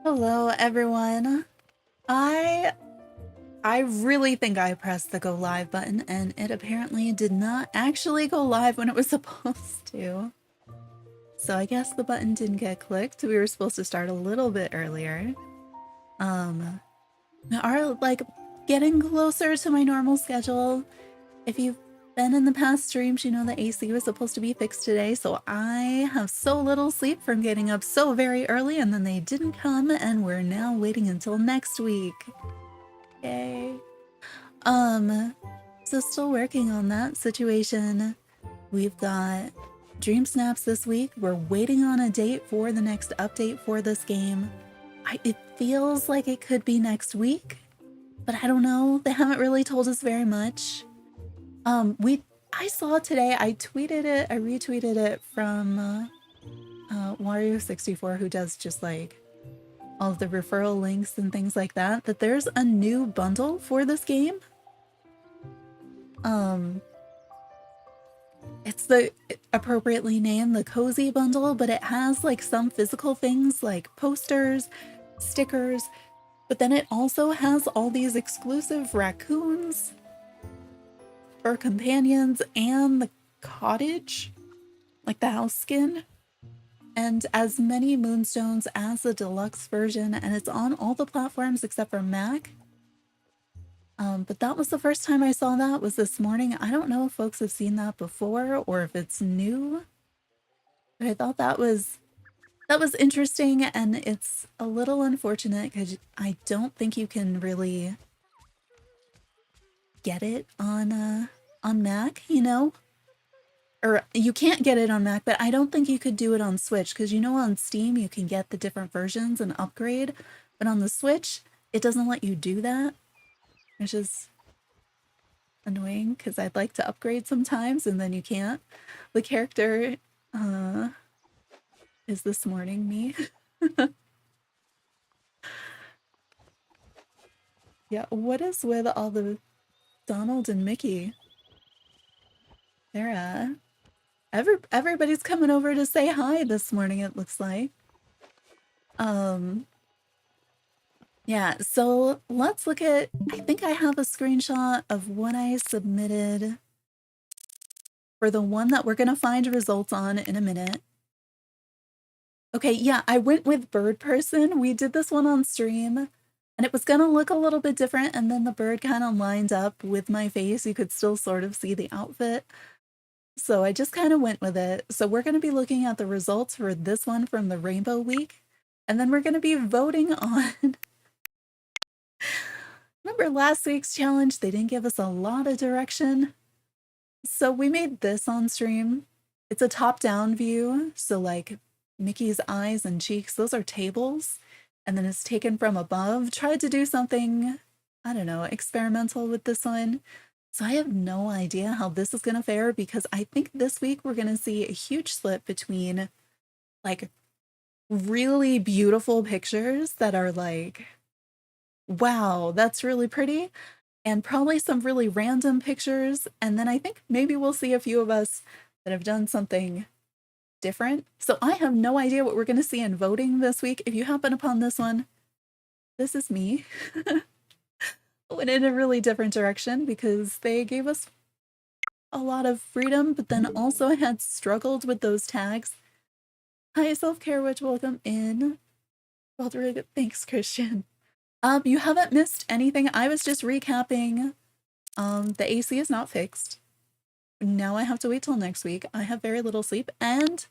Hello everyone. I I really think I pressed the go live button and it apparently did not actually go live when it was supposed to. So I guess the button didn't get clicked. We were supposed to start a little bit earlier. We are like getting closer to my normal schedule. If you've been in the past streams, you know the AC was supposed to be fixed today, so I have so little sleep from getting up so very early and then they didn't come and we're now waiting until next week. Yay. So still working on that situation. We've got DreamSnaps this week. We're waiting on a date for the next update for this game. It feels like it could be next week, but I don't know. They haven't really told us very much. I saw today, I tweeted it, I retweeted it from Wario64, who does just like all of the referral links and things like that, that there's a new bundle for this game. It's the appropriately named the Cozy Bundle, but it has like some physical things like posters, stickers, but then it also has all these exclusive raccoons for companions and the cottage, like the house skin, and as many moonstones as the deluxe version, and it's on all the platforms except for Mac. But that was the first time I saw that, was this morning. I don't know if folks have seen that before or if it's new, but I thought that was interesting, and it's a little unfortunate because I don't think you can really get it on Mac, you know? Or you can't get it on Mac, but I don't think you could do it on Switch because, you know, on Steam you can get the different versions and upgrade, but on the Switch it doesn't let you do that, which is annoying because I'd like to upgrade sometimes and then you can't. The character is this morning me. Yeah, what is with all the Donald and Mickey? They're everybody's coming over to say hi this morning, it looks like. Yeah, so let's look at, I think I have a screenshot of what I submitted for the one that we're gonna find results on in a minute. Okay, yeah, I went with Bird Person. We did this one on stream, and it was gonna look a little bit different, and then the bird kind of lined up with my face. You could still sort of see the outfit. So I just kind of went with it. So we're going to be looking at the results for this one from the Rainbow Week, and then we're going to be voting on... Remember last week's challenge? They didn't give us a lot of direction. So we made this on stream. It's a top-down view, so like Mickey's eyes and cheeks, those are tables, and then it's taken from above. Tried to do something, I don't know, experimental with this one. So I have no idea how this is going to fare because I think this week we're going to see a huge split between like really beautiful pictures that are like, wow, that's really pretty, and probably some really random pictures. And then I think maybe we'll see a few of us that have done something different. So I have no idea what we're going to see in voting this week. If you happen upon this one, this is me. Went in a really different direction because they gave us a lot of freedom, but then also I had struggled with those tags. Hi, Self-Care Witch, welcome in. Well, thanks, Christian. You haven't missed anything. I was just recapping. The AC is not fixed. Now I have to wait till next week. I have very little sleep, and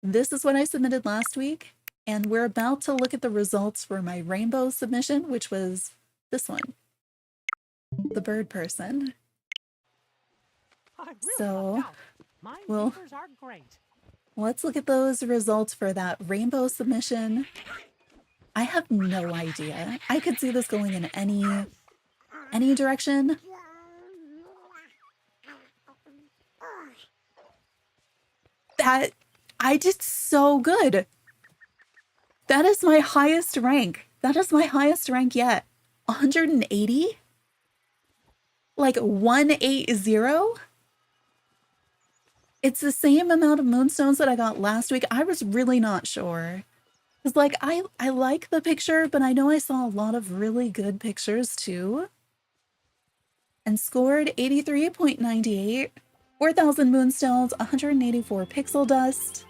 this is what I submitted last week, and we're about to look at the results for my rainbow submission, which was this one. The Bird Person. So, well, let's look at those results for that rainbow submission. I have no idea. I could see this going in any direction. That, I did so good. That is my highest rank. That is my highest rank yet. 180? Like 180? It's the same amount of moonstones that I got last week. I was really not sure. Cause like I like the picture, but I know I saw a lot of really good pictures too. And scored 83.98, 4,000 moonstones, 184 pixel dust.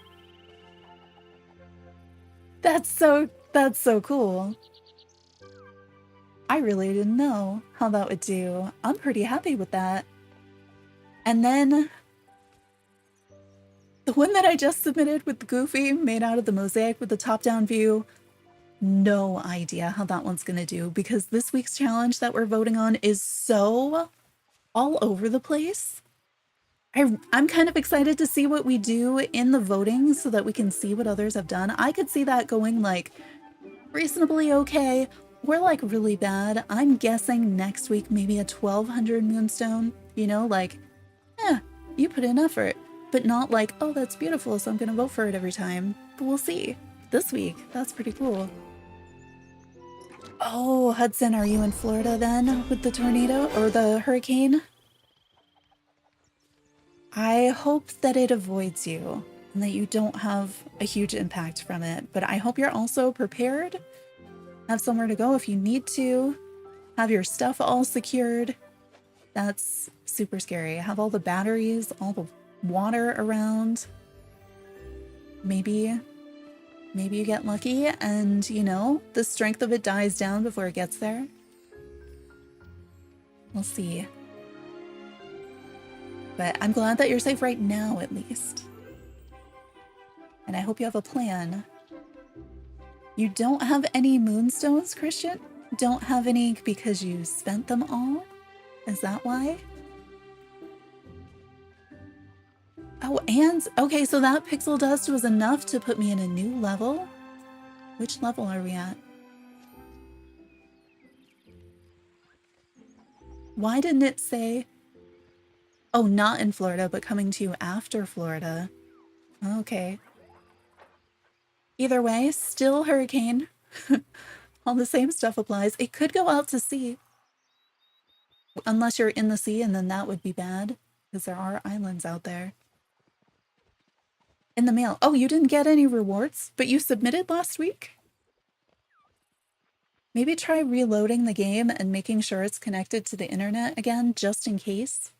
That's so cool. I really didn't know how that would do. I'm pretty happy with that. And then the one that I just submitted with the Goofy made out of the mosaic with the top-down view, no idea how that one's gonna do because this week's challenge that we're voting on is so all over the place. I'm kind of excited to see what we do in the voting so that we can see what others have done. I could see that going like reasonably okay or like really bad. I'm guessing next week maybe a 1200 moonstone, you know, like, you put in effort, but not like, oh, that's beautiful, so I'm gonna vote for it every time. But we'll see. This week, that's pretty cool. Oh, Hudson, are you in Florida then with the tornado or the hurricane? I hope that it avoids you and that you don't have a huge impact from it, but I hope you're also prepared, have somewhere to go if you need to, have your stuff all secured. That's super scary. Have all the batteries, all the water around. Maybe you get lucky and, you know, the strength of it dies down before it gets there. We'll see. But I'm glad that you're safe right now, at least. And I hope you have a plan. You don't have any moonstones, Christian? Don't have any because you spent them all? Is that why? Oh, and okay, so that pixel dust was enough to put me in a new level. Which level are we at? Why didn't it say... Oh, not in Florida, but coming to you after Florida. Okay. Either way, still hurricane. All the same stuff applies. It could go out to sea. Unless you're in the sea, and then that would be bad. Because there are islands out there. In the mail. Oh, you didn't get any rewards, but you submitted last week? Maybe try reloading the game and making sure it's connected to the internet again, just in case.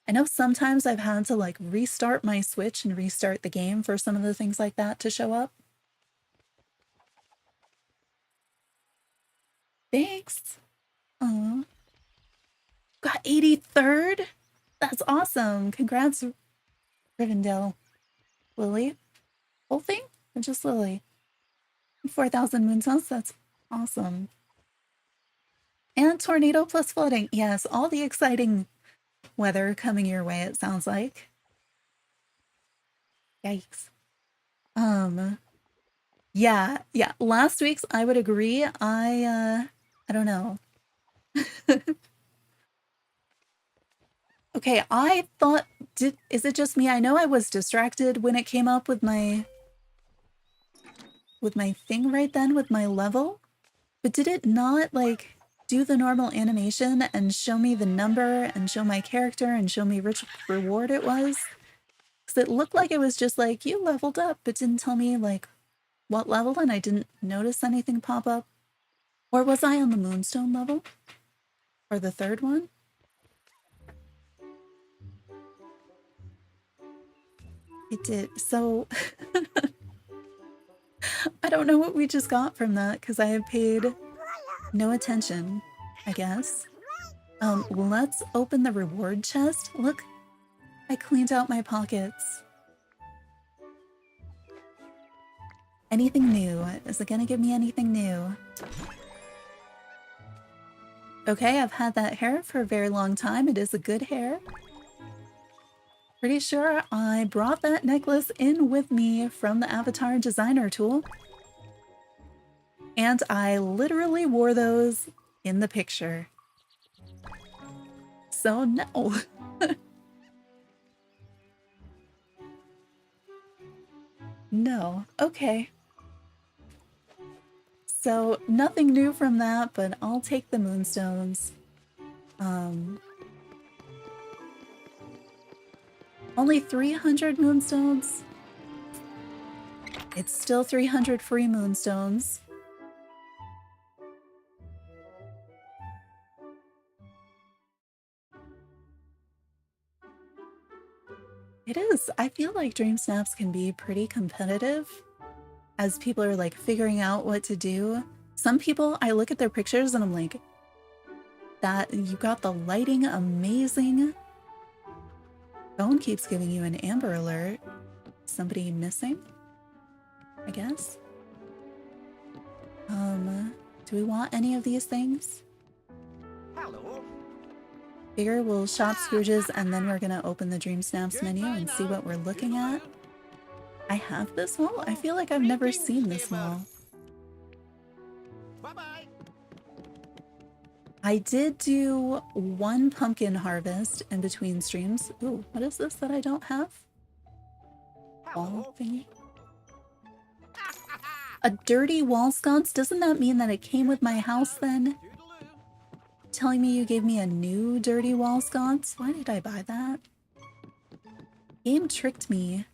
I know sometimes I've had to like restart my Switch and restart the game for some of the things like that to show up. Thanks. Aw. Got 83rd? That's awesome. Congrats, Rivendell. Lily? Whole thing? Or just Lily? 4,000 moonstones? That's awesome. And tornado plus flooding. Yes, all the exciting weather coming your way, it sounds like. Yikes. Yeah. Last week's, I would agree. I don't know. Okay, I thought, is it just me? I know I was distracted when it came up with my thing right then, with my level, but did it not like do the normal animation and show me the number and show my character and show me which reward it was? Because it looked like it was just like, you leveled up, but didn't tell me like what level, and I didn't notice anything pop up. Or was I on the moonstone level? Or the third one? It did. So I don't know what we just got from that because I have paid no attention, I guess. Let's open the reward chest. Look, I cleaned out my pockets. Anything new? Is it gonna give me anything new? Okay, I've had that hair for a very long time. It is a good hair. Pretty sure I brought that necklace in with me from the Avatar Designer tool. And I literally wore those in the picture. So no. No. Okay. So nothing new from that, but I'll take the moonstones. Only 300 moonstones? It's still 300 free moonstones. It is. I feel like DreamSnaps can be pretty competitive as people are like figuring out what to do. Some people, I look at their pictures and I'm like, that you got the lighting amazing. Phone keeps giving you an Amber Alert. Somebody missing, I guess. Do we want any of these things? Hello. Figure we'll shop Scrooges and then we're gonna open the DreamSnaps menu and see what we're looking at. I have this wall? I feel like I've never seen this wall. Bye-bye. I did do one pumpkin harvest in between streams. Ooh, what is this that I don't have? Wall thingy. A dirty wall sconce? Doesn't that mean that it came with my house then? Telling me you gave me a new dirty wall sconce? Why did I buy that? Game tricked me.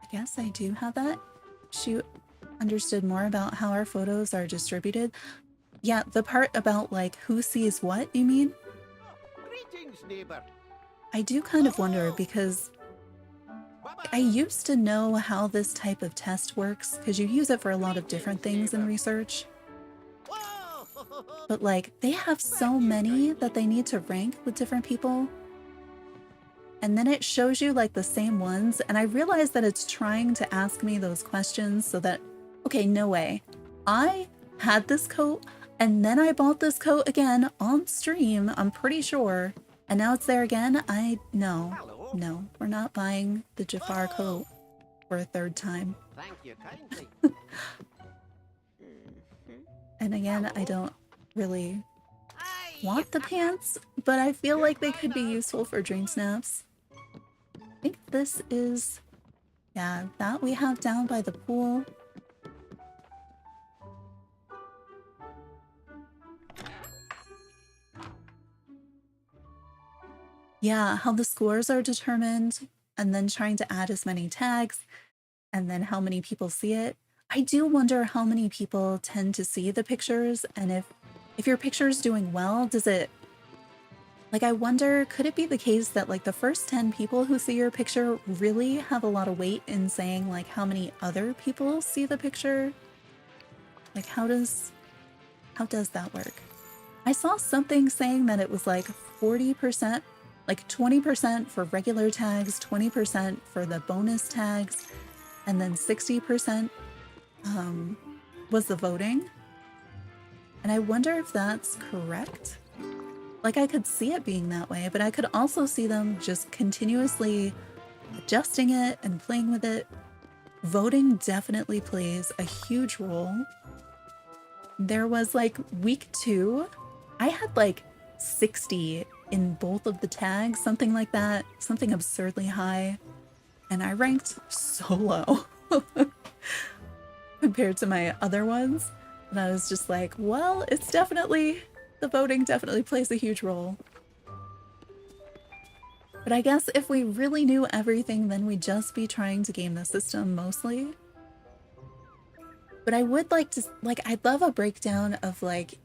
I guess I do have that. Shoot, understood more about how our photos are distributed. Yeah, the part about like who sees what, you mean? Greetings, neighbor. I do kind of wonder because I used to know how this type of test works because you use it for a lot of different things in research. But like, they have so many that they need to rank with different people. And then it shows you like the same ones. And I realize that it's trying to ask me those questions so that, okay, no way. I had this coat and then I bought this coat again on stream, I'm pretty sure. And now it's there again. No, we're not buying the Jafar coat for a third time. Thank you kindly. And again, I don't really want the pants, but I feel like they could be useful for DreamSnaps. I think this is, yeah, that we have down by the pool. Yeah, how the scores are determined, and then trying to add as many tags, and then how many people see it. I do wonder how many people tend to see the pictures, and if your picture is doing well, does it... Like, I wonder, could it be the case that, like, the first 10 people who see your picture really have a lot of weight in saying, like, how many other people see the picture? Like, how does that work? I saw something saying that it was, like, 40%, like, 20% for regular tags, 20% for the bonus tags, and then 60% was the voting. And I wonder if that's correct. Like, I could see it being that way, but I could also see them just continuously adjusting it and playing with it. Voting definitely plays a huge role. There was like week 2, I had like 60 in both of the tags, something like that, something absurdly high. And I ranked so low compared to my other ones. And I was just like, well, it's definitely... The voting definitely plays a huge role. But I guess if we really knew everything, then we'd just be trying to game the system mostly. But I would like to, like, I'd love a breakdown of like,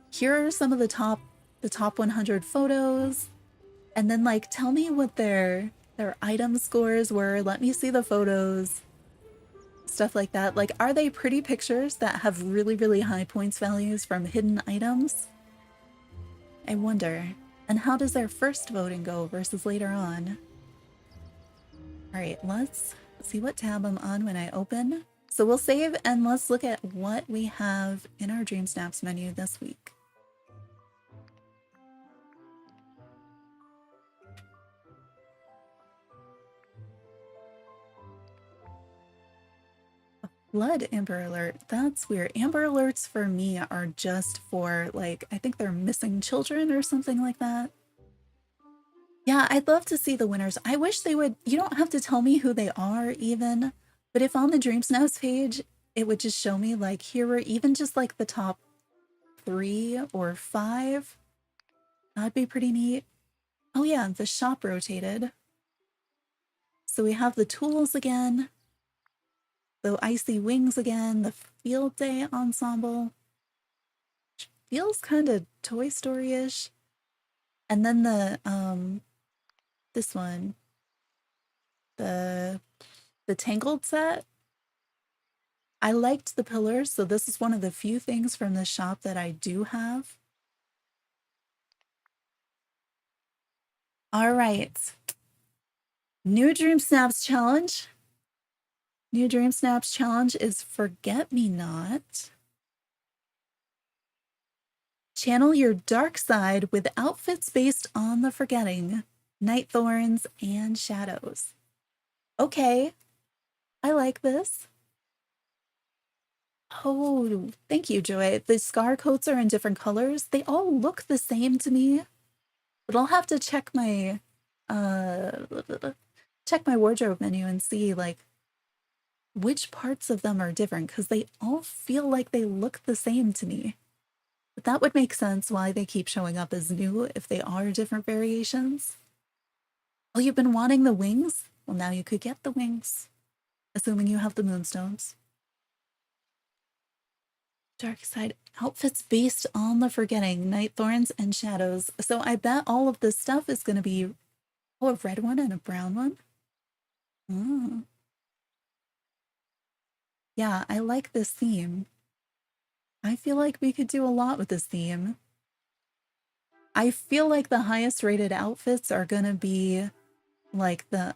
here are some of the top 100 photos, and then like tell me what their item scores were. Let me see the photos. Stuff like that. Like, are they pretty pictures that have really, really high points values from hidden items? I wonder. And how does their first voting go versus later on? Alright, let's see what tab I'm on when I open. So we'll save and let's look at what we have in our DreamSnaps menu this week. Blood Amber Alert. That's weird. Amber Alerts for me are just for, like, I think they're missing children or something like that. Yeah, I'd love to see the winners. I wish they would, you don't have to tell me who they are even, but if on the DreamSnaps page, it would just show me, like, here were even just, like, the top 3 or 5. That'd be pretty neat. Oh yeah, the shop rotated. So we have the tools again, the icy wings again, the field day ensemble. Feels kind of Toy Story-ish. And then the this one, the Tangled set. I liked the pillars, so this is one of the few things from this shop that I do have. All right. New DreamSnaps challenge. New DreamSnaps challenge is Forget Me Not. Channel your dark side with outfits based on the forgetting, night thorns, and shadows. Okay, I like this. Oh, thank you, Joy. The scar coats are in different colors. They all look the same to me, but I'll have to check my wardrobe menu and see like which parts of them are different, because they all feel like they look the same to me. But that would make sense why they keep showing up as new if they are different variations. Oh, you've been wanting the wings? Well, now you could get the wings, assuming you have the moonstones. Dark side outfits based on the forgetting, night thorns and shadows. So I bet all of this stuff is going to be a red one and a brown one. Oh. Yeah, I like this theme. I feel like we could do a lot with this theme. I feel like the highest rated outfits are going to be like the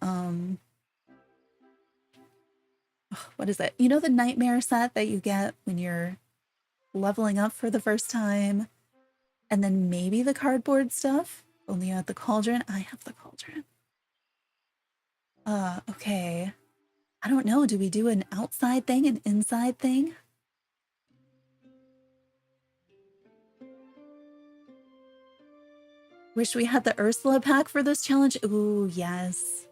what is it? You know, the nightmare set that you get when you're leveling up for the first time, and then maybe the cardboard stuff. Only you have the cauldron. I have the cauldron. Okay. I don't know. Do we do an outside thing, an inside thing? Wish we had the Ursula pack for this challenge. Ooh, yes.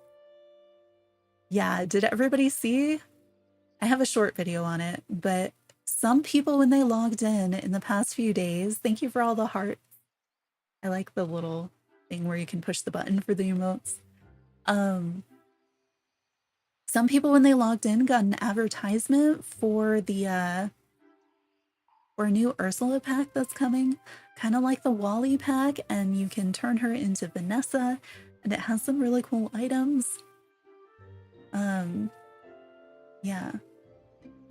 Yeah, did everybody see? I have a short video on it, but some people, when they logged in the past few days, thank you for all the hearts. I like the little thing where you can push the button for the emotes. Some people, when they logged in, got an advertisement for the for a new Ursula pack that's coming, kind of like the Wally pack, and you can turn her into Vanessa, and it has some really cool items. Yeah.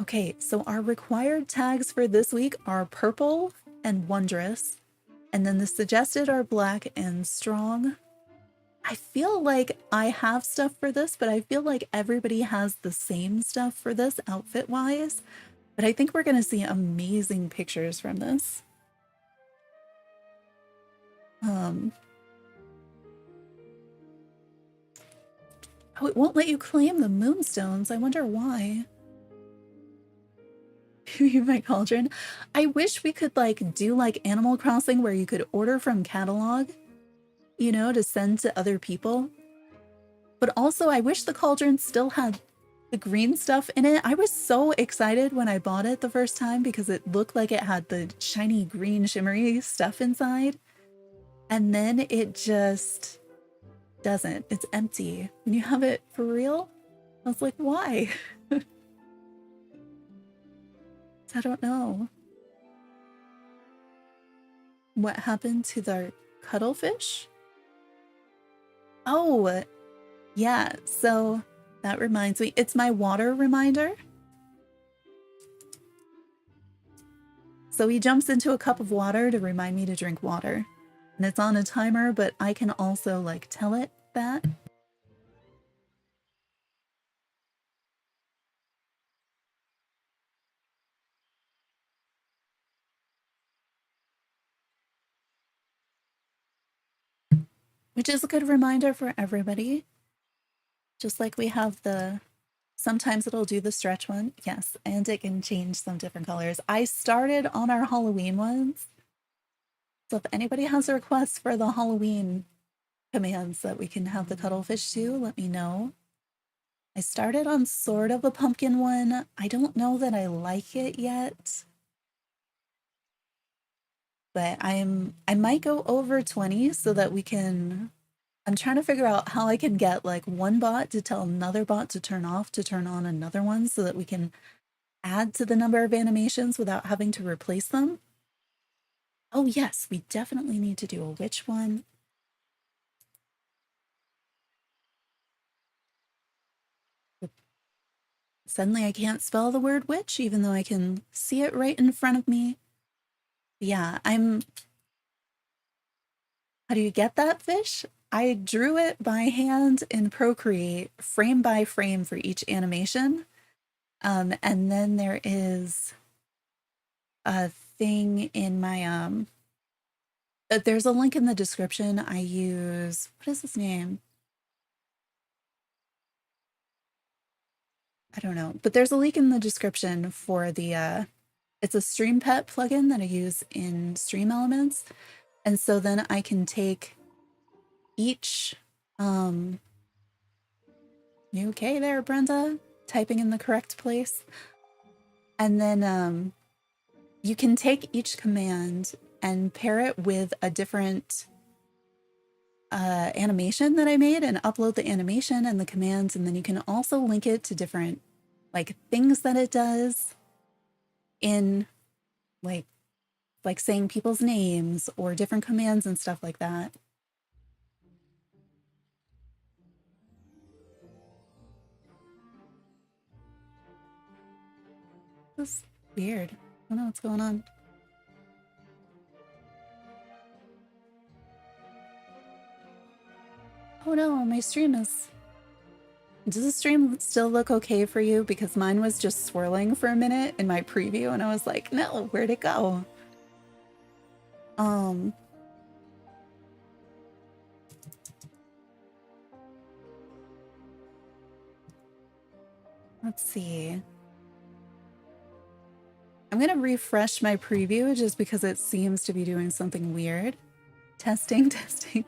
Okay, so our required tags for this week are purple and wondrous, and then the suggested are black and strong. I feel like I have stuff for this, but I feel like everybody has the same stuff for this outfit-wise. But I think we're going to see amazing pictures from this. Oh, it won't let you claim the moonstones. I wonder why. My cauldron. I wish we could like do like Animal Crossing where you could order from catalog, you know, to send to other people. But also I wish the cauldron still had the green stuff in it. I was so excited when I bought it the first time because it looked like it had the shiny green shimmery stuff inside. And then it just doesn't. It's empty. When you have it for real, I was like, why? I don't know. What happened to the cuttlefish? Oh, yeah. So that reminds me, it's my water reminder. So he jumps into a cup of water to remind me to drink water. And it's on a timer, but I can also like tell it that. Which is a good reminder for everybody. Just like we have the, sometimes it'll do the stretch one. Yes, and it can change some different colors. I started on our Halloween ones. So if anybody has a request for the Halloween commands that we can have the cuttlefish to, let me know. I started on sort of a pumpkin one. I don't know that I like it yet. But I might go over 20 so that we can I'm trying to figure out how I can get like one bot to tell another bot to turn off to turn on another one so that we can add to the number of animations without having to replace them. Oh yes, we definitely need to do a witch one. Suddenly I can't spell the word witch even though I can see it right in front of me. Yeah, how do you get that fish? I drew it by hand in Procreate, frame by frame for each animation. And then there is a thing in my there's a link in the description. I use, what is his name? I don't know, but there's a link in the description for the it's a stream pet plugin that I use in Stream Elements. And so then I can take each you okay there, Brenda? Typing in the correct place. And then you can take each command and pair it with a different animation that I made and upload the animation and the commands. And then you can also link it to different like things that it does in like saying people's names or different commands and stuff like that. This is weird. I don't know what's going on. Oh no, my stream is... Does the stream still look okay for you? Because mine was just swirling for a minute in my preview and I was like, no, where'd it go? Let's see. I'm gonna refresh my preview just because it seems to be doing something weird. Testing, testing.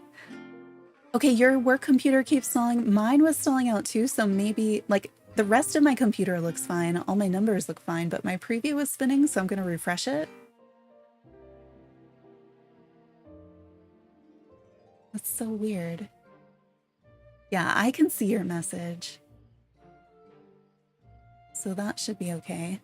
Okay, your work computer keeps stalling. Mine was stalling out too, so maybe like the rest of my computer looks fine. All my numbers look fine, but my preview was spinning, so I'm gonna refresh it. That's so weird. Yeah, I can see your message. So that should be okay.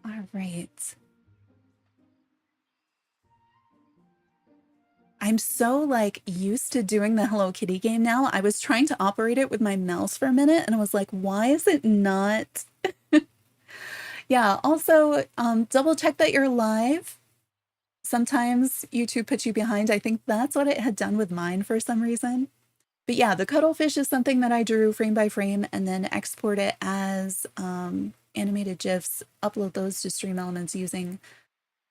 All right. I'm so like used to doing the Hello Kitty game now. I was trying to operate it with my mouse for a minute and I was like, why is it not? Yeah, also double check that you're live. Sometimes YouTube puts you behind. I think that's what it had done with mine for some reason. But yeah, the cuttlefish is something that I drew frame by frame and then export it as animated GIFs, upload those to Stream Elements using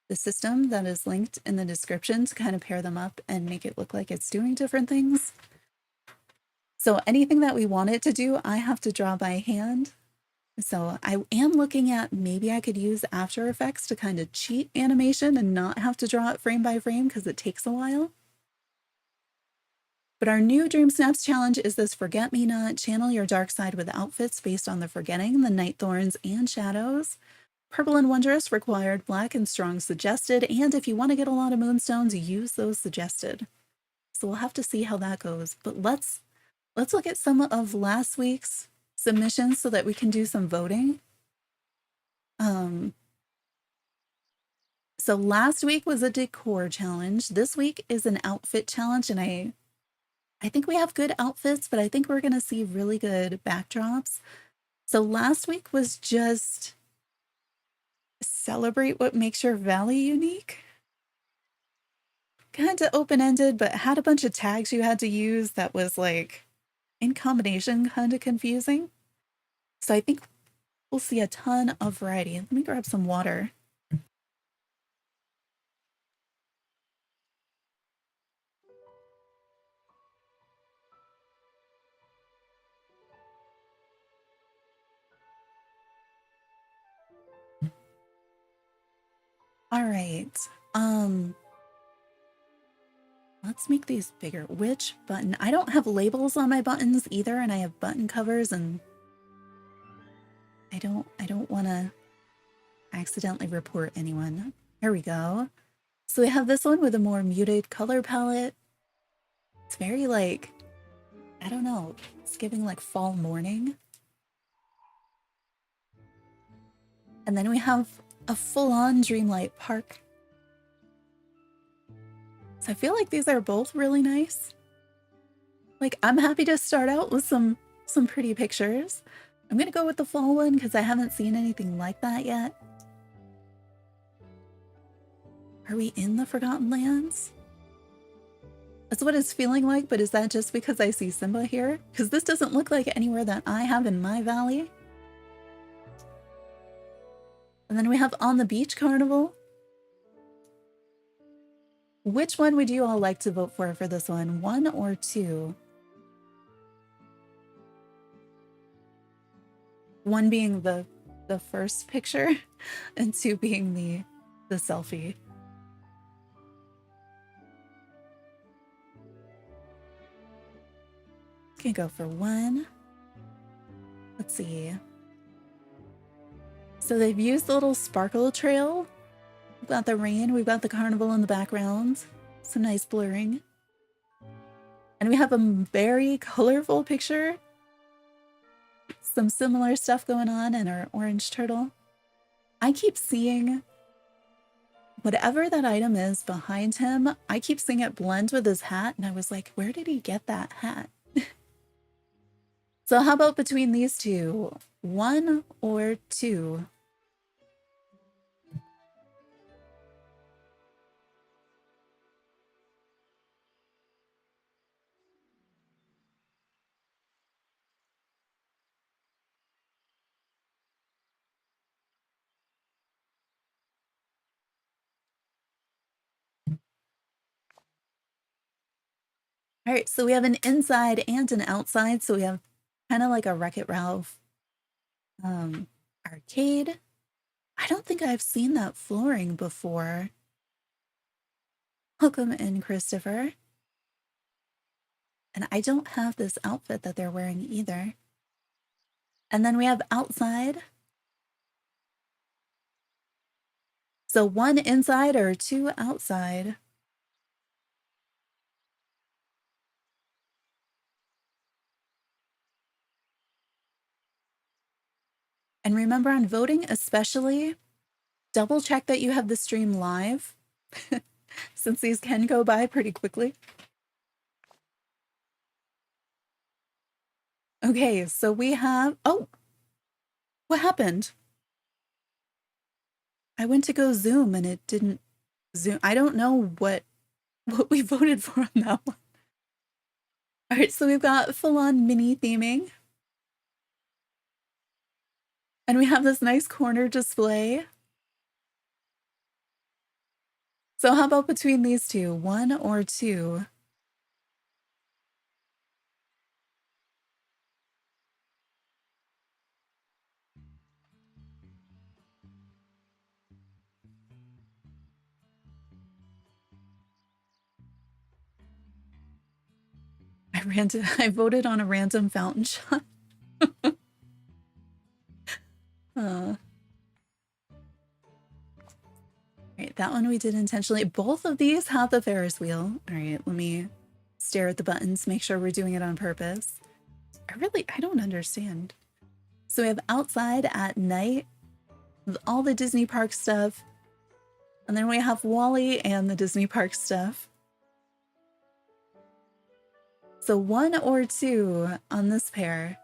the system that is linked in the description to kind of pair them up and make it look like it's doing different things. So anything that we want it to do, I have to draw by hand. So I am looking at maybe I could use After Effects to kind of cheat animation and not have to draw it frame by frame because it takes a while. But our new DreamSnaps challenge is this Forget-Me-Not, channel your dark side with outfits based on the forgetting, the night thorns, and shadows. Purple and Wondrous required, black and strong suggested, and if you want to get a lot of moonstones, use those suggested. So we'll have to see how that goes. But let's look at some of last week's submissions so that we can do some voting. So last week was a decor challenge. This week is an outfit challenge, and I think we have good outfits, but I think we're gonna see really good backdrops. So last week was just celebrate what makes your valley unique. Kind of open-ended, but had a bunch of tags you had to use that was like in combination kind of confusing. So I think we'll see a ton of variety. Let me grab some water. All right. Let's make these bigger. Which button? I don't have labels on my buttons either, and I have button covers, and I don't want to accidentally report anyone. Here we go. So we have this one with a more muted color palette. It's very like, I don't know, it's giving like fall morning. And then we have a full-on Dreamlight Park. So I feel like these are both really nice. Like, I'm happy to start out with some pretty pictures. I'm gonna go with the fall one because I haven't seen anything like that yet. Are we in the Forgotten Lands? That's what it's feeling like, but is that just because I see Simba here? Because this doesn't look like anywhere that I have in my valley. And then we have On the Beach Carnival. Which one would you all like to vote for this one? 1 or 2? 1 being the first picture, and 2 being the selfie. Can go for 1. Let's see. So they've used the little sparkle trail. We've got the rain, we've got the carnival in the background. Some nice blurring. And we have a very colorful picture. Some similar stuff going on in our orange turtle. I keep seeing whatever that item is behind him, I keep seeing it blend with his hat, and I was like, where did he get that hat? So how about between these two? 1 or 2? All right, so we have an inside and an outside. So we have kind of like a Wreck-It Ralph arcade. I don't think I've seen that flooring before. Welcome in, Christopher. And I don't have this outfit that they're wearing either. And then we have outside. So 1 inside or 2 outside. And remember, on voting especially, double check that you have the stream live, since these can go by pretty quickly. Okay, so we have, oh, what happened? I went to go zoom and it didn't zoom. I don't know what we voted for on that one. All right, so we've got full-on mini theming. And we have this nice corner display. So how about between these two, 1 or 2? I voted on a random fountain shot. All right, that one we did intentionally. Both of these have the Ferris wheel. All right, let me stare at the buttons, make sure we're doing it on purpose. I don't understand. So we have outside at night, with all the Disney park stuff. And then we have Wally and the Disney park stuff. So 1 or 2 on this pair.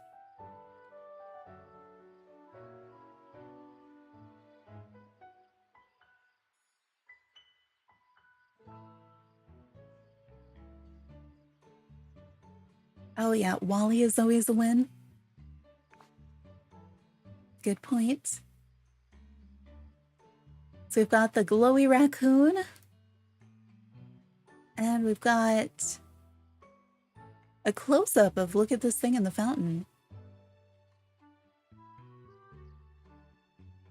Oh yeah, Wally is always a win. Good point. So we've got the glowy raccoon. And we've got a close-up of look at this thing in the fountain.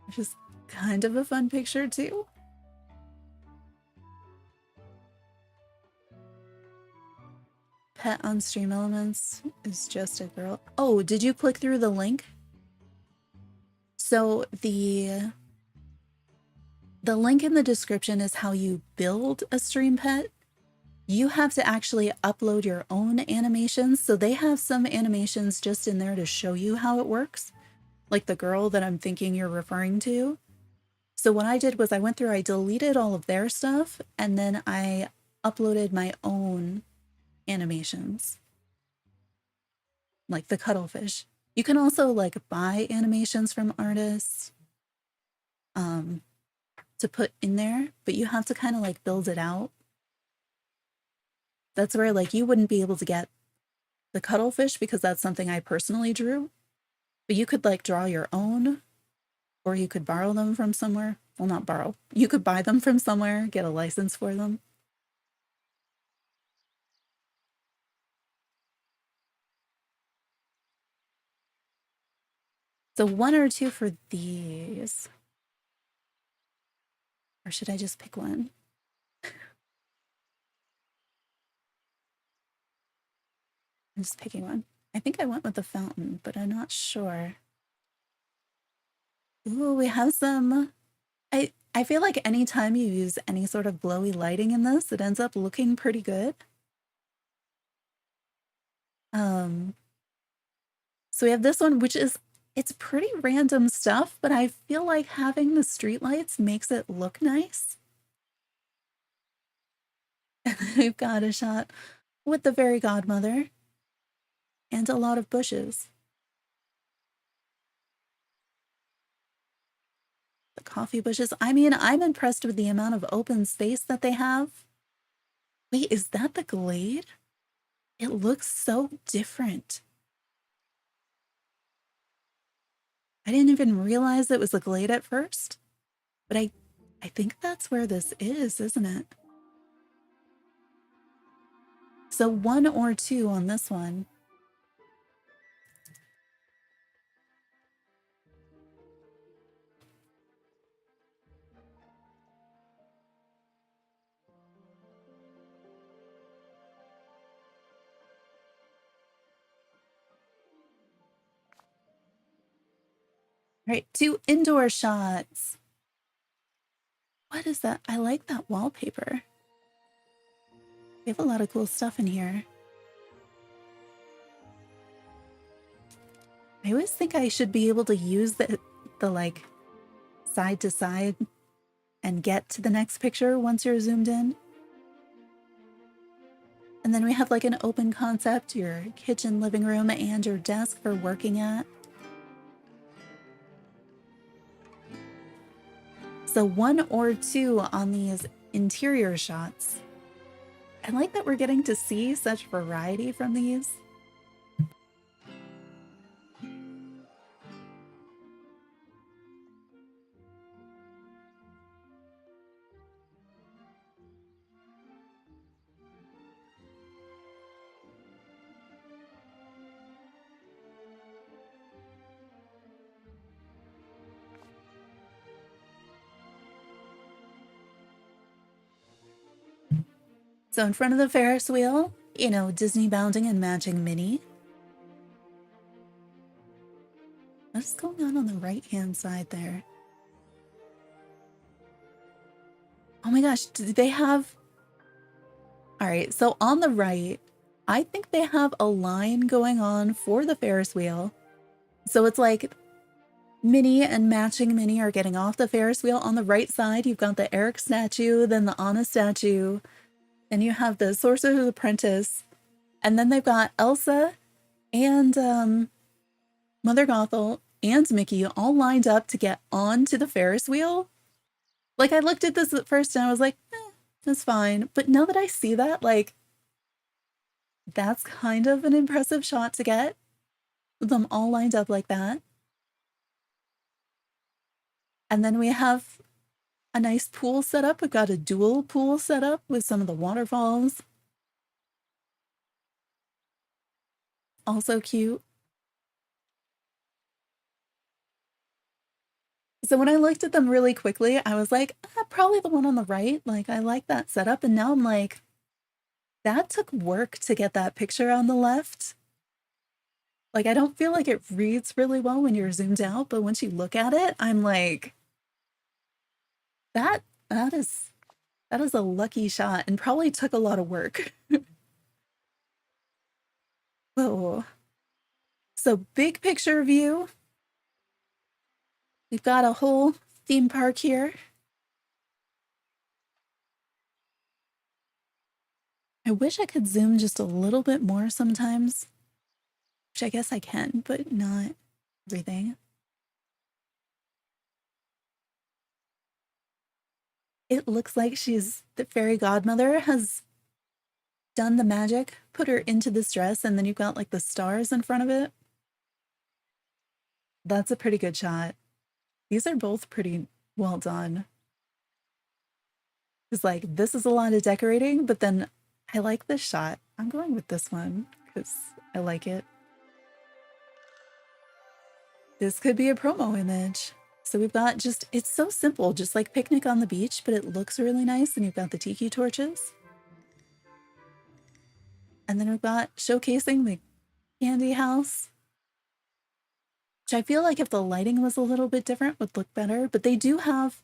Which is kind of a fun picture too. pet on Stream Elements is just a girl. Oh, did you click through the link? So the link in the description is how you build a stream pet. You have to actually upload your own animations. So they have some animations just in there to show you how it works, like the girl that I'm thinking you're referring to. So what I did was I went through, I deleted all of their stuff, and then I uploaded my own animations, like the cuttlefish. You can also like buy animations from artists to put in there, but you have to kind of like build it out. That's where like you wouldn't be able to get the cuttlefish because that's something I personally drew, but you could like draw your own, or you could borrow them from somewhere. Well, not borrow. You could buy them from somewhere, get a license for them. So 1 or 2 for these. Or should I just pick one? I'm just picking one. I think I went with the fountain, but I'm not sure. Ooh, we have some... I feel like anytime you use any sort of glowy lighting in this, it ends up looking pretty good. So we have this one, which is, it's pretty random stuff, but I feel like having the streetlights makes it look nice. We've got a shot with the fairy godmother and a lot of bushes. The coffee bushes. I mean, I'm impressed with the amount of open space that they have. Wait, is that the glade? It looks so different. I didn't even realize it was the glade at first, but I think that's where this is, isn't it? So 1 or 2 on this one. All right, 2 indoor shots. What is that? I like that wallpaper. We have a lot of cool stuff in here. I always think I should be able to use the like side to side and get to the next picture once you're zoomed in. And then we have like an open concept, your kitchen, living room, and your desk for working at. So 1 or 2 on these interior shots. I like that we're getting to see such variety from these. So in front of the Ferris wheel, you know, Disney bounding and matching Minnie. What's going on the right-hand side there? Oh my gosh, do they have... All right, so on the right, I think they have a line going on for the Ferris wheel. So it's like Minnie and matching Minnie are getting off the Ferris wheel. On the right side, you've got the Eric statue, then the Anna statue. Then you have the Sorcerer's Apprentice. And then they've got Elsa and Mother Gothel and Mickey all lined up to get onto the Ferris wheel. Like, I looked at this at first and I was like, that's fine. But now that I see that, like, that's kind of an impressive shot to get. Them all lined up like that. And then we have a nice pool set up. We've got a dual pool set up with some of the waterfalls. Also cute. So when I looked at them really quickly, I was like, probably the one on the right. Like, I like that setup. And now I'm like, That took work to get that picture on the left. Like, I don't feel like it reads really well when you're zoomed out, but once you look at it, I'm like, that that is a lucky shot and probably took a lot of work. Oh, so big picture view. We've got a whole theme park here. I wish I could zoom just a little bit more sometimes, which I guess I can, but not everything. It looks like the fairy godmother has done the magic, put her into this dress, and then you've got like the stars in front of it. That's a pretty good shot. These are both pretty well done. It's like, this is a lot of decorating, but then I like this shot. I'm going with this one because I like it. This could be a promo image. So we've got just, it's so simple, just like picnic on the beach, but it looks really nice. And you've got the tiki torches. And then we've got showcasing the candy house, which I feel like if the lighting was a little bit different would look better, but they do have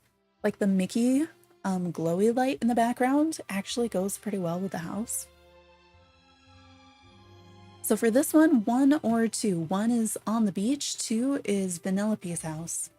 like the Mickey glowy light in the background actually goes pretty well with the house. So for this one, 1 or 2. 1 is on the beach, 2 is Vanellope's house.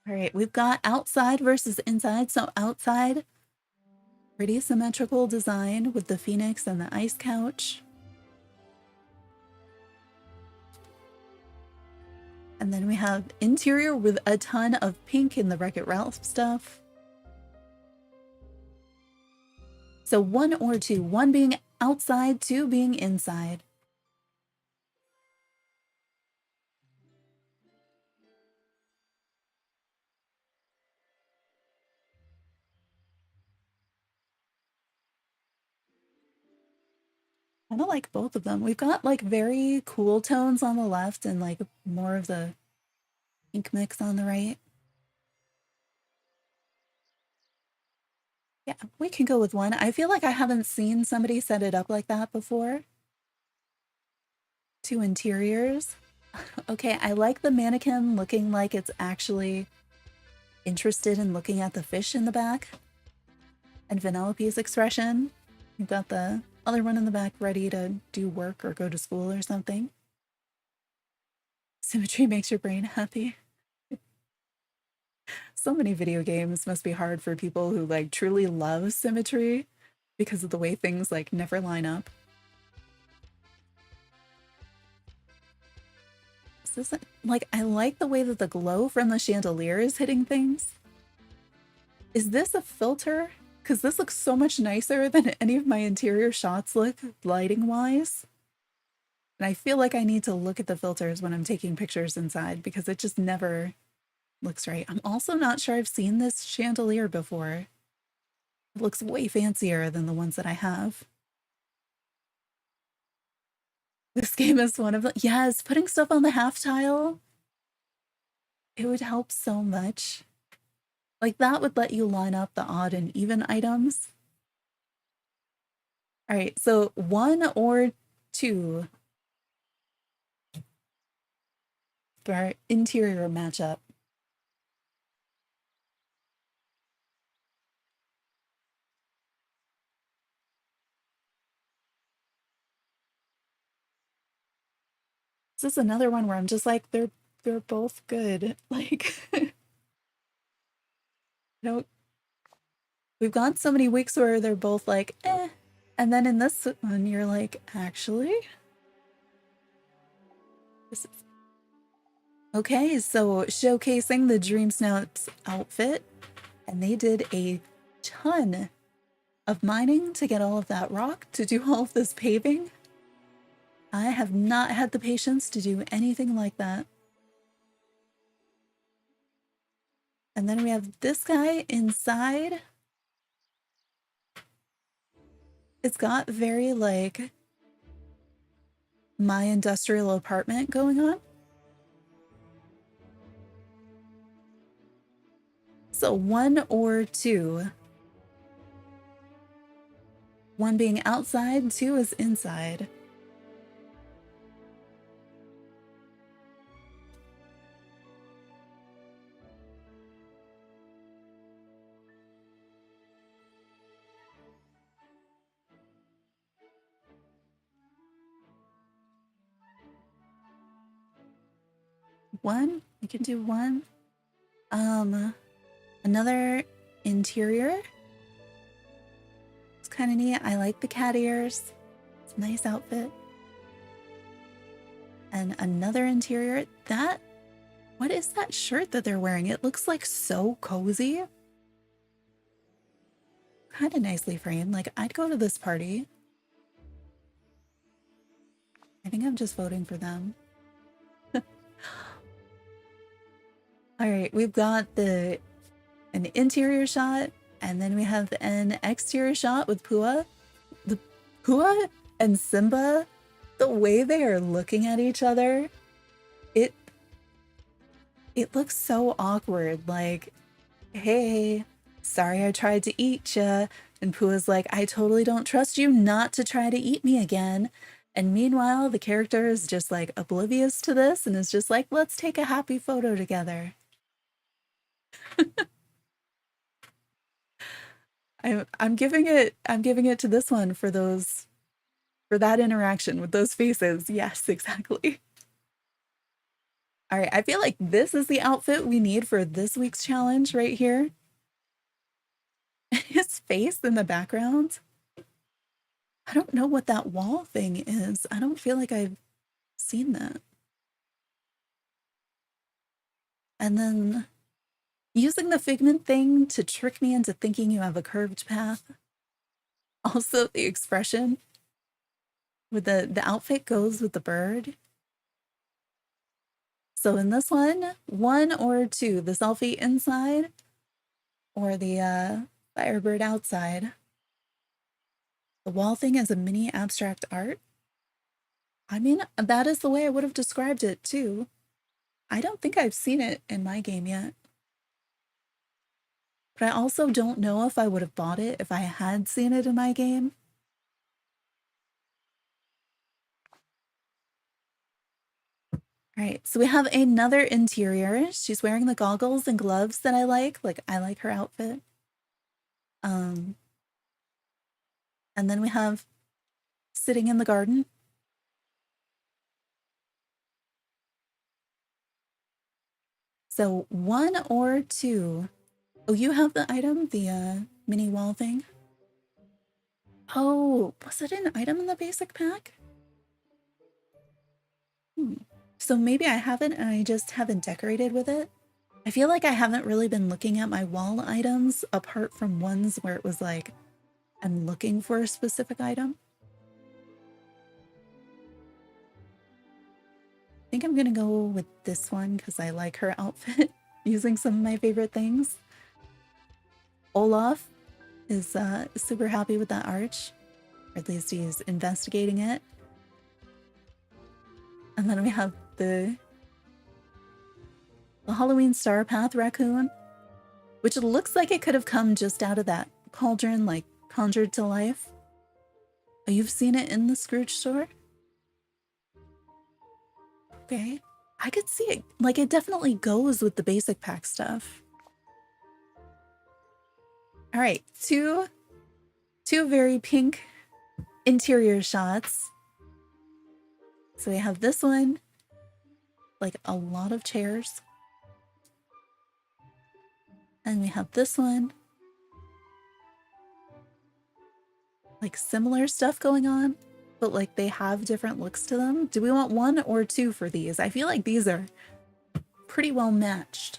All right, we've got outside versus inside. So outside, pretty symmetrical design with the phoenix and the ice couch. And then we have interior with a ton of pink in the Wreck-It Ralph stuff. So 1 or 2, 1 being outside, 2 being inside. I kind of like both of them. We've got like very cool tones on the left and like more of the pink mix on the right. Yeah, we can go with 1. I feel like I haven't seen somebody set it up like that before. 2 interiors. Okay, I like the mannequin looking like it's actually interested in looking at the fish in the back. And Vanellope's expression. You've got the other one in the back ready to do work or go to school or something. Symmetry makes your brain happy. So many video games must be hard for people who like truly love symmetry because of the way things like never line up. This isn't like, I like the way that the glow from the chandelier is hitting things. Is this a filter? Because this looks so much nicer than any of my interior shots look lighting wise. And I feel like I need to look at the filters when I'm taking pictures inside because it just never looks right. I'm also not sure I've seen this chandelier before. It looks way fancier than the ones that I have. This game is one of the, yes, putting stuff on the half tile. It would help so much. Like that would let you line up the odd and even items. All right, so 1 or 2 for our interior matchup. This is another one where I'm just like, they're both good. Like, no, we've got so many weeks where they're both like, eh. And then in this one, you're like, actually? This is... Okay, so showcasing the DreamSnaps outfit. And they did a ton of mining to get all of that rock, to do all of this paving. I have not had the patience to do anything like that. And then we have this guy inside. It's got very like my industrial apartment going on. So 1 or 2. 1 being outside, 2 is inside. One, we can do 1. Another interior. It's kind of neat. I like the cat ears. It's a nice outfit. And another interior. What is that shirt that they're wearing? It looks like so cozy. Kind of nicely framed. Like, I'd go to this party. I think I'm just voting for them. All right, we've got an interior shot, and then we have an exterior shot with Pua. The Pua and Simba, the way they are looking at each other, it looks so awkward. Like, hey, sorry I tried to eat ya. And Pua's like, I totally don't trust you not to try to eat me again. And meanwhile, the character is just like oblivious to this and is just like, let's take a happy photo together. I'm giving it to this one for that interaction with those faces. Yes, exactly. All right, I feel like this is the outfit we need for this week's challenge right here. His face in the background. I don't know what that wall thing is. I don't feel like I've seen that. And then using the figment thing to trick me into thinking you have a curved path. Also, the expression with the outfit goes with the bird. So in this one, 1 or 2, the selfie inside or the firebird outside. The wall thing is a mini abstract art. I mean, that is the way I would have described it too. I don't think I've seen it in my game yet. But I also don't know if I would have bought it if I had seen it in my game. All right, so we have another interior. She's wearing the goggles and gloves that I like. Like, I like her outfit. And then we have sitting in the garden. So 1 or 2. Oh, you have the item, the mini wall thing? Oh, was it an item in the basic pack? So maybe I haven't and I just haven't decorated with it. I feel like I haven't really been looking at my wall items apart from ones where it was like, I'm looking for a specific item. I think I'm gonna go with this one because I like her outfit, using some of my favorite things. Olaf is super happy with that arch, or at least he's investigating it. And then we have the Halloween Star Path raccoon, which looks like it could have come just out of that cauldron, like conjured to life. Oh, you've seen it in the Scrooge store? Okay. I could see it. Like, it definitely goes with the basic pack stuff. All right, two very pink interior shots. So we have this one, like a lot of chairs. And we have this one, like similar stuff going on, but like they have different looks to them. Do we want 1 or 2 for these? I feel like these are pretty well matched.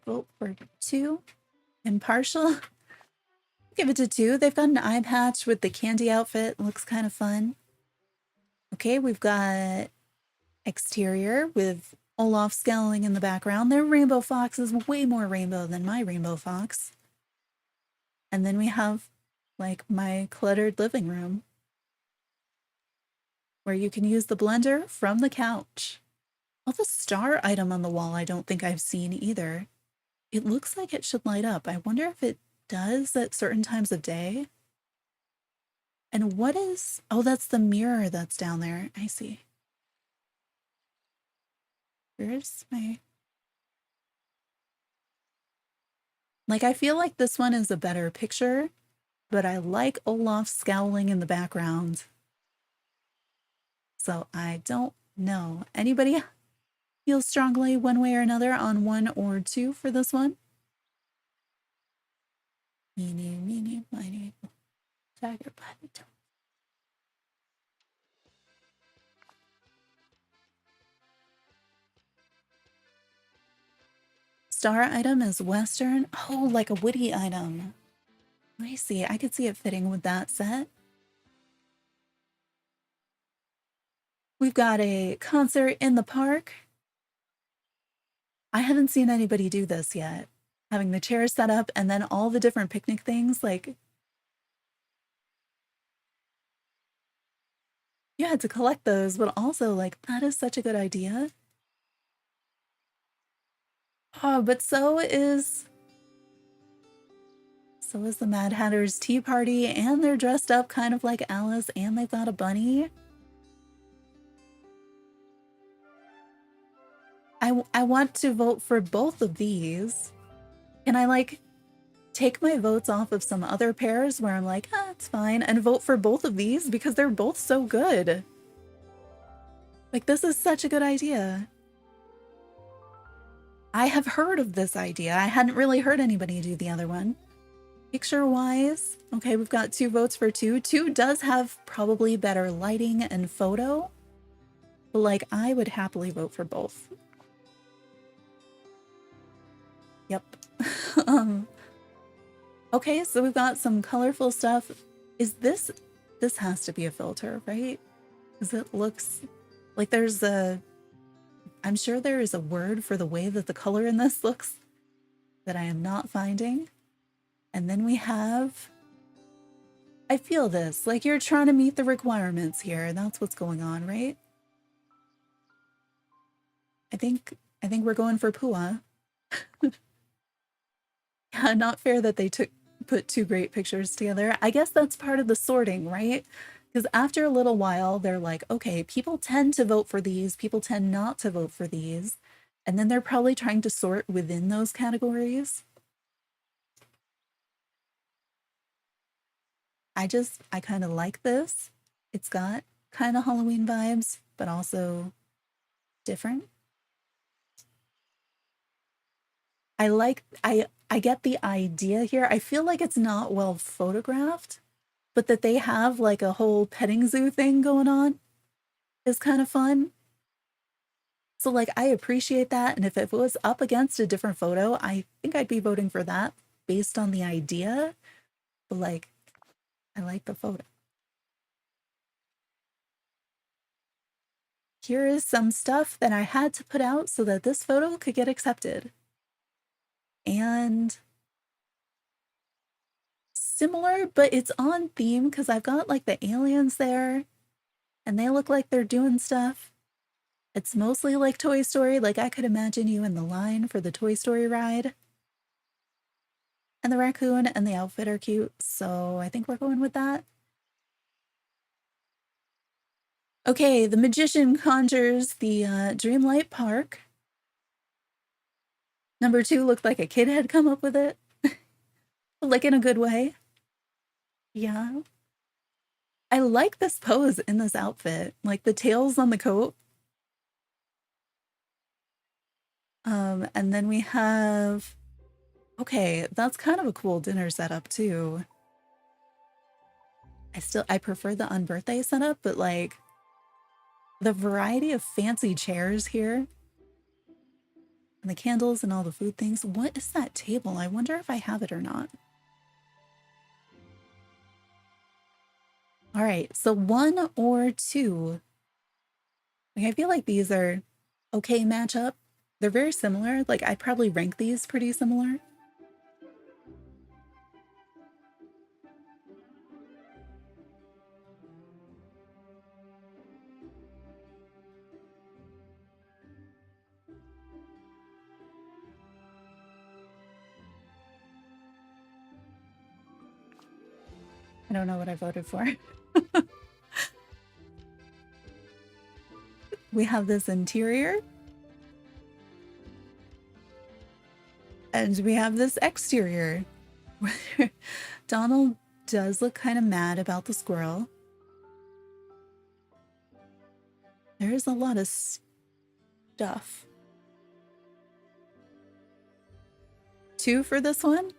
Vote for 2. Impartial. Give it to 2. They've got an eye patch with the candy outfit. Looks kind of fun. Okay, we've got exterior with Olaf scowling in the background. Their rainbow fox is way more rainbow than my rainbow fox. And then we have like my cluttered living room where you can use the blender from the couch. Oh, the star item on the wall I don't think I've seen either. It looks like it should light up. I wonder if it does at certain times of day. And what is... Oh, that's the mirror that's down there. I see. Where's my... Like, I feel like this one is a better picture, but I like Olaf scowling in the background. So I don't know. Anybody feel strongly one way or another on 1 or 2 for this one? Meeny, meeny, miny, tiger by the toe. Star item is Western. Oh, like a woody item. I see. I could see it fitting with that set. We've got a concert in the park. I haven't seen anybody do this yet. Having the chairs set up and then all the different picnic things, like... You had to collect those, but also, like, that is such a good idea. Oh, but so is the Mad Hatter's Tea Party, and they're dressed up kind of like Alice, and they've got a bunny. I want to vote for both of these. Can I, like, take my votes off of some other pairs where I'm like, ah, it's fine, and vote for both of these because they're both so good. Like, this is such a good idea. I have heard of this idea. I hadn't really heard anybody do the other one. Picture-wise, okay, we've got 2 votes for 2. 2 does have probably better lighting and photo, but, like, I would happily vote for both. Yep. Okay, so we've got some colorful stuff. Is this has to be a filter, right? Because it looks like there's a... I'm sure there is a word for the way that the color in this looks that I am not finding. And then we have... I feel this, like you're trying to meet the requirements here. That's what's going on, right? I think we're going for Pua. Yeah, not fair that they put 2 great pictures together. I guess that's part of the sorting, right? Because after a little while, they're like, okay, people tend to vote for these, people tend not to vote for these. And then they're probably trying to sort within those categories. I kind of like this. It's got kind of Halloween vibes, but also different. I get the idea here. I feel like it's not well photographed, but that they have like a whole petting zoo thing going on is kind of fun. So like, I appreciate that. And if it was up against a different photo, I think I'd be voting for that based on the idea. But like, I like the photo. Here is some stuff that I had to put out so that this photo could get accepted. And similar, but it's on theme because I've got like the aliens there and they look like they're doing stuff. It's mostly like Toy Story. Like I could imagine you in the line for the Toy Story ride. And the raccoon and the outfit are cute. So I think we're going with that. Okay, the magician conjures the Dreamlight Park. Number 2 looked like a kid had come up with it. Like in a good way. Yeah. I like this pose in this outfit. Like the tails on the coat. And then we have... Okay, that's kind of a cool dinner setup too. I prefer the unbirthday setup, but like the variety of fancy chairs here. And the candles and all the food things. What is that table? I wonder if I have it or not. All right, so 1 or 2. Like, I feel like these are okay matchup. They're very similar. Like, I'd probably rank these pretty similar. I don't know what I voted for. We have this interior. And we have this exterior. Donald does look kind of mad about the squirrel. There is a lot of stuff. 2 for this one?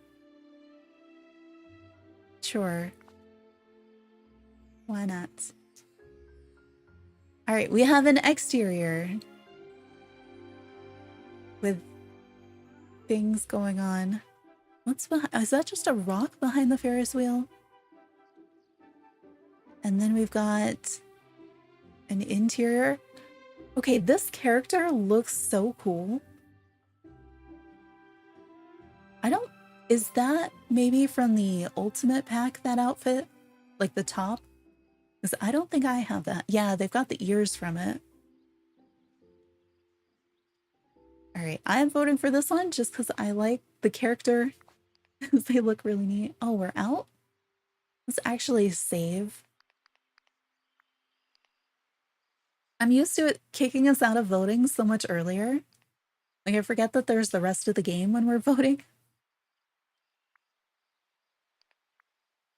Sure. Why not? All right, we have an exterior with things going on. What's behind? Is that just a rock behind the Ferris wheel? And then we've got an interior. Okay, this character looks so cool. Is that maybe from the Ultimate Pack, that outfit? Like the top? Because I don't think I have that. Yeah, they've got the ears from it. All right, I'm voting for this one just because I like the character. They look really neat. Oh, we're out? Let's actually save. I'm used to it kicking us out of voting so much earlier. Like, I forget that there's the rest of the game when we're voting.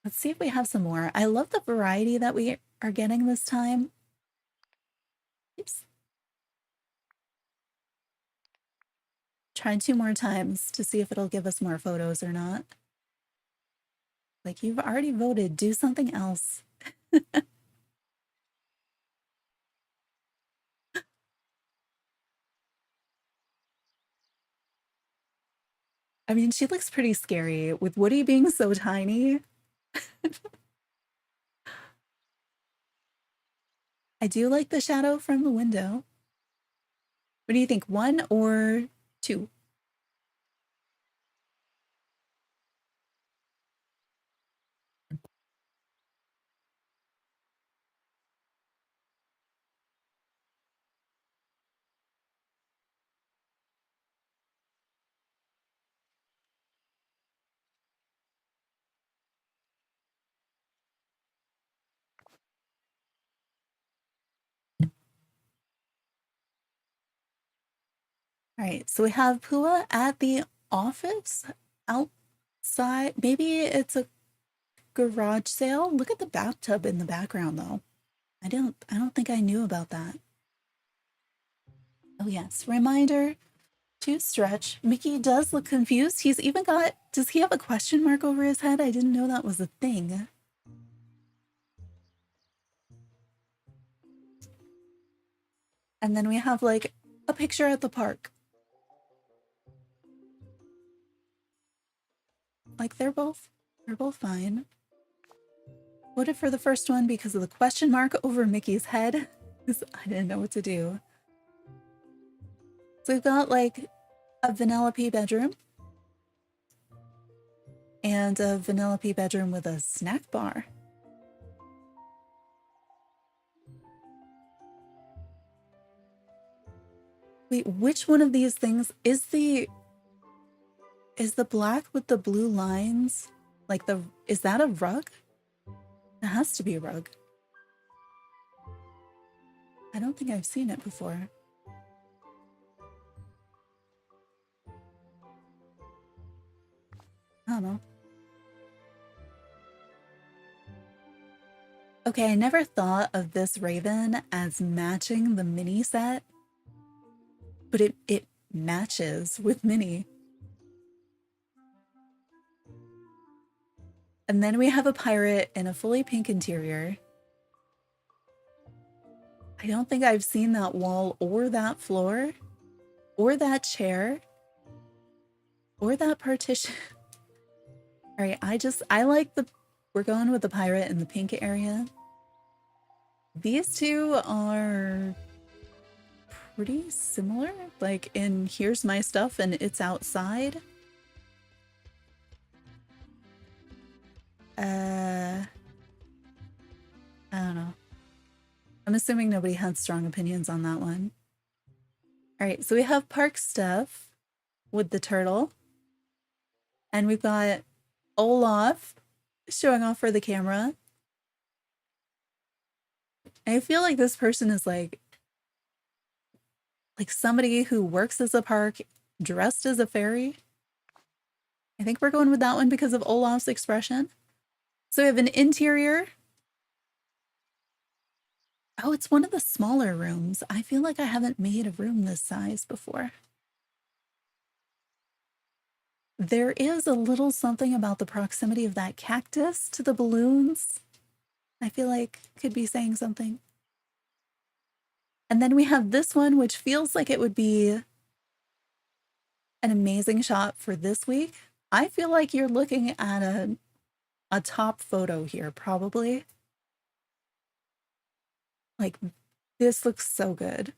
Let's see if we have some more. I love the variety that we are getting this time. Oops. Try 2 more times to see if it'll give us more photos or not. Like, you've already voted. Do something else. I mean, she looks pretty scary with Woody being so tiny. I do like the shadow from the window. What do you think, 1 or 2? All right, so we have Pua at the office outside. Maybe it's a garage sale. Look at the bathtub in the background, though. I don't think I knew about that. Oh yes, reminder to stretch. Mickey does look confused. He's even got, does he have a question mark over his head? I didn't know that was a thing. And then we have like a picture at the park. Like they're both fine. Voted for the first one because of the question mark over Mickey's head. Because I didn't know what to do. So we've got like a Vanellope bedroom. And a Vanellope bedroom with a snack bar. Wait, which one of these things is the black with the blue lines? Like is that a rug? It has to be a rug. I don't think I've seen it before. I don't know. Okay, I never thought of this raven as matching the mini set, but it matches with Minnie. And then we have a pirate in a fully pink interior. I don't think I've seen that wall or that floor or that chair or that partition. All right, I like we're going with the pirate in the pink area. These two are pretty similar, like in here's my stuff and it's outside. I don't know. I'm assuming nobody had strong opinions on that one. All right, so we have park stuff with the turtle. And we've got Olaf showing off for the camera. I feel like this person is like somebody who works as a park dressed as a fairy. I think we're going with that one because of Olaf's expression. So we have an interior. Oh, it's one of the smaller rooms. I feel like I haven't made a room this size before. There is a little something about the proximity of that cactus to the balloons. I feel like could be saying something. And then we have this one, which feels like it would be an amazing shot for this week. I feel like you're looking at a top photo here, probably. Like, this looks so good.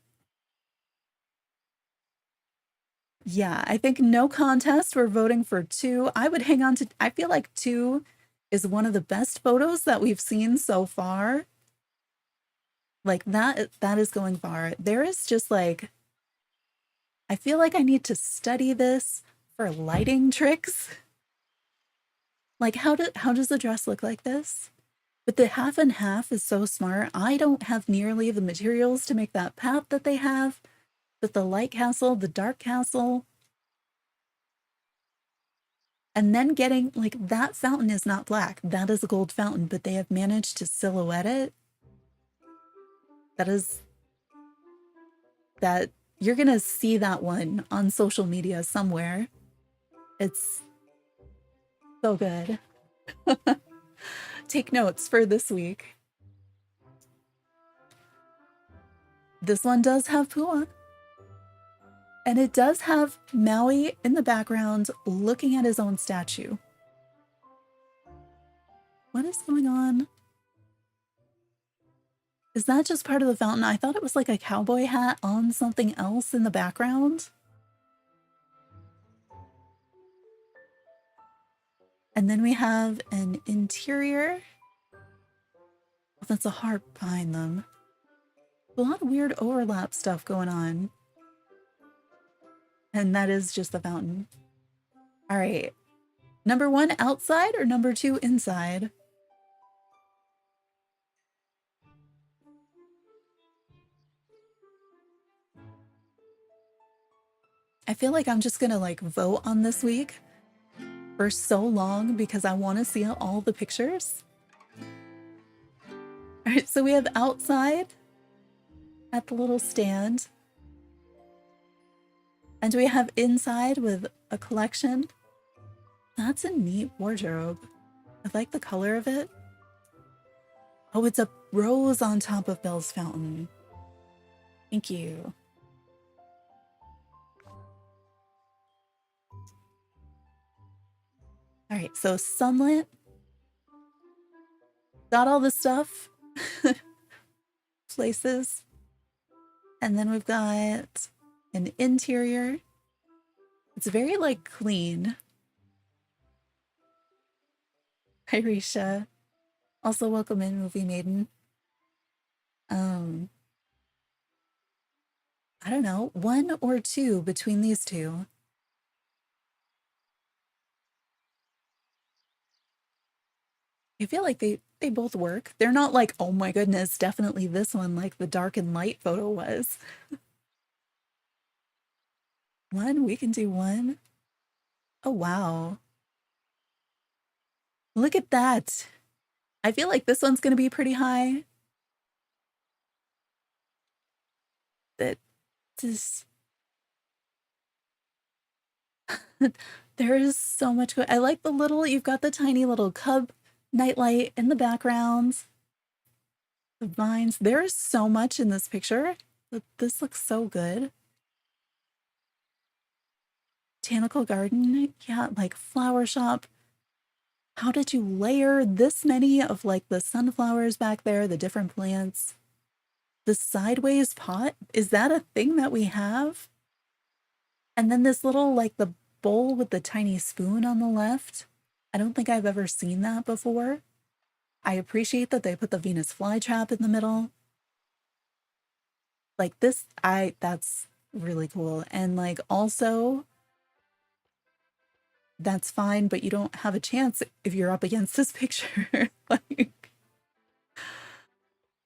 Yeah, I think no contest. We're voting for 2. I would hang on to, I feel like 2 is one of the best photos that we've seen so far. Like that is going far. There is just like, I feel like I need to study this for lighting tricks. Like how does the dress look like this? But the half and half is so smart. I don't have nearly the materials to make that path that they have. But the light castle, the dark castle, and then getting like that fountain is not black. That is a gold fountain, but they have managed to silhouette it. That you're gonna see that one on social media somewhere. It's so good. Take notes for this week. This one does have Pua. And it does have Maui in the background looking at his own statue. What is going on? Is that just part of the fountain? I thought it was like a cowboy hat on something else in the background. And then we have an interior. Oh, that's a harp behind them. A lot of weird overlap stuff going on. And that is just the fountain. All right. Number 1 outside or number 2 inside? I feel like I'm just gonna like vote on this week for so long because I want to see all the pictures. All right, so we have outside at the little stand. And we have inside with a collection. That's a neat wardrobe. I like the color of it. Oh, it's a rose on top of Belle's fountain. Thank you. All right, so sunlit. Got all the stuff. Places. And then we've got an interior. It's very like clean. Hi, Risha. Also welcome in, Movie Maiden. I don't know, 1 or 2 between these two. I feel like they both work. They're not like, oh my goodness, definitely this one, like the dark and light photo was. 1, we can do 1. Oh, wow. Look at that. I feel like this one's going to be pretty high. That just... there is so much good. I like the little, you've got the tiny little cub nightlight in the background. The vines. There is so much in this picture. This looks so good. botanical garden. Yeah, like flower shop. How did you layer this many of like the sunflowers back there, the different plants? The sideways pot, is that a thing that we have? And then this little, like the bowl with the tiny spoon on the left. I don't think I've ever seen that before. I appreciate that they put the Venus flytrap in the middle. Like this, that's really cool. And like also, that's fine, but you don't have a chance if you're up against this picture. Like,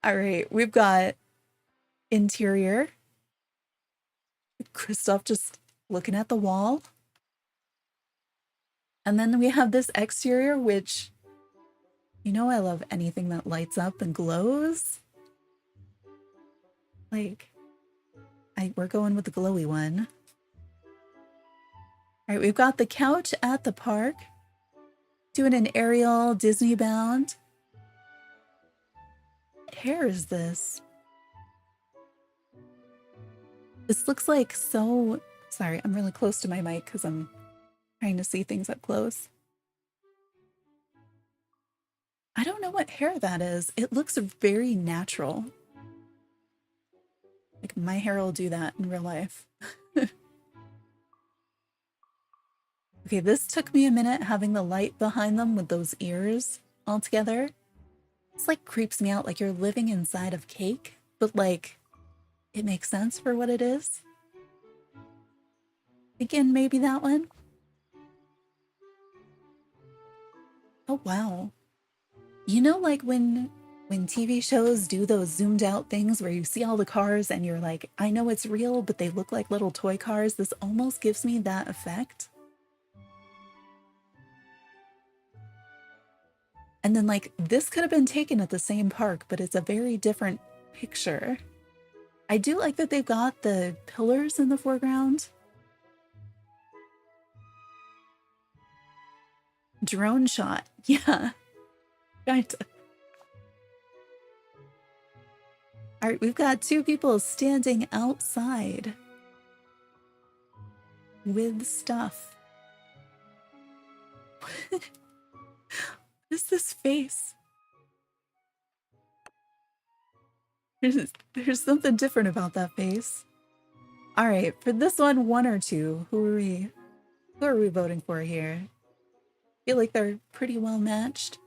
all right, we've got interior. Kristoff just looking at the wall. And then we have this exterior, which, you know, I love anything that lights up and glows. Like, we're going with the glowy one. All right, we've got the couch at the park. Doing an Ariel Disney bound. What hair is this? This looks like so... Sorry, I'm really close to my mic because I'm trying to see things up close. I don't know what hair that is. It looks very natural. Like my hair will do that in real life. Okay, this took me a minute having the light behind them with those ears all together. It's like creeps me out, like you're living inside of cake, but like it makes sense for what it is. Again, maybe that one. Oh wow. You know, like when TV shows do those zoomed out things where you see all the cars and you're like, I know it's real, but they look like little toy cars. This almost gives me that effect. And then like this could have been taken at the same park, but it's a very different picture. I do like that they've got the pillars in the foreground. Drone shot. Yeah. Kinda. All right, we've got two people standing outside with stuff. What is this face? There's something different about that face. All right, for this one or two, who are we voting for here? I feel like they're pretty well matched.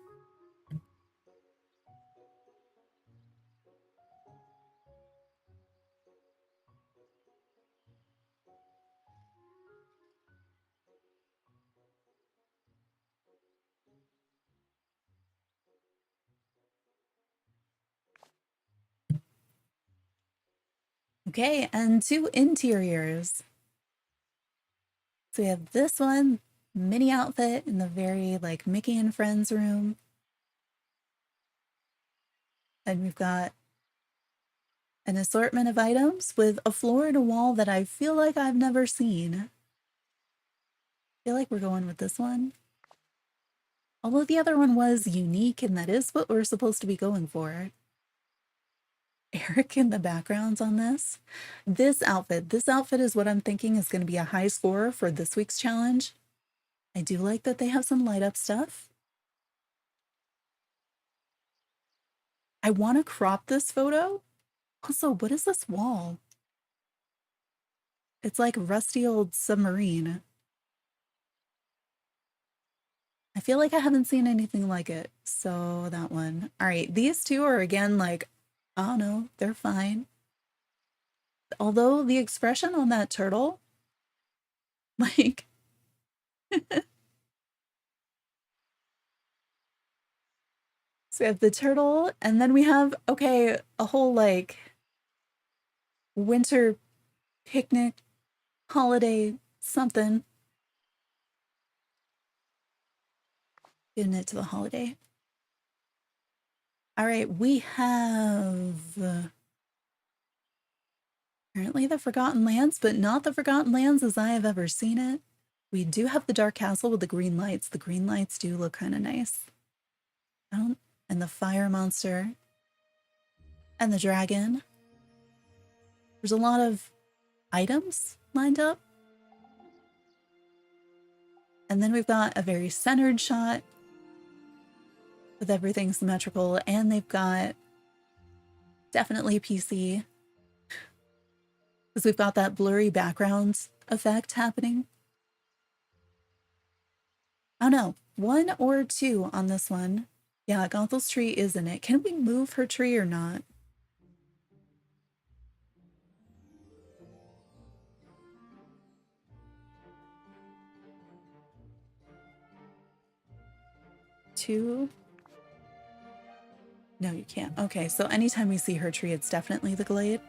Okay, and two interiors. So we have this one, mini outfit in the very like Mickey and Friends room. And we've got an assortment of items with a floor and a wall that I feel like I've never seen. I feel like we're going with this one. Although the other one was unique, and that is what we're supposed to be going for. Eric in the backgrounds on this. This outfit is what I'm thinking is going to be a high score for this week's challenge. I do like that they have some light up stuff. I want to crop this photo. Also, what is this wall? It's like a rusty old submarine. I feel like I haven't seen anything like it. So that one. All right, these two are again like, I don't know, they're fine. Although the expression on that turtle, like, so we have the turtle, and then we have, okay, a whole like winter picnic, holiday, something. Getting it to the holiday. All right, we have apparently the Forgotten Lands, but not the Forgotten Lands as I have ever seen it. We do have the Dark Castle with the green lights. The green lights do look kind of nice. And the fire monster. And the dragon. There's a lot of items lined up. And then we've got a very centered shot with everything symmetrical, and they've got definitely PC because we've got that blurry background effect happening. Oh no, 1 or 2 on this one. Yeah, Gothel's tree is in it. Can we move her tree or not? Two? No, you can't. Okay, so anytime we see her tree, it's definitely the glade.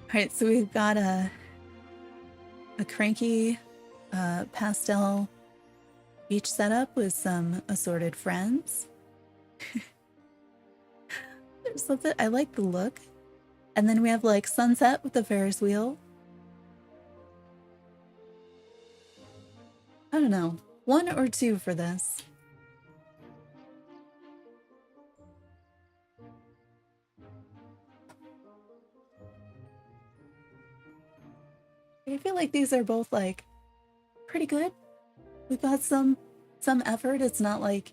All right, so we've got a cranky pastel beach setup with some assorted friends. There's something, I like the look. And then we have like sunset with the Ferris wheel. I don't know, 1 or 2 for this. I feel like these are both like pretty good. We've got some effort. It's not like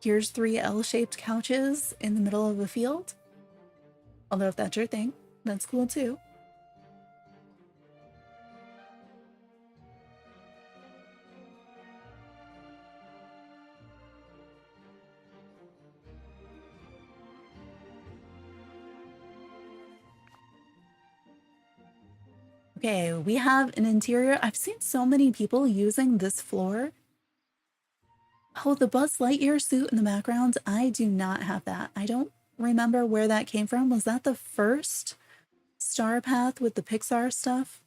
here's 3 L-shaped couches in the middle of a field. Although if that's your thing, that's cool too. Okay, we have an interior. I've seen so many people using this floor. Oh, the Buzz Lightyear suit in the background. I do not have that. I don't remember where that came from. Was that the first Star Path with the Pixar stuff?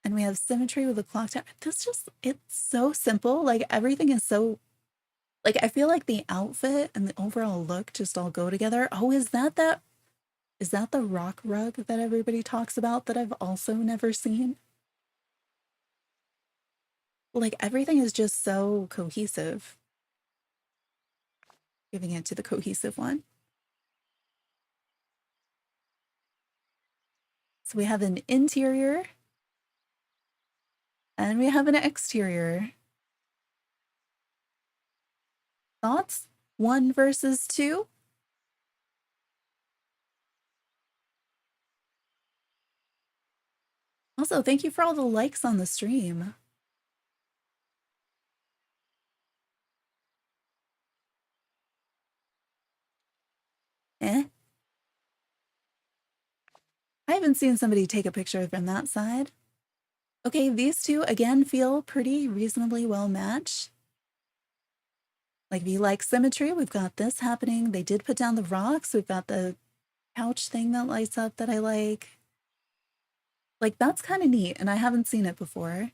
And we have symmetry with the clock tower. This just, it's so simple. Like everything is so, like I feel like the outfit and the overall look just all go together. Oh, is that the rock rug that everybody talks about that I've also never seen? Like everything is just so cohesive. Giving it to the cohesive one. So we have an interior and we have an exterior. Thoughts? 1 versus 2? Also, thank you for all the likes on the stream. I haven't seen somebody take a picture from that side. Okay, these two again feel pretty reasonably well matched. Like if you like symmetry, we've got this happening. They did put down the rocks. We've got the couch thing that lights up that I like. Like that's kind of neat, and I haven't seen it before.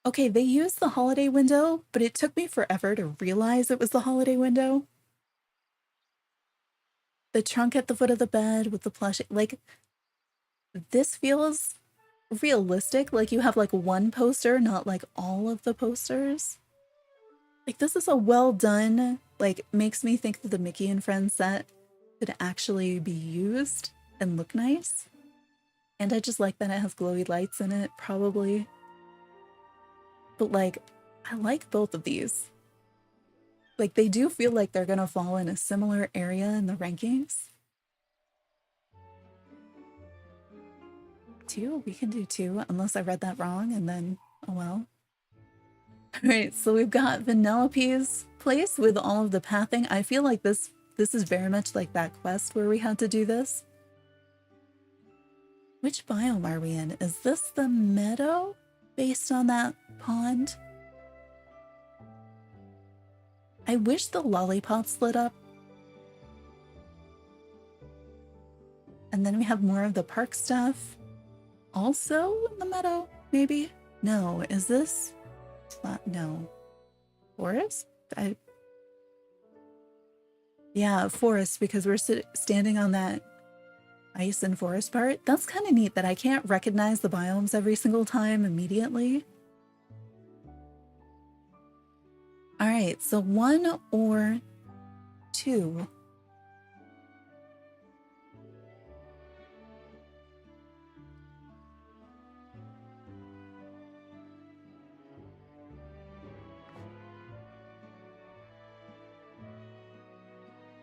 Okay, they used the holiday window, but it took me forever to realize it was the holiday window. The trunk at the foot of the bed with the plush, like this feels realistic. Like you have like 1 poster, not like all of the posters. Like this is a well done, like makes me think that the Mickey and Friends set could actually be used and look nice. And I just like that it has glowy lights in it, probably. But like, I like both of these. Like they do feel like they're gonna fall in a similar area in the rankings. 2? We can do 2, unless I read that wrong, and then, oh well. All right, so we've got Vanellope's place with all of the pathing. I feel like this is very much like that quest where we had to do this. Which biome are we in? Is this the meadow based on that pond? I wish the lollipops lit up. And then we have more of the park stuff. Also in the meadow, maybe? No, is this? No. Forest? Yeah, forest, because we're standing on that ice and forest part. That's kind of neat that I can't recognize the biomes every single time immediately. All right, so 1 or TOU.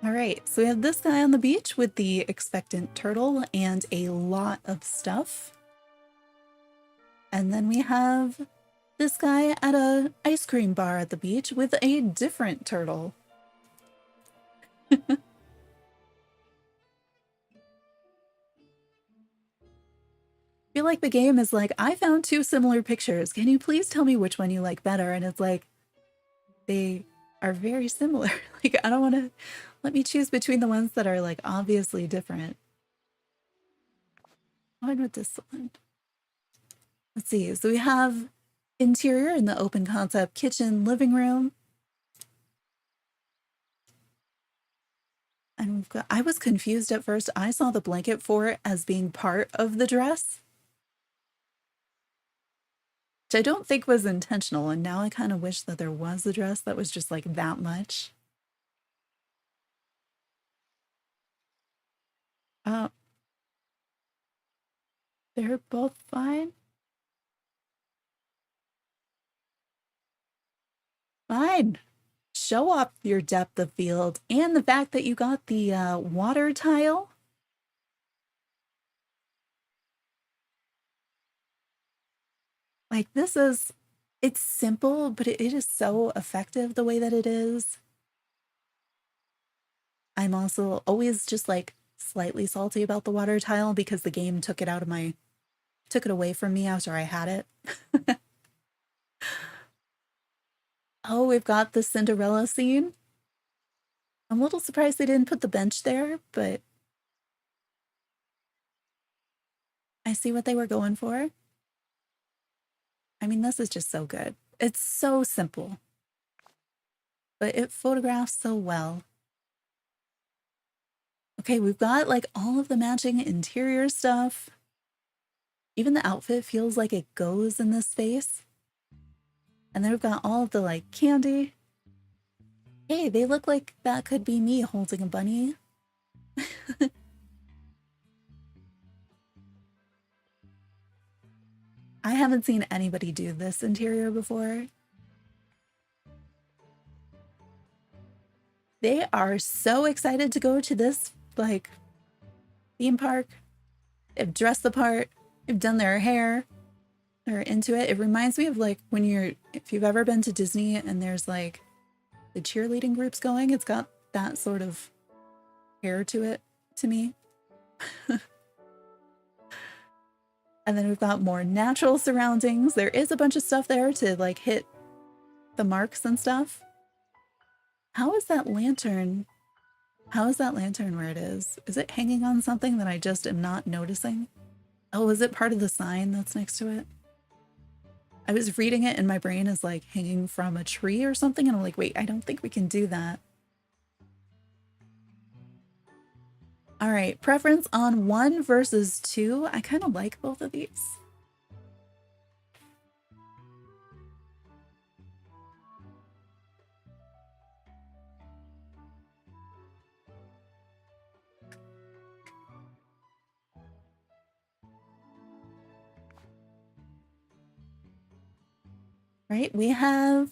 All right, so we have this guy on the beach with the expectant turtle and a lot of stuff. And then we have this guy at a ice cream bar at the beach with a different turtle. I feel like the game is like, I found two similar pictures. Can you please tell me which one you like better? And it's like, they are very similar. Like, I don't want to let me choose between the ones that are like obviously different. I'll with this one. Let's see. So we have interior in the open concept kitchen, living room. And we've got, I was confused at first. I saw the blanket for it as being part of the dress, which I don't think was intentional. And now I kind of wish that there was a dress that was just like that much. They're both fine. Fine. Show off your depth of field and the fact that you got the water tile. Like this is, it's simple, but it is so effective the way that it is. I'm also always just like slightly salty about the water tile because the game took it away from me after I had it. Oh, we've got the Cinderella scene. I'm a little surprised they didn't put the bench there, but I see what they were going for. I mean, this is just so good. It's so simple, but it photographs so well. Okay, we've got like all of the matching interior stuff. Even the outfit feels like it goes in this space. And then we've got all of the like candy. Hey, they look like that could be me holding a bunny. I haven't seen anybody do this interior before. They are so excited to go to this like theme park. They've dressed the part, they've done their hair, they're into it. It reminds me of like when if you've ever been to Disney and there's like the cheerleading groups going, it's got that sort of hair to it to me. And then we've got more natural surroundings. There is a bunch of stuff there to like hit the marks and stuff. How is that lantern? How is that lantern where it is? Is it hanging on something that I just am not noticing? Oh, is it part of the sign that's next to it? I was reading it and my brain is like hanging from a tree or something. And I'm like, wait, I don't think we can do that. All right, preference on 1 versus 2. I kind of like both of these. Right, we have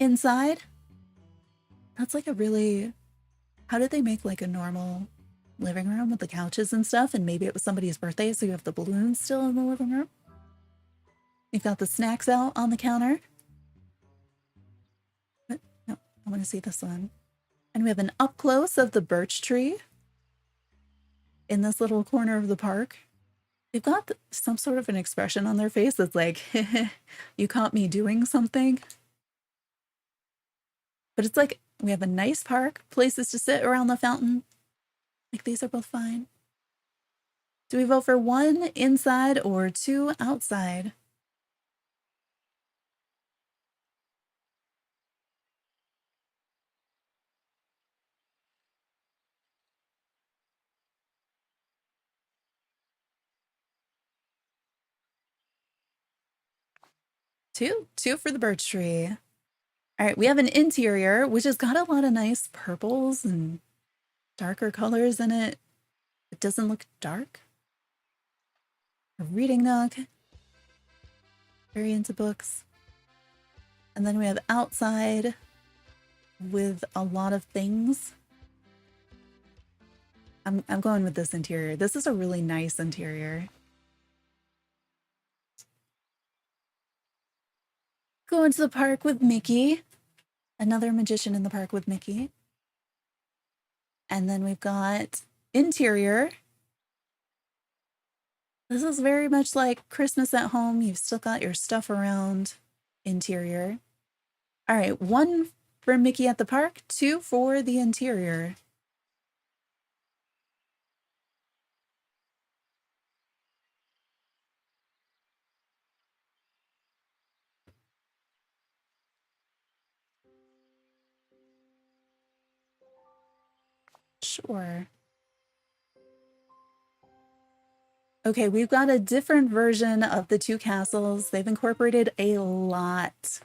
inside. That's like a really, how did they make like a normal living room with the couches and stuff? And maybe it was somebody's birthday, so you have the balloons still in the living room. You've got the snacks out on the counter. But no, I want to see this one. And we have an up close of the birch tree in this little corner of the park. They've got some sort of an expression on their face that's like, you caught me doing something. But it's like, we have a nice park, places to sit around the fountain. Like these are both fine. Do we vote for 1 inside or 2 outside? Two for the birch tree. All right, we have an interior, which has got a lot of nice purples and darker colors in it. It doesn't look dark. A reading nook. Very into books. And then we have outside with a lot of things. I'm going with this interior. This is a really nice interior. Going to the park with Mickey. Another magician in the park with Mickey. And then we've got interior. This is very much like Christmas at home. You've still got your stuff around. Interior. All right, 1 for Mickey at the park, 2 for the interior. Sure. Okay, we've got a different version of the 2 castles. They've incorporated a lot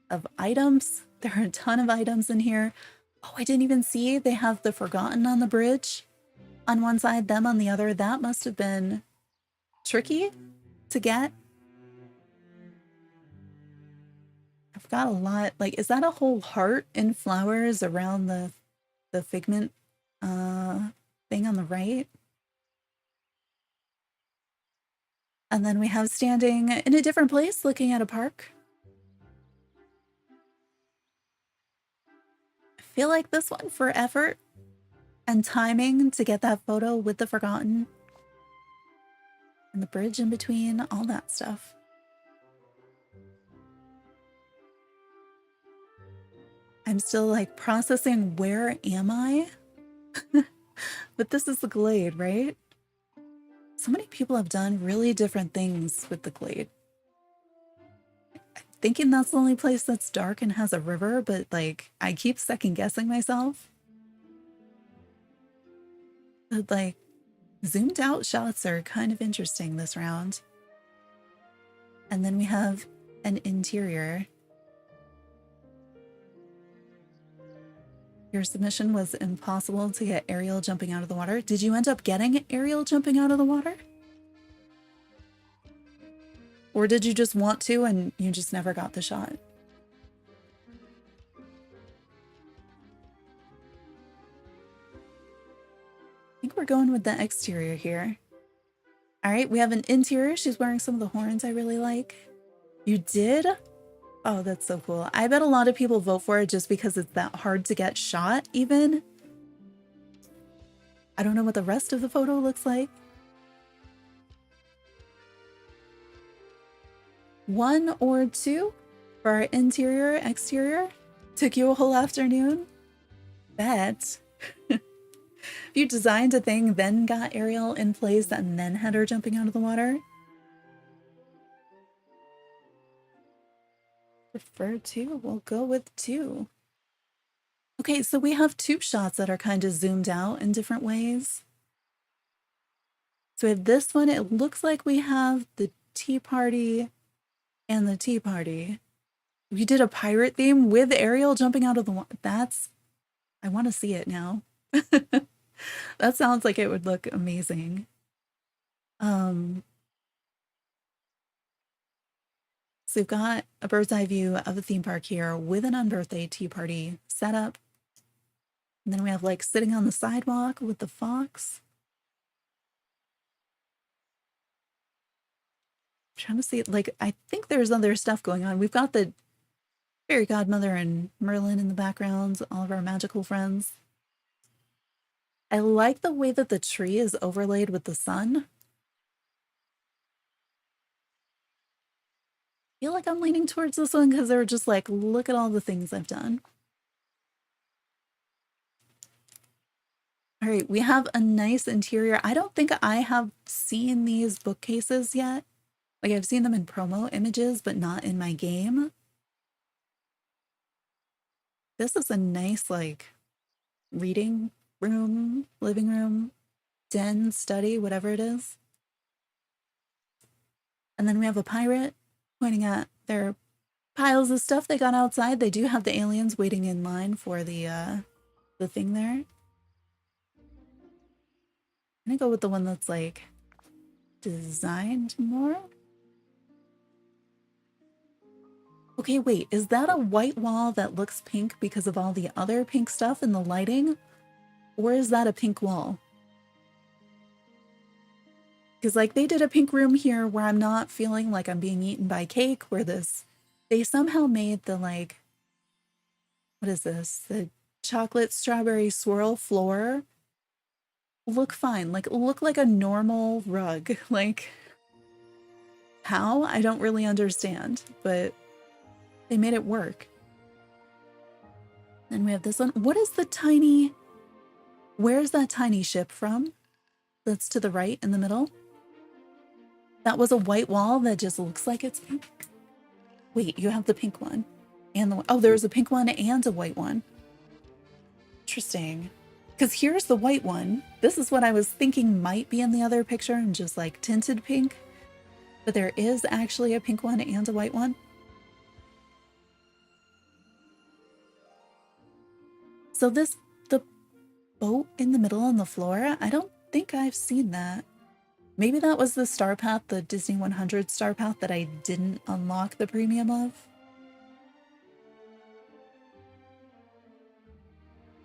of items. There are a ton of items in here. Oh, I didn't even see they have the Forgotten on the bridge. On one side, them on the other. That must have been tricky to get. I've got a lot. Like, is that a whole heart in flowers around the figment thing on the right? And then we have standing in a different place looking at a park. I feel like this one for effort and timing to get that photo with the Forgotten and the bridge in between, all that stuff. I'm still like processing, where am I? But this is the Glade, right? So many people have done really different things with the Glade. I'm thinking that's the only place that's dark and has a river, but like I keep second guessing myself. But like zoomed out shots are kind of interesting this round. And then we have an interior. Your submission was impossible to get Ariel jumping out of the water. Did you end up getting Ariel jumping out of the water? Or did you just want to and you just never got the shot? I think we're going with the exterior here. All right, we have an interior. She's wearing some of the horns I really like. You did? Oh, that's so cool. I bet a lot of people vote for it just because it's that hard to get shot even. I don't know what the rest of the photo looks like. 1 or 2 for our interior, exterior. Took you a whole afternoon? Bet. If you designed a thing, then got Ariel in place and then had her jumping out of the water. Prefer 2? We'll go with 2. Okay, so we have 2 shots that are kind of zoomed out in different ways. So we have this one. It looks like we have the tea party and the tea party. We did a pirate theme with Ariel jumping out of the water. I want to see it now. That sounds like it would look amazing. So we've got a bird's eye view of a theme park here with an unbirthday tea party setup. And then we have like sitting on the sidewalk with the fox. I'm trying to see, like, I think there's other stuff going on. We've got the fairy godmother and Merlin in the background, all of our magical friends. I like the way that the tree is overlaid with the sun. I feel like I'm leaning towards this one because they're just like, look at all the things I've done. All right, we have a nice interior. I don't think I have seen these bookcases yet. Like I've seen them in promo images, but not in my game. This is a nice like reading room, living room, den, study, whatever it is. And then we have a pirate pointing at their piles of stuff they got outside. They do have the aliens waiting in line for the thing there. I'm gonna go with the one that's like designed more. Okay, wait, is that a white wall that looks pink because of all the other pink stuff in the lighting? Or is that a pink wall? Because like they did a pink room here where I'm not feeling like I'm being eaten by cake, where they somehow made the like, what is this? The chocolate strawberry swirl floor look fine, like look like a normal rug. Like how? I don't really understand, but they made it work. Then we have this one. What is the tiny, where's that tiny ship from? That's to the right in the middle. That was a white wall that just looks like it's pink. Wait, you have the pink one and the, oh, there's a pink one and a white one. Interesting. Because here's the white one. This is what I was thinking might be in the other picture and just like tinted pink. But there is actually a pink one and a white one. So the boat in the middle on the floor, I don't think I've seen that. Maybe that was the star path, the Disney 100 star path that I didn't unlock the premium of.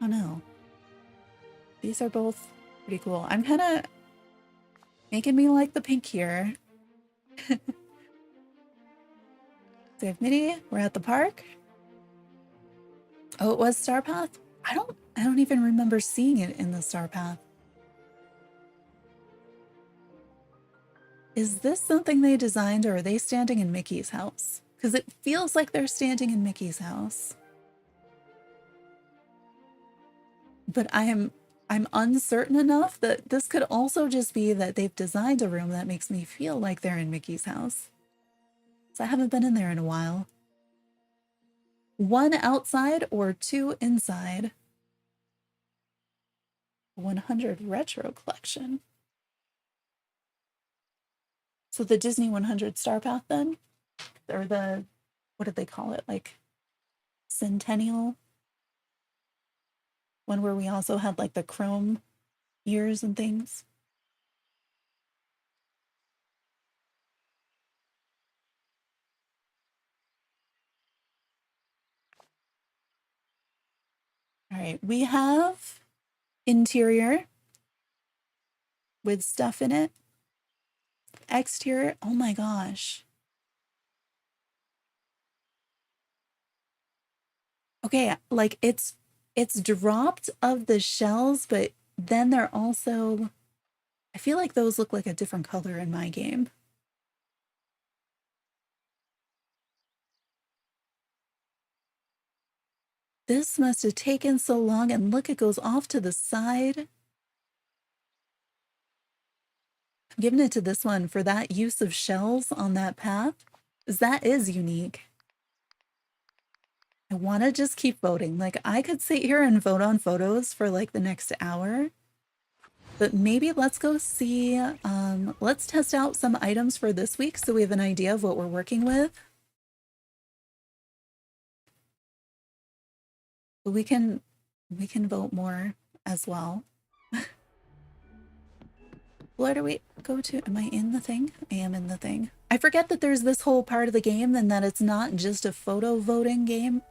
Oh no. These are both pretty cool. I'm kind of making me like the pink here. Save Midi, we're at the park. Oh, it was star path? I don't even remember seeing it in the star path. Is this something they designed, or are they standing in Mickey's house? Because it feels like they're standing in Mickey's house. But I'm uncertain enough that this could also just be that they've designed a room that makes me feel like they're in Mickey's house. So I haven't been in there in a while. 1 outside or 2 inside. 100 retro collection. So the Disney 100 star path then? Or the, what did they call it? Like centennial? One where we also had like the chrome ears and things. All right, we have interior with stuff in it. Exterior, oh my gosh. Okay, like it's dropped of the shells, but then they're also, I feel like those look like a different color in my game. This must have taken so long, and look, it goes off to the side. I'm giving it to this one for that use of shells on that path, because that is unique. I want to just keep voting. Like, I could sit here and vote on photos for like the next hour, but maybe let's go see, let's test out some items for this week so we have an idea of what we're working with. But we can vote more as well. Where do we go to? Am I in the thing? I am in the thing. I forget that there's this whole part of the game and that it's not just a photo voting game.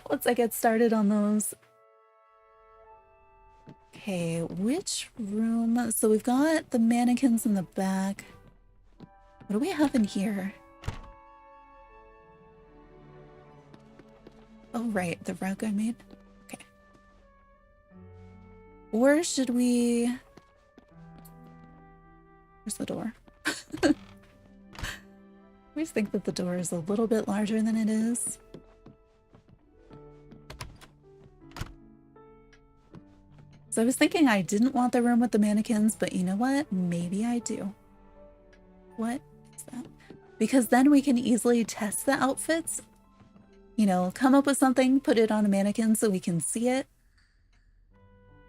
Once I get started on those. Okay, which room? So we've got the mannequins in the back. What do we have in here? Oh, right, the rug I made. Okay. Or should we... Where's the door? I always think that the door is a little bit larger than it is. So I was thinking I didn't want the room with the mannequins, but you know what? Maybe I do. What is that? Because then we can easily test the outfits. You know, come up with something, put it on a mannequin so we can see it.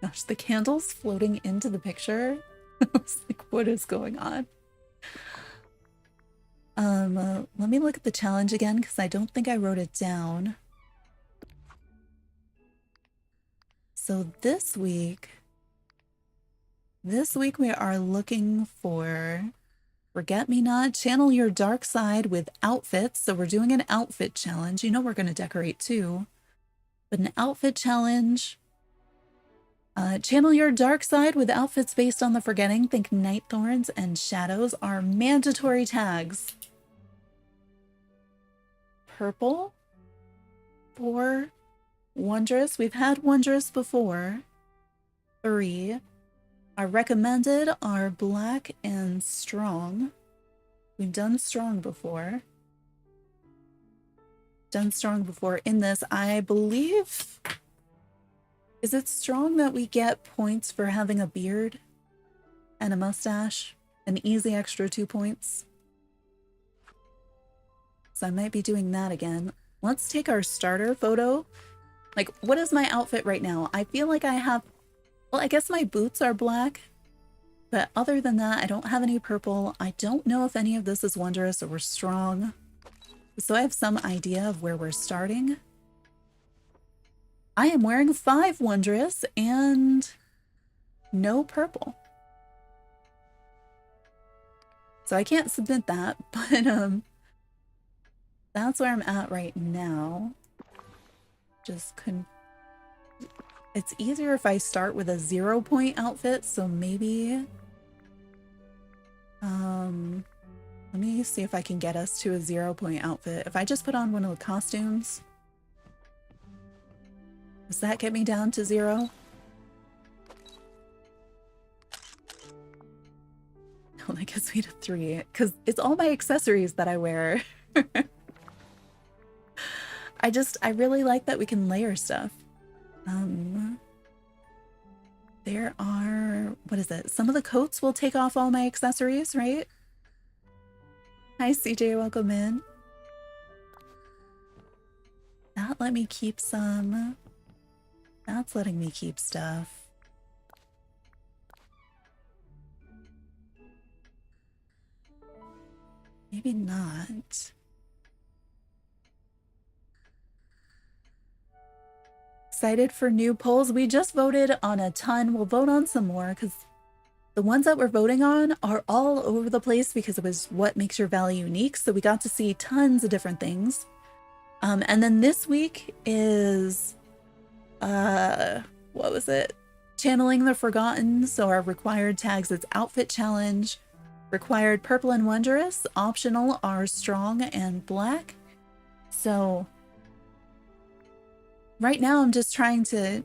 Gosh, the candle's floating into the picture. I was like, what is going on? Let me look at the challenge again because I don't think I wrote it down. So this week we are looking for Forget-Me-Not, channel your dark side with outfits. So we're doing an outfit challenge. You know we're going to decorate too. But an outfit challenge. Channel your dark side with outfits based on the forgetting. Think night thorns and shadows are mandatory tags. Purple for Wondrous. We've had Wondrous before. 3. Our recommended are Black and Strong. We've done Strong before. In this, I believe... Is it Strong that we get points for having a beard and a mustache? An easy extra 2 points. So I might be doing that again. Let's take our starter photo. Like, what is my outfit right now? I feel like I have... Well, I guess my boots are black. But other than that, I don't have any purple. I don't know if any of this is Wondrous or Strong. So I have some idea of where we're starting. I am wearing 5 Wondrous and no purple. So I can't submit that, but that's where I'm at right now. It's easier if I start with a 0-point outfit, so maybe let me see if I can get us to a 0-point outfit. If I just put on one of the costumes, does that get me down to 0? No, that gets me to 3, because it's all my accessories that I wear. I really like that we can layer stuff. There are, what is it? Some of the coats will take off all my accessories, right? Hi, CJ, welcome in. That let me keep some. That's letting me keep stuff. Maybe not. Excited for new polls. We just voted on a ton. We'll vote on some more because the ones that we're voting on are all over the place because it was what makes your valley unique. So we got to see tons of different things. And then this week is, what was it? Channeling the Forgotten. So our required tags, it's Outfit Challenge, required Purple and Wondrous, optional are Strong and Black. So right now I'm just trying to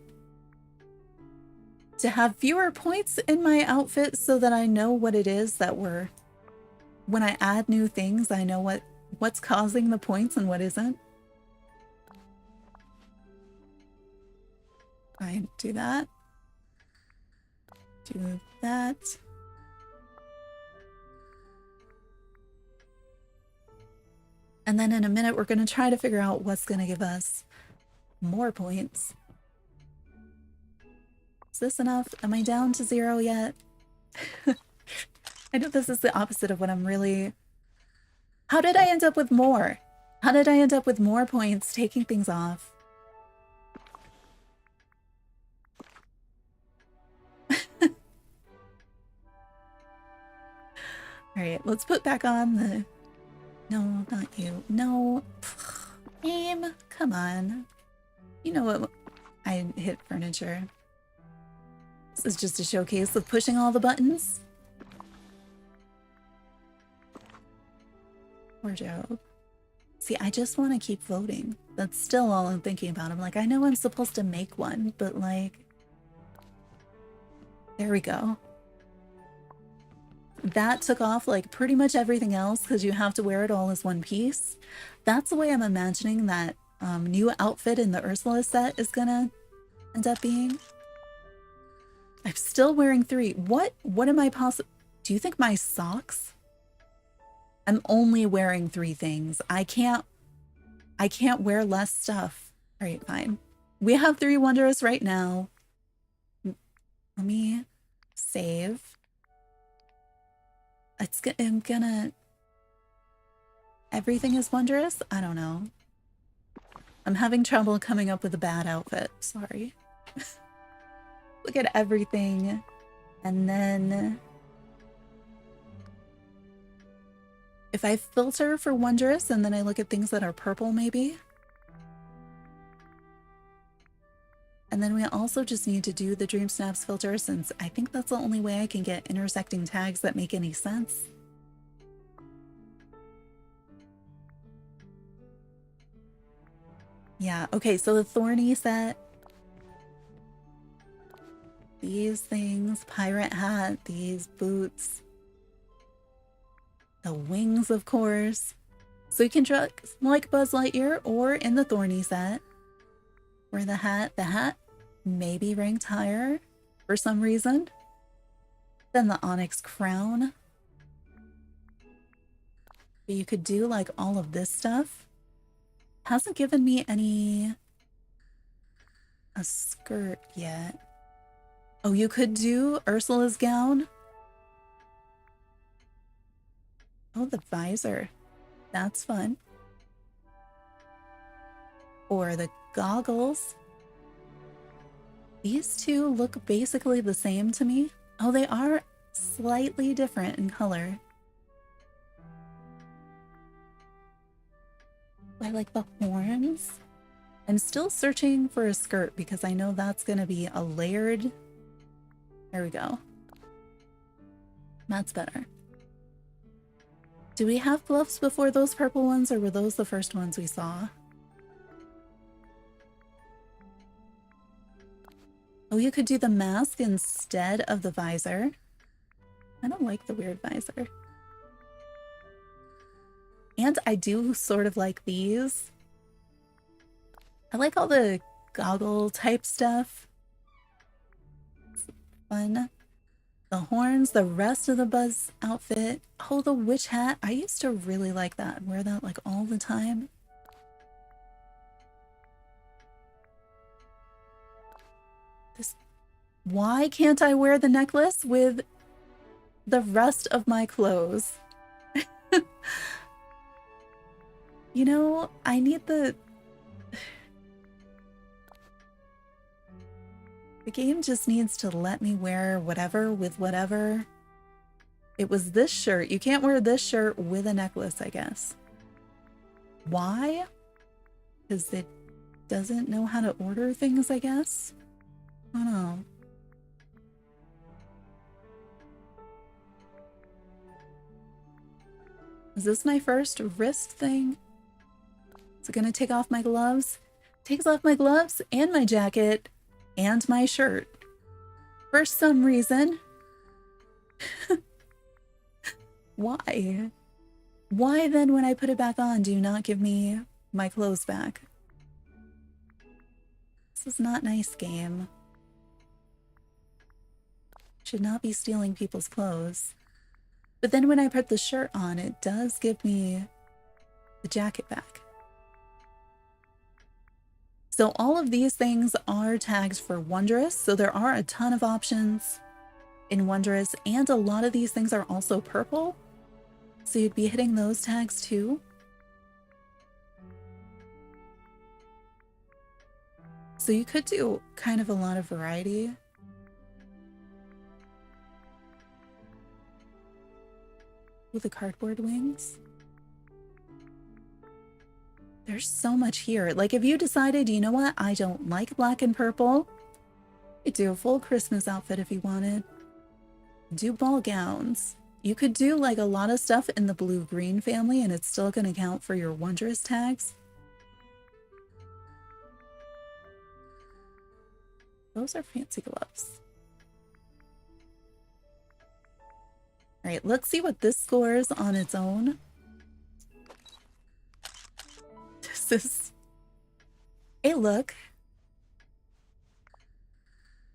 have fewer points in my outfit so that I know what it is that when I add new things, I know what's causing the points and what isn't. I do that. Do that. And then in a minute, we're going to try to figure out what's going to give us more points. Is this enough? Am I down to 0 yet? I know this is the opposite of what I'm really... How did I end up with more? How did I end up with more points taking things off? Alright, let's put back on the... No, not you. No. Game, come on. You know what? I hit furniture. This is just a showcase of pushing all the buttons. Wardrobe. See, I just want to keep voting. That's still all I'm thinking about. I'm like, I know I'm supposed to make one, but like... There we go. That took off like pretty much everything else because you have to wear it all as one piece. That's the way I'm imagining that new outfit in the Ursula set is gonna end up being. I'm still wearing 3. What am I possible? Do you think my socks? I'm only wearing 3 things. I can't wear less stuff. All right, fine. We have 3 Wondrous right now. Let me save. I'm gonna... everything is wondrous? I don't know. I'm having trouble coming up with a bad outfit. Sorry. Look at everything. And then if I filter for wondrous and then I look at things that are purple maybe. And then we also just need to do the DreamSnaps filter since I think that's the only way I can get intersecting tags that make any sense. Yeah, okay, so the thorny set. These things, pirate hat, these boots. The wings, of course. So you can dress like Buzz Lightyear or in the thorny set. Or the hat may be ranked higher for some reason than the onyx crown. But you could do like all of this stuff. Hasn't given me a skirt yet. Oh, you could do Ursula's gown. Oh, the visor. That's fun. Or the goggles. These two look basically the same to me. Oh, they are slightly different in color. I like the horns. I'm still searching for a skirt because I know that's going to be a layered. There we go. That's better. Do we have gloves before those purple ones, or were those the first ones we saw? Oh, you could do the mask instead of the visor. I don't like the weird visor. And I do sort of like these. I like all the goggle type stuff. It's fun. The horns, the rest of the Buzz outfit. Oh, the witch hat. I used to really like that. Wear that like all the time. Why can't I wear the necklace with the rest of my clothes? You know, I need the game just needs to let me wear whatever with whatever. It was this shirt. You can't wear this shirt with a necklace, I guess. Why? Because it doesn't know how to order things, I guess. I don't know. Is this my first wrist thing? Is it gonna take off my gloves? Takes off my gloves and my jacket and my shirt. For some reason. Why? Why then when I put it back on do you not give me my clothes back? This is not nice, game. Should not be stealing people's clothes. But then when I put the shirt on, it does give me the jacket back. So all of these things are tagged for Wondrous, so there are a ton of options in Wondrous, and a lot of these things are also purple, so you'd be hitting those tags too. So you could do kind of a lot of variety. With the cardboard wings. There's so much here. Like if you decided, you know what, I don't like black and purple, you could do a full Christmas outfit if you wanted. Do ball gowns. You could do like a lot of stuff in the blue-green family and it's still going to count for your Wondrous tags. Those are fancy gloves. All right, let's see what this scores on its own. This is a look.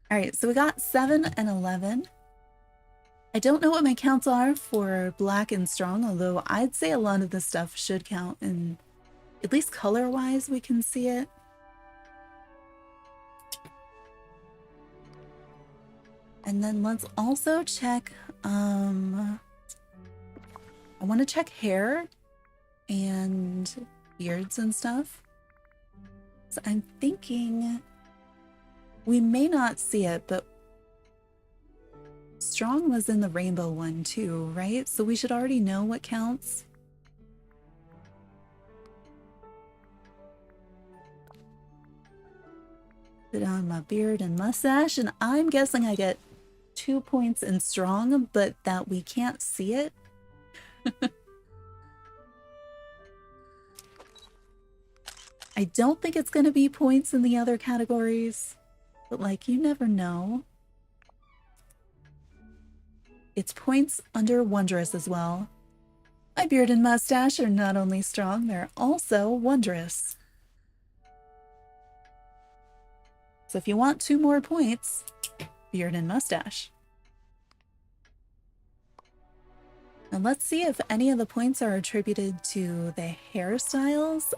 All right, so we got 7 and 11. I don't know what my counts are for black and strong, although I'd say a lot of this stuff should count, and at least color-wise we can see it. And then let's also check, I want to check hair. and beards and stuff. So I'm thinking we may not see it, but strong was in the rainbow one too, right? So we should already know what counts. Put on my beard and mustache, and I'm guessing I get 2 points in strong, but that we can't see it. I don't think it's going to be points in the other categories, but like, you never know. It's points under wondrous as well. My beard and mustache are not only strong, they're also wondrous. So if you want 2 more points, beard and mustache. And let's see if any of the points are attributed to the hairstyles.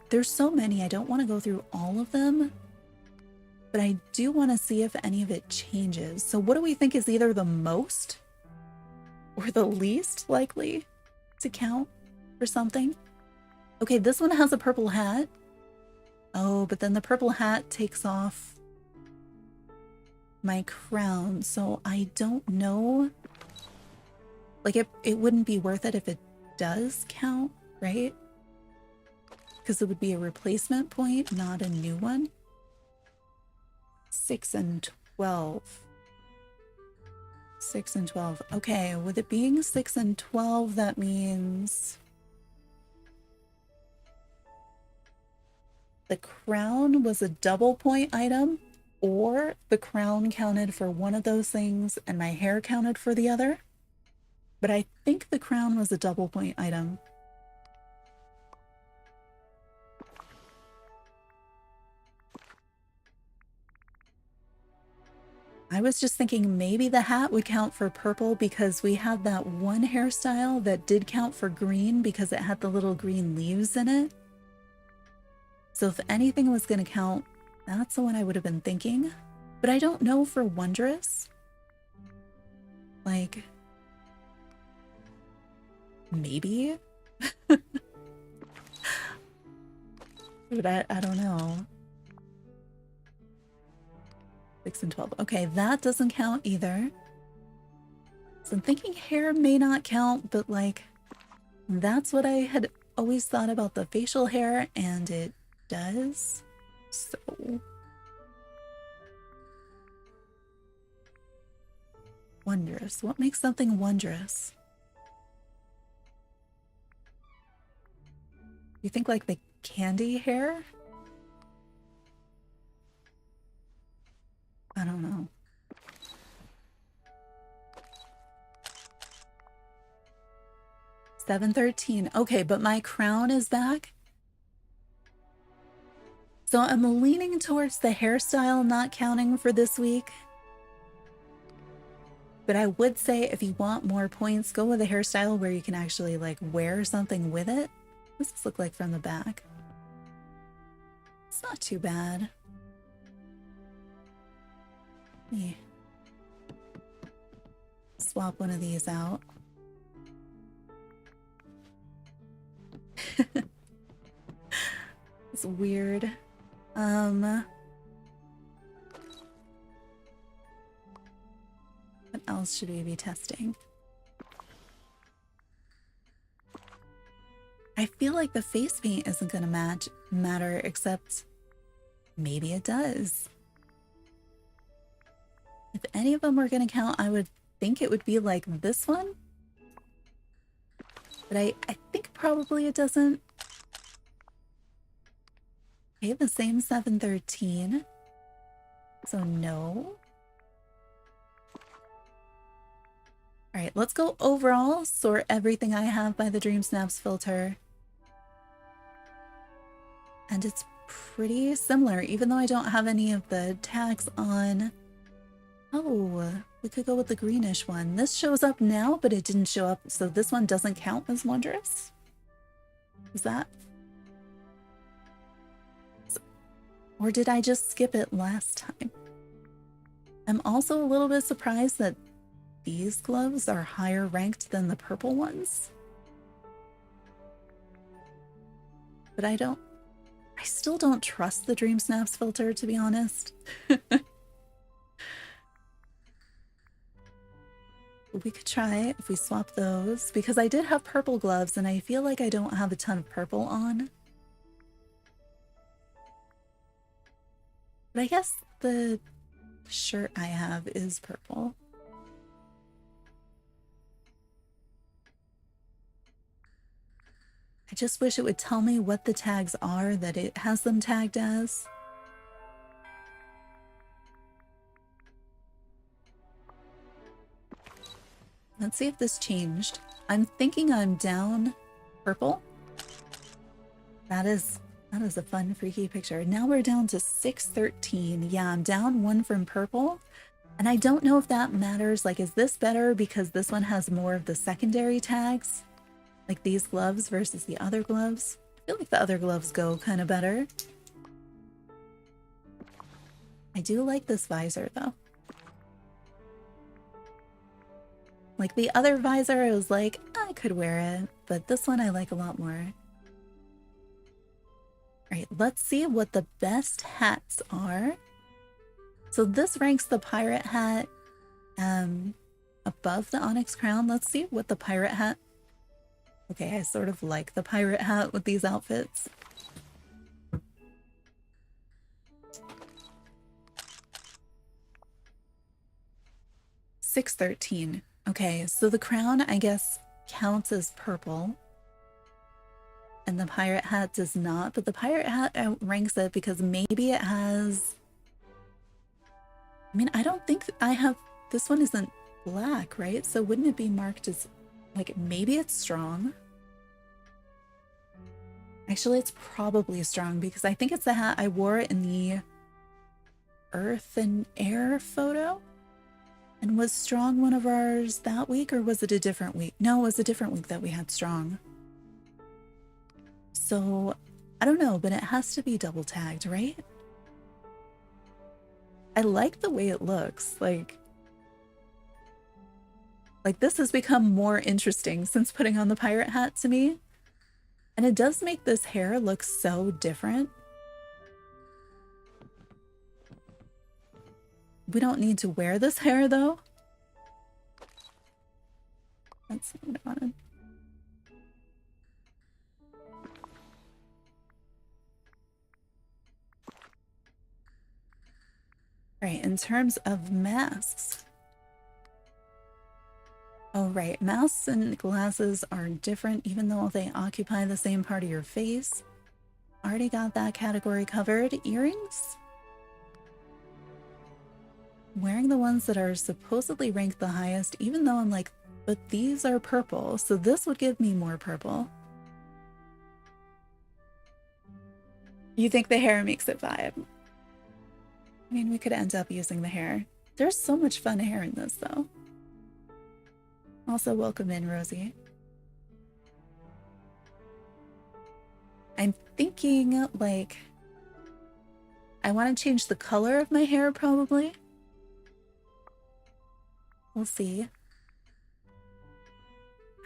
There's so many, I don't want to go through all of them, but I do want to see if any of it changes. So what do we think is either the most or the least likely to count for something? Okay, this one has a purple hat. Oh, but then the purple hat takes off my crown, so I don't know. Like, it wouldn't be worth it if it does count, right? Because it would be a replacement point, not a new one. 6 and 12. 6 and 12. Okay, with it being 6 and 12, that means the crown was a double point item, or the crown counted for one of those things and my hair counted for the other. But I think the crown was a double point item. I was just thinking maybe the hat would count for purple because we had that one hairstyle that did count for green because it had the little green leaves in it. So if anything was going to count, that's the one I would have been thinking. But I don't know for wondrous. Like, maybe? But I don't know. 6 and 12. Okay, that doesn't count either. So I'm thinking hair may not count, but like, that's what I had always thought about the facial hair, and it does. So wondrous. What makes something wondrous? You think like the candy hair? I don't know. $7.13. Okay, but my crown is back. So I'm leaning towards the hairstyle not counting for this week. But I would say if you want more points, go with a hairstyle where you can actually like wear something with it. What does this look like from the back? It's not too bad. Yeah. Swap one of these out. It's weird. What else should we be testing? I feel like the face paint isn't gonna matter, except maybe it does. If any of them were gonna count, I would think it would be like this one. But I think probably it doesn't. Okay, the same 713. So no. All right, let's go overall, sort everything I have by the DreamSnaps filter. And it's pretty similar, even though I don't have any of the tags on. Oh, we could go with the greenish one. This shows up now, but it didn't show up, so this one doesn't count as wondrous? Is that? Or did I just skip it last time? I'm also a little bit surprised that these gloves are higher ranked than the purple ones. but I still don't trust the DreamSnaps filter, to be honest. We could try if we swap those, because I did have purple gloves and I feel like I don't have a ton of purple on. But I guess the shirt I have is purple. I just wish it would tell me what the tags are that it has them tagged as. Let's see if this changed. I'm thinking I'm down purple. That is a fun, freaky picture. Now we're down to 613. Yeah, I'm down 1 from purple. And I don't know if that matters. Like, is this better because this one has more of the secondary tags? Like these gloves versus the other gloves? I feel like the other gloves go kind of better. I do like this visor, though. Like the other visor, I was like, I could wear it. But this one I like a lot more. Alright, let's see what the best hats are. So this ranks the pirate hat above the onyx crown. Let's see what the pirate hat... Okay, I sort of like the pirate hat with these outfits. $6.13. Okay, so the crown, I guess, counts as purple. And the pirate hat does not, but the pirate hat outranks it because maybe it has... I mean, I don't think I have... This one isn't black, right? So wouldn't it be marked as... Like, maybe it's strong? Actually, it's probably strong because I think it's the hat I wore in the Earth and Air photo. And was strong one of ours that week, or was it a different week? No, it was a different week that we had strong. So, I don't know, but it has to be double tagged, right? I like the way it looks. Like this has become more interesting since putting on the pirate hat to me. And it does make this hair look so different. We don't need to wear this hair, though. That's not what I wanted. Right, in terms of masks. Oh, right, masks and glasses are different even though they occupy the same part of your face. Already got that category covered. Earrings? Wearing the ones that are supposedly ranked the highest, even though I'm like, but these are purple, so this would give me more purple. You think the hair makes it vibe? I mean, we could end up using the hair. There's so much fun hair in this, though. Also, welcome in, Rosie. I'm thinking, like, I want to change the color of my hair, probably. We'll see.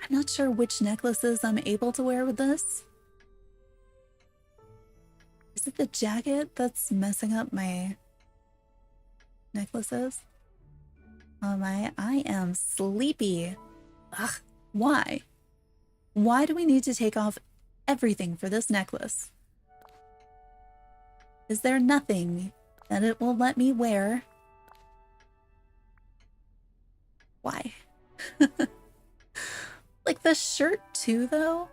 I'm not sure which necklaces I'm able to wear with this. Is it the jacket that's messing up my necklaces? Oh my, I am sleepy. Ugh, why? Why do we need to take off everything for this necklace? Is there nothing that it will let me wear? Why? Like the shirt too, though?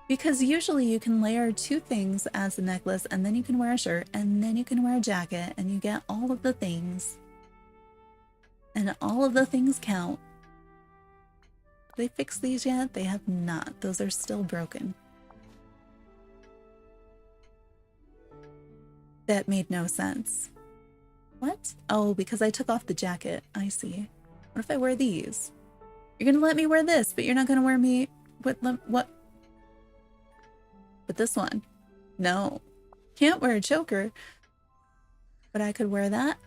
Because usually you can layer 2 things as a necklace, and then you can wear a shirt, and then you can wear a jacket, and you get all of the things. And all of the things count. Have they fixed these yet? They have not. Those are still broken. That made no sense. What? Oh, because I took off the jacket. I see. What if I wear these? You're gonna let me wear this, but you're not gonna wear me with what? But this one. No. Can't wear a choker. But I could wear that.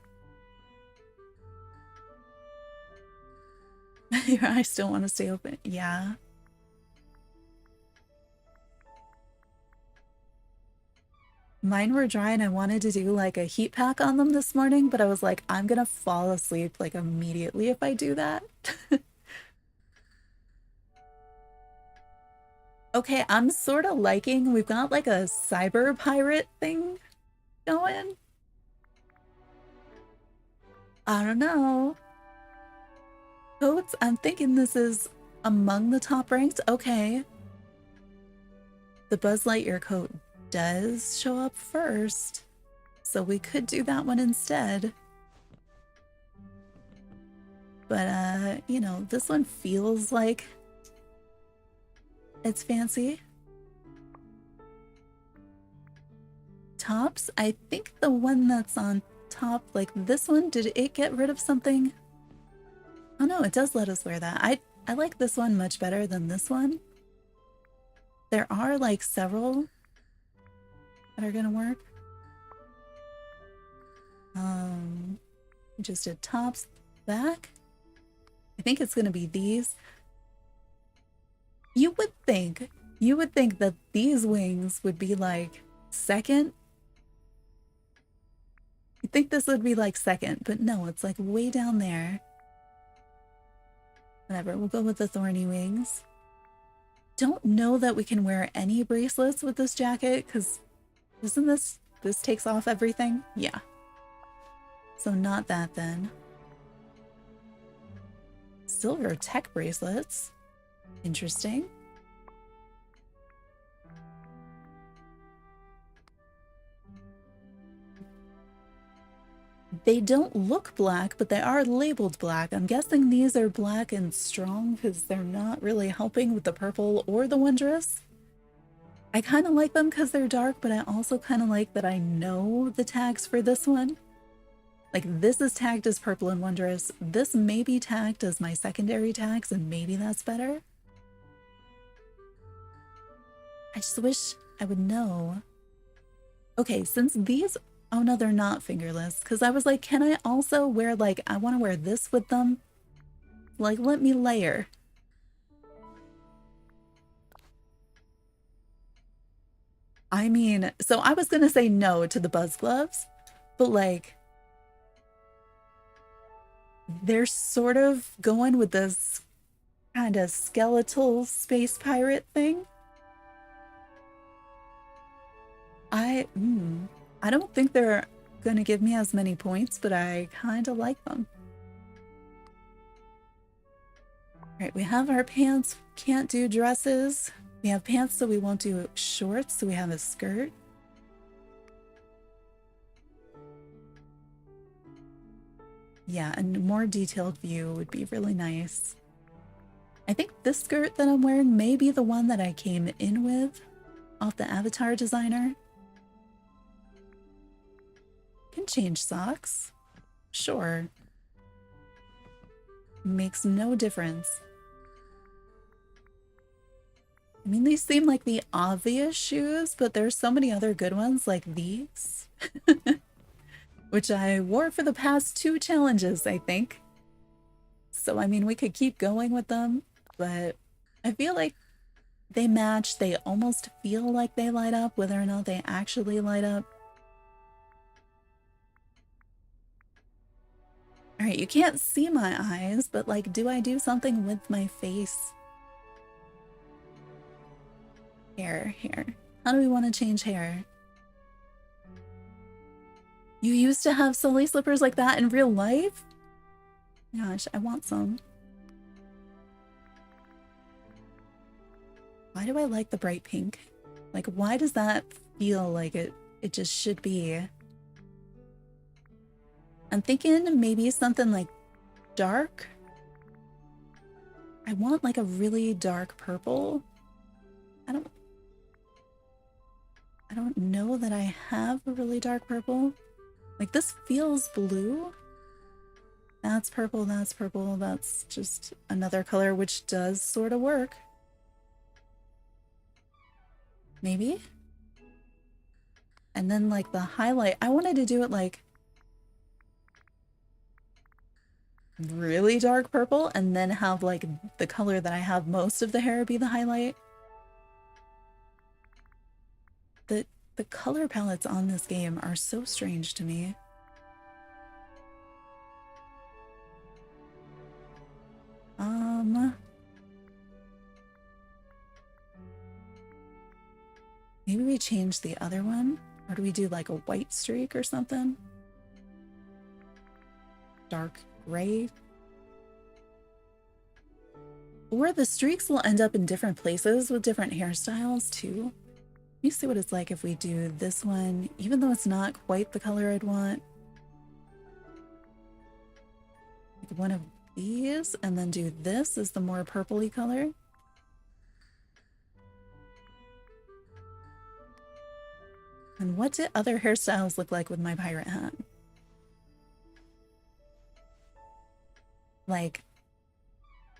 Your eyes still want to stay open. Yeah. Mine were dry and I wanted to do like a heat pack on them this morning, but I was like, I'm gonna fall asleep like immediately if I do that. Okay, I'm sort of liking, we've got like a cyber pirate thing going. I don't know. Coats, I'm thinking this is among the top ranked. Okay. The Buzz Lightyear coat does show up first, so we could do that one instead. But, you know, this one feels like it's fancy. Tops, I think the one that's on top, like this one, did it get rid of something? Oh no, it does let us wear that. I like this one much better than this one. There are like several that are gonna work. Just did tops, back. I think it's gonna be these. You would think that these wings would be like second. You'd think this would be like second, but no, it's like way down there. Whatever, we'll go with the thorny wings. Don't know that we can wear any bracelets with this jacket, because isn't this takes off everything? Yeah. So not that then. Silver tech bracelets. Interesting. They don't look black, but they are labeled black. I'm guessing these are black and strong because they're not really helping with the purple or the wondrous. I kind of like them because they're dark, but I also kind of like that I know the tags for this one. Like this is tagged as purple and wondrous. This may be tagged as my secondary tags, and maybe that's better. I just wish I would know. Okay, since these, oh no, they're not fingerless. Because I was like, can I also wear like, I want to wear this with them? Like, let me layer. I mean, so I was going to say no to the Buzz gloves, but like, they're sort of going with this kind of skeletal space pirate thing. I don't think they're gonna give me as many points, but I kind of like them. All right, we have our pants. Can't do dresses. We have pants, so we won't do shorts, so we have a skirt. Yeah, a more detailed view would be really nice. I think this skirt that I'm wearing may be the one that I came in with off the avatar designer. Can change socks. Sure. Makes no difference. I mean, these seem like the obvious shoes, but there's so many other good ones like these. Which I wore for the past 2 challenges, I think. So, I mean, we could keep going with them, but I feel like they match. They almost feel like they light up, whether or not they actually light up. All right, you can't see my eyes, but like, do I do something with my face? Hair. How do we want to change hair? You used to have silly slippers like that in real life? Gosh, I want some. Why do I like the bright pink? Like, why does that feel like it just should be? I'm thinking maybe something like dark. I want like a really dark purple. I don't know that I have a really dark purple. Like this feels blue. That's purple, that's just another color, which does sort of work. Maybe? And then like the highlight, I wanted to do it like really dark purple and then have like the color that I have most of the hair be the highlight. The color palettes on this game are so strange to me. Maybe we change the other one, or do we do like a white streak or something? Dark gray. Or the streaks will end up in different places with different hairstyles too. Let me see what it's like if we do this one, even though it's not quite the color I'd want. Like one of these, and then do this as the more purpley color. And what did other hairstyles look like with my pirate hat? Like,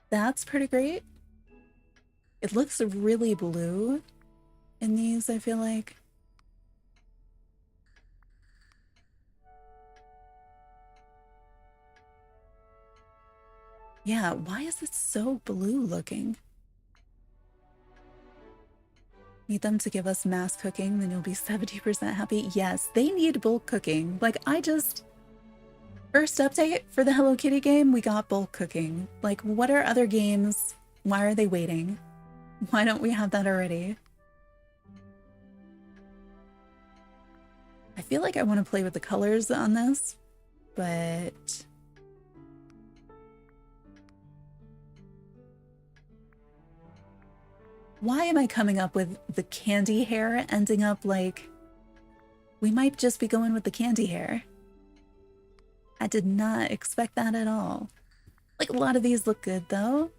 that's pretty great. It looks really blue in these, I feel like. Yeah, why is it so blue looking? Need them to give us mass cooking, then you'll be 70% happy. Yes, they need bulk cooking. Like, first update for the Hello Kitty game, we got bulk cooking. Like, what are other games? Why are they waiting? Why don't we have that already? I feel like I want to play with the colors on this, but why am I coming up with the candy hair ending up like... We might just be going with the candy hair. I did not expect that at all. Like, a lot of these look good, though.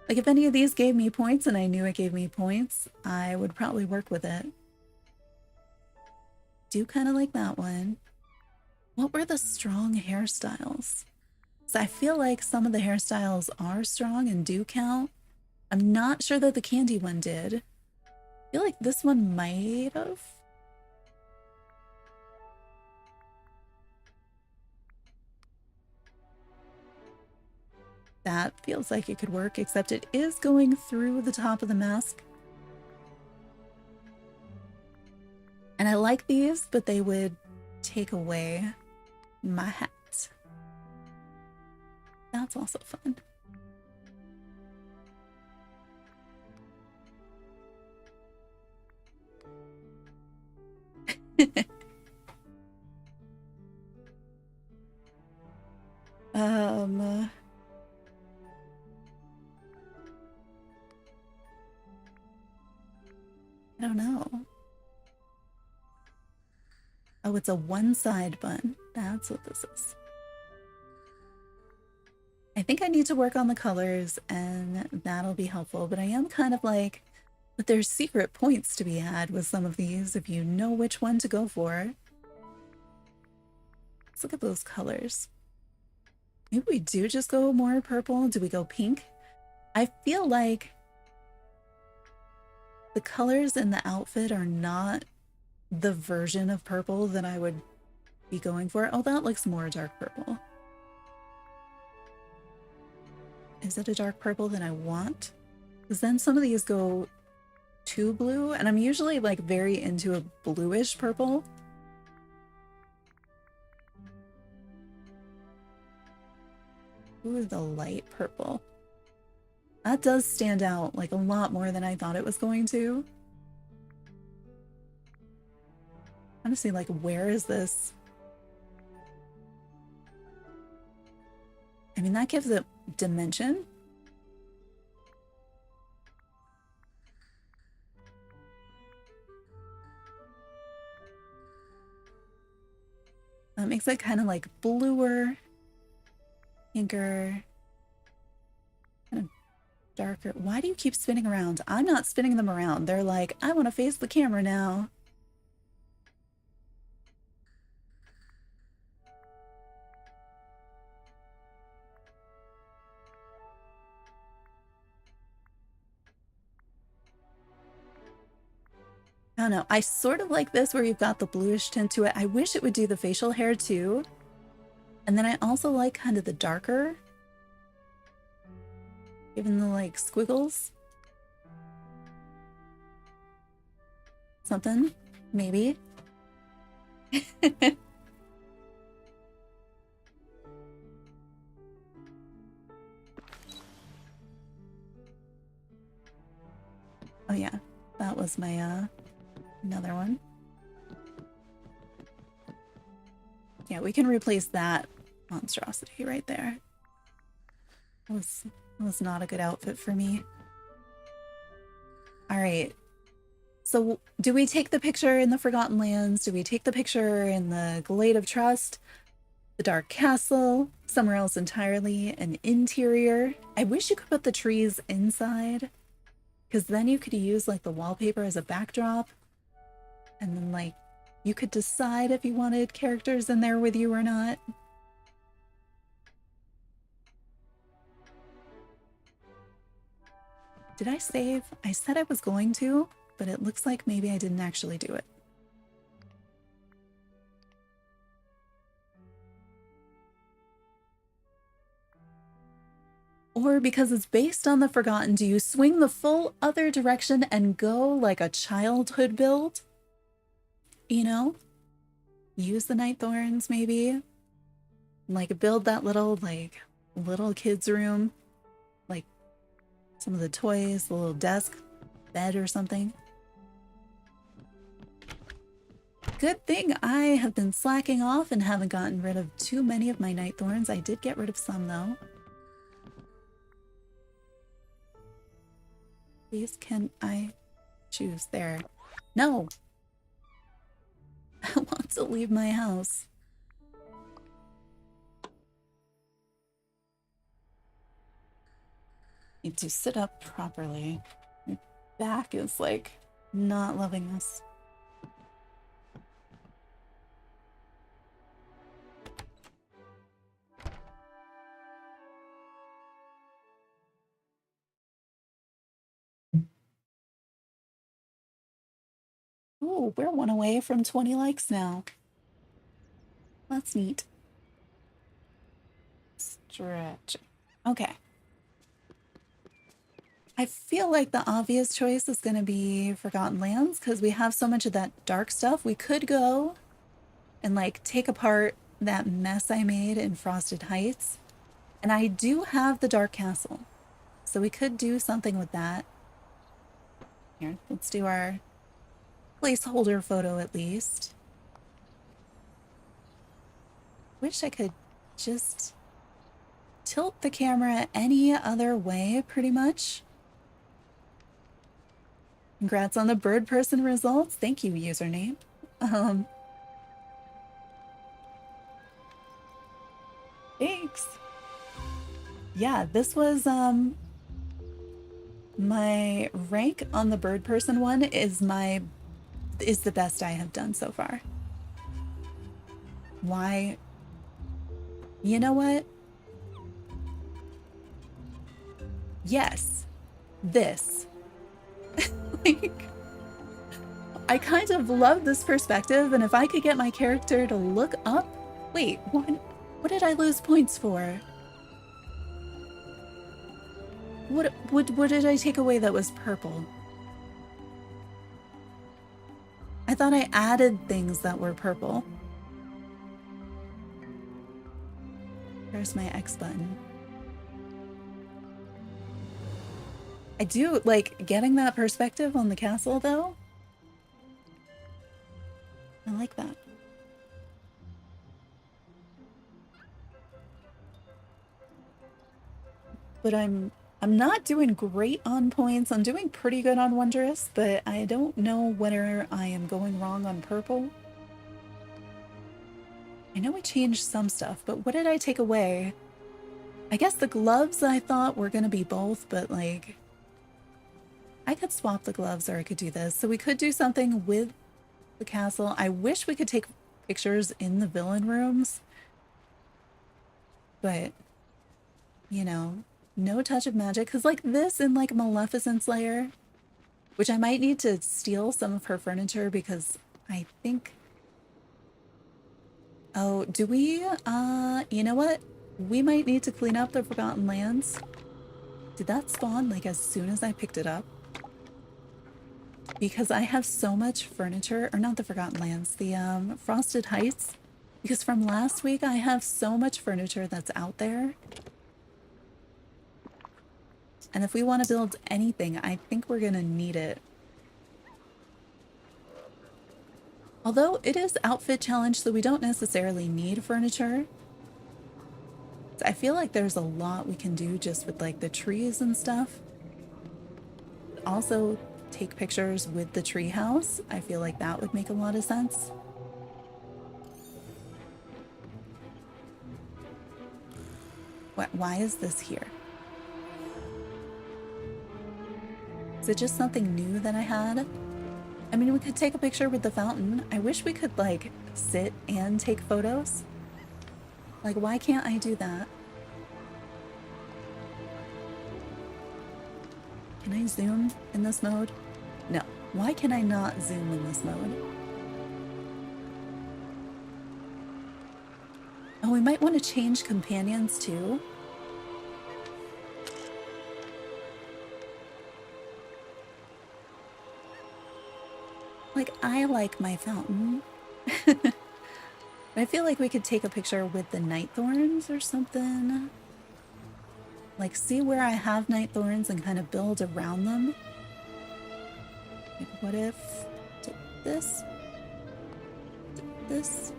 Like, if any of these gave me points and I knew it gave me points, I would probably work with it. Do kind of like that one. What were the strong hairstyles? So I feel like some of the hairstyles are strong and do count. I'm not sure that the candy one did. I feel like this one might have. That feels like it could work, except it is going through the top of the mask. And I like these, but they would take away my hat. That's also fun. I don't know. Oh, it's a one-side bun. That's what this is. I think I need to work on the colors and that'll be helpful, but I am kind of like, but there's secret points to be had with some of these if you know which one to go for. Let's look at those colors. Maybe we do just go more purple. Do we go pink? I feel like the colors in the outfit are not the version of purple that I would be going for. Oh, that looks more dark purple. Is it a dark purple that I want? Because then some of these go too blue, and I'm usually like very into a bluish purple. Ooh, the light purple. That does stand out like a lot more than I thought it was going to. Honestly, like, where is this? I mean, that gives it dimension. That makes it kind of like bluer, pinker, kind of darker. Why do you keep spinning around? I'm not spinning them around. They're like, I want to face the camera now. I don't know. I sort of like this where you've got the bluish tint to it. I wish it would do the facial hair too. And then I also like kind of the darker, even the like squiggles. something, maybe. Oh yeah, that was my another one. Yeah, we can replace that monstrosity right there. That was not a good outfit for me. All right. So do we take the picture in the Forgotten Lands? Do we take the picture in the Glade of Trust? The Dark Castle? Somewhere else entirely? An interior? I wish you could put the trees inside, because then you could use like the wallpaper as a backdrop. And then like you could decide if you wanted characters in there with you or not. Did I save? I said I was going to, but it looks like maybe I didn't actually do it. Or because it's based on the Forgotten, do you swing the full other direction and go like a childhood build? You know? Use the Night Thorns maybe? Like build that little kids room. Like some of the toys, the little desk, bed or something. Good thing I have been slacking off and haven't gotten rid of too many of my Night Thorns. I did get rid of some though. Please, can I choose there? No! I want to leave my house. Need to sit up properly. My back is like not loving us. Oh, we're one away from 20 likes now. That's neat. Stretch. Okay. I feel like the obvious choice is going to be Forgotten Lands because we have so much of that dark stuff. We could go and like take apart that mess I made in Frosted Heights. And I do have the Dark Castle. So we could do something with that. Here, let's do our placeholder photo at least. Wish I could just tilt the camera any other way, pretty much. Congrats on the bird person results. Thank you, username. Thanks. Yeah, this was my rank on the bird person one is the best I have done so far. Why? You know what? Yes. This. Like, I kind of love this perspective, and if I could get my character to look up... Wait, what did I lose points for? What did I take away that was purple? I thought I added things that were purple. There's my X button. I do like getting that perspective on the castle though. I like that. But I'm not doing great on points. I'm doing pretty good on Wondrous, but I don't know whether I am going wrong on purple. I know I changed some stuff, but what did I take away? I guess the gloves I thought were gonna be both, but like... I could swap the gloves or I could do this. So we could do something with the castle. I wish we could take pictures in the villain rooms. But, you know, no touch of magic. Because like this in like Maleficent's lair, which I might need to steal some of her furniture because I think... Oh, do we? You know what? We might need to clean up the Forgotten Lands. Did that spawn like as soon as I picked it up? because I have so much furniture, or not the Forgotten Lands, the Frosted Heights, because from last week I have so much furniture that's out there. And if we want to build anything, I think we're gonna need it. Although it is outfit challenge, so we don't necessarily need furniture. I feel like there's a lot we can do just with like the trees and stuff. Also, take pictures with the tree house. I feel like that would make a lot of sense. Why is this here? Is it just something new that I had? I mean, we could take a picture with the fountain. I wish we could like sit and take photos. Like, why can't I do that? Can I zoom in this mode? No. Why can I not zoom in this mode? Oh, we might want to change companions too. Like, I like my fountain. I feel like we could take a picture with the night thorns or something. Like, see where I have night thorns and kind of build around them. Like, what if did this? Did this?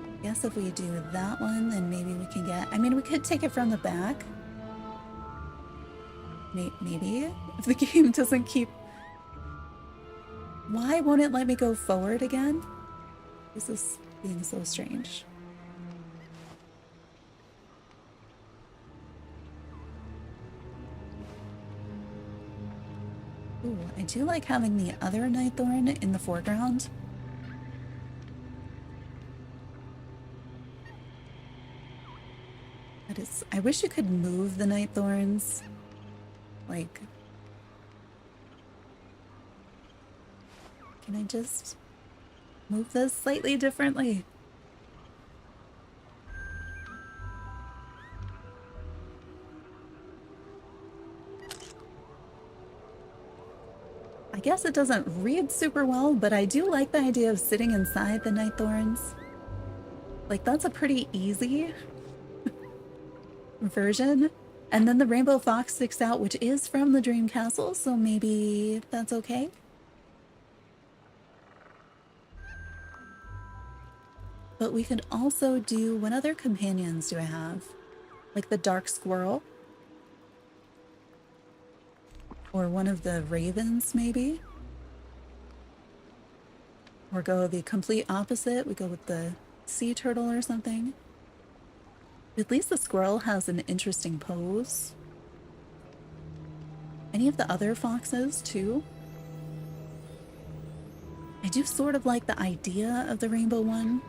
I guess if we do that one, then maybe we can get... I mean, we could take it from the back. Maybe if the game doesn't keep... Why won't it let me go forward again? This is being so strange. Ooh, I do like having the other night thorn in the foreground. That is... I wish you could move the night thorns. Like... Can I just move this slightly differently? I guess it doesn't read super well, but I do like the idea of sitting inside the night thorns. Like, that's a pretty easy version. And then the rainbow fox sticks out, which is from the Dream Castle, so maybe that's okay. But we could also do... What other companions do I have? Like the dark squirrel? Or one of the ravens, maybe? Or go the complete opposite. We go with the sea turtle or something. At least the squirrel has an interesting pose. Any of the other foxes, too? I do sort of like the idea of the rainbow one.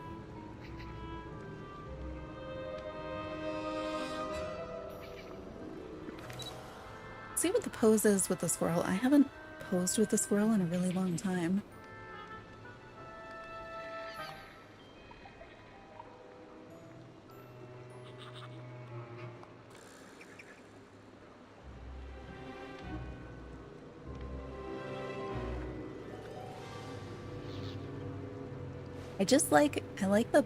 See what the pose is with the squirrel. I haven't posed with the squirrel in a really long time. I like the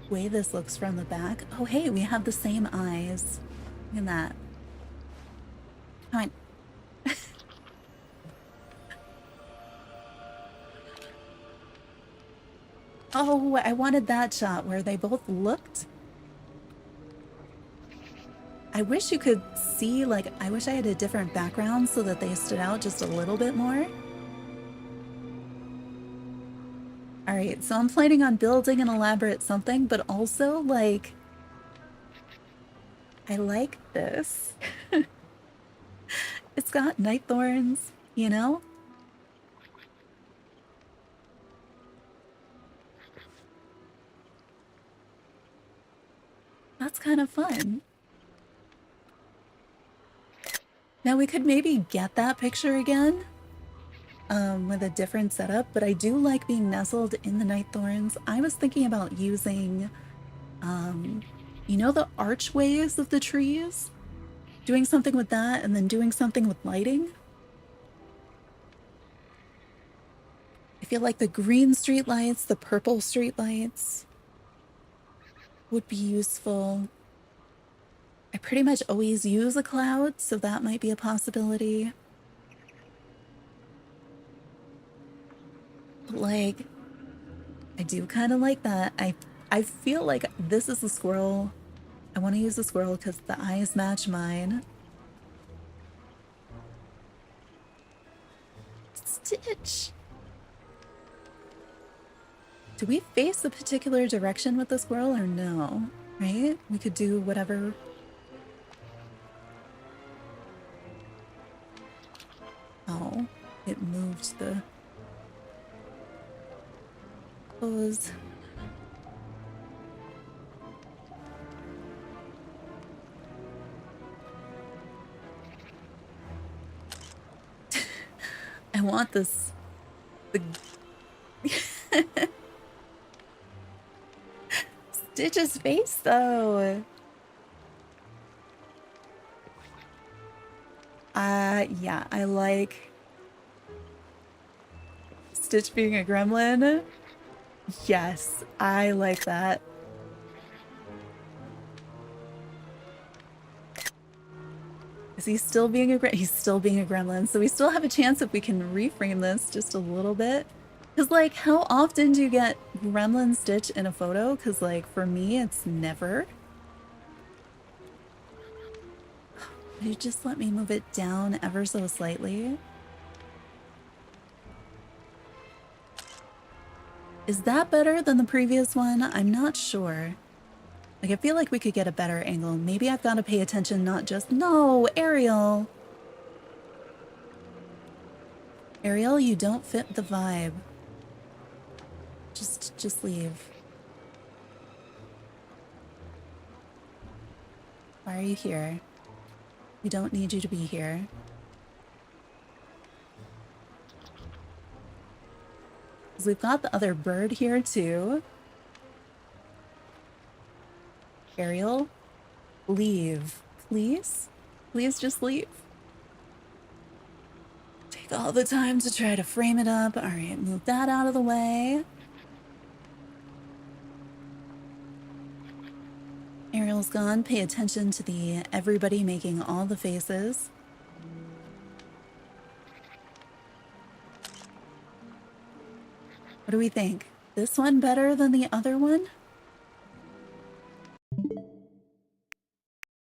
way this looks from the back. Oh, hey, we have the same eyes. Look at that. Come on. Oh, I wanted that shot where they both looked. I wish you could see, like, I wish I had a different background so that they stood out just a little bit more. Alright, so I'm planning on building an elaborate something, but also, like, I like this. It's got night thorns, you know? That's kind of fun. Now we could maybe get that picture again with a different setup, but I do like being nestled in the night thorns. I was thinking about using, you know, the archways of the trees? doing something with that and then doing something with lighting. I feel like the green street lights, the purple street lights would be useful. I pretty much always use a cloud, so that might be a possibility. But like, I do kind of like that. I feel like this is the squirrel. I want to use the squirrel because the eyes match mine. Stitch! Do we face a particular direction with the squirrel or no? Right? We could do whatever. Oh, it moved the pose. I want this. The Stitch's face though. Yeah, I like Stitch being a gremlin. Yes, I like that. Is he still being a gremlin? He's still being a gremlin, so we still have a chance if we can reframe this just a little bit. Because, like, how often do you get gremlin Stitch in a photo? Because, like, for me, it's never. Would you just let me move it down ever so slightly? Is that better than the previous one? I'm not sure. Like, I feel like we could get a better angle. Maybe I've got to pay attention, not just... No, Ariel! Ariel, you don't fit the vibe. Just leave. Why are you here? We don't need you to be here. Because we've got the other bird here, too. Ariel, leave. Please? Please just leave. Take all the time to try to frame it up. All right, move that out of the way. Ariel's gone. Pay attention to the everybody making all the faces. What do we think? This one better than the other one?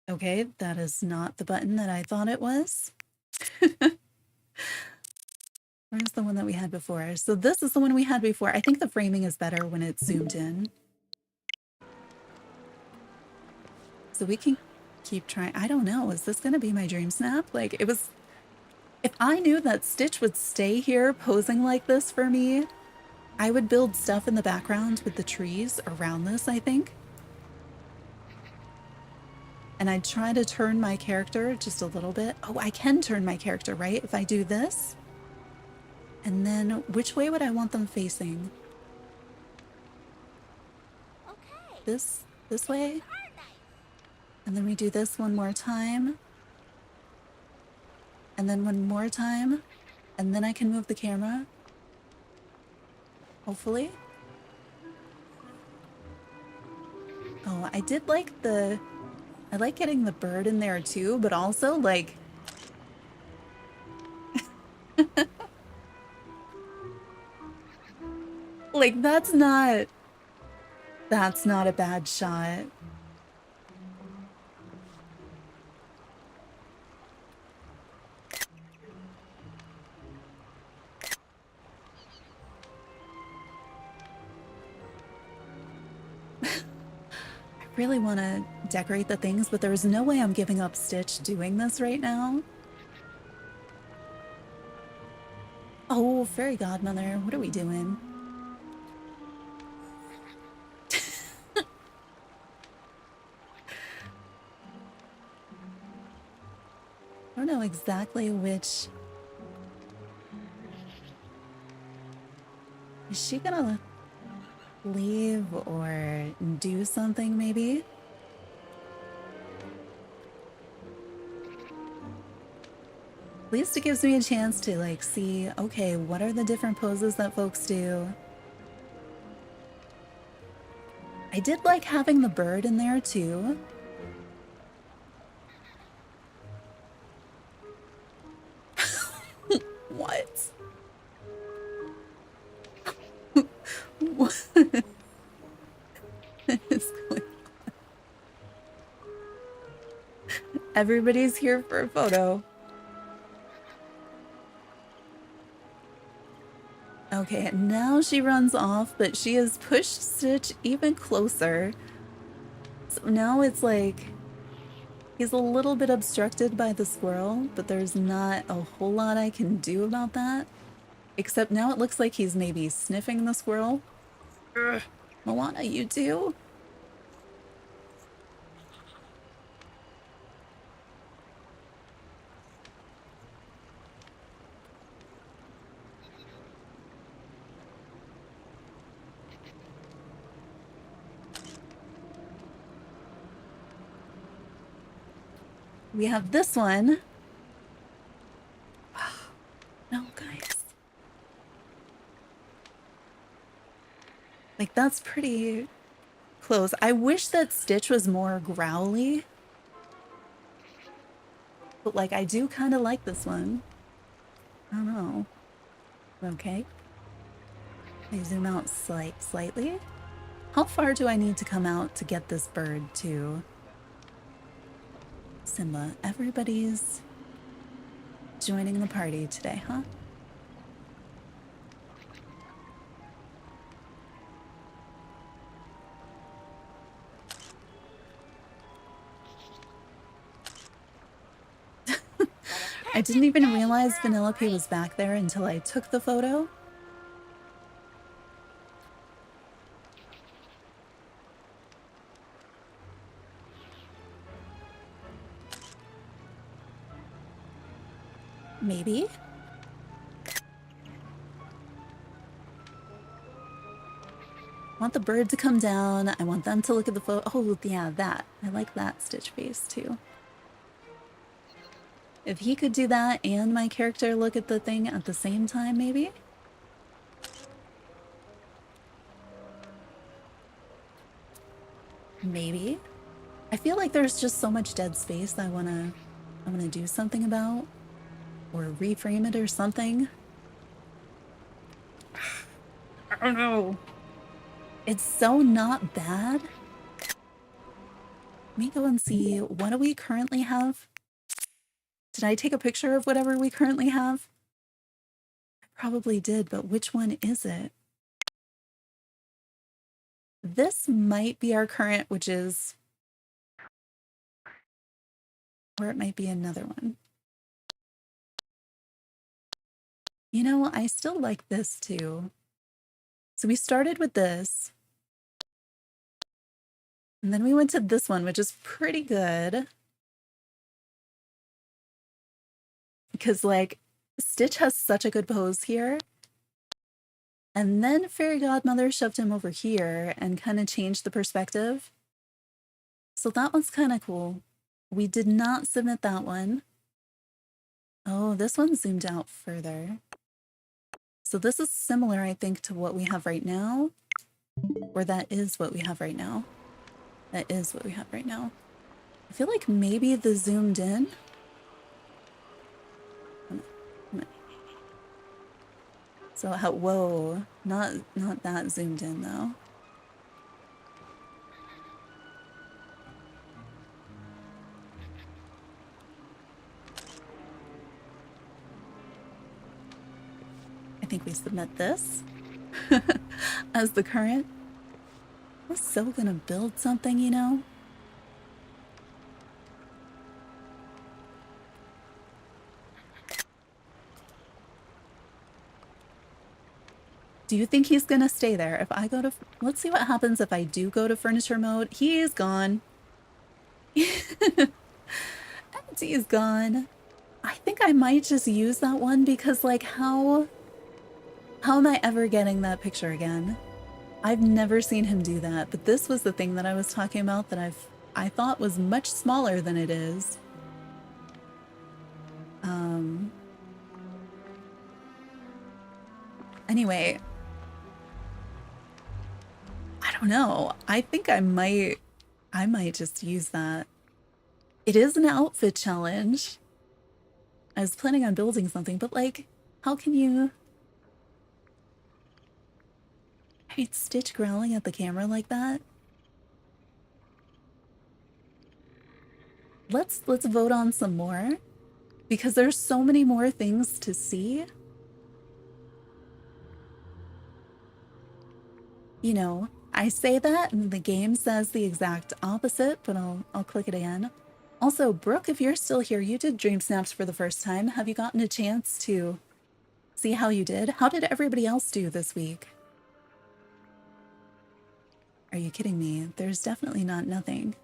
Okay, that is not the button that I thought it was. Where's the one that we had before? So this is the one we had before. I think the framing is better when it's zoomed in. So we can keep trying. I don't know. Is this going to be my dream snap? Like, it was... If I knew that Stitch would stay here posing like this for me, I would build stuff in the background with the trees around this, I think. And I'd try to turn my character just a little bit. Oh, I can turn my character, right? If I do this. And then which way would I want them facing? Okay. This way? And then we do this one more time. And then one more time. And then I can move the camera. Hopefully. Oh, I did like the... I like getting the bird in there too, but also like... like, that's not a bad shot. I really want to decorate the things, but there's no way I'm giving up Stitch doing this right now. Oh, fairy godmother, what are we doing? I don't know exactly which... Is she gonna leave or do something maybe? least it gives me a chance to like see, okay, what are the different poses that folks do? I did like having the bird in there too. What? What is going on? Everybody's here for a photo. Okay, now she runs off, but she has pushed Stitch even closer. So now it's like he's a little bit obstructed by the squirrel, but there's not a whole lot I can do about that. Except now it looks like he's maybe sniffing the squirrel. Ugh. Moana, you too? We have this one. No, guys. Like, that's pretty close. I wish that Stitch was more growly. But, like, I do kind of like this one. I don't know. Okay. I zoom out slightly. How far do I need to come out to get this bird to Simba? Everybody's joining the party today, huh? I didn't even realize Vanellope was back there until I took the photo. Maybe? I want the bird to come down. I want them to look at the photo. Oh, yeah, that. I like that Stitch face, too. If he could do that and my character look at the thing at the same time, maybe? Maybe. I feel like there's just so much dead space I wanna do something about. Or reframe it or something. I don't know. It's so not bad. Let me go and see, what do we currently have? Did I take a picture of whatever we currently have? I probably did, but which one is it? This might be our current, which is... Or it might be another one. You know, I still like this too. So we started with this. And then we went to this one, which is pretty good. Because, like, Stitch has such a good pose here. And then Fairy Godmother shoved him over here and kind of changed the perspective. So that one's kind of cool. We did not submit that one. Oh, this one zoomed out further. So this is similar, I think, to what we have right now. Or that is what we have right now. That is what we have right now. I feel like maybe the zoomed in. Come on. So how, whoa, not that zoomed in though. I think we submit this as the current. We're so gonna build something, you know? Do you think he's gonna stay there? If I go to, let's see what happens if I do go to furniture mode. He is gone. Empty is gone. I think I might just use that one because, like, how am I ever getting that picture again? I've never seen him do that, but this was the thing that I was talking about that I thought was much smaller than it is. Anyway, I don't know. I think I might just use that. It is an outfit challenge. I was planning on building something, but like, how can you... I mean, Stitch growling at the camera like that? Let's vote on some more, because there's so many more things to see. You know, I say that and the game says the exact opposite, but I'll click it again. Also, Brooke, if you're still here, you did DreamSnaps for the first time. Have you gotten a chance to see how you did? How did everybody else do this week? Are you kidding me? There's definitely not nothing.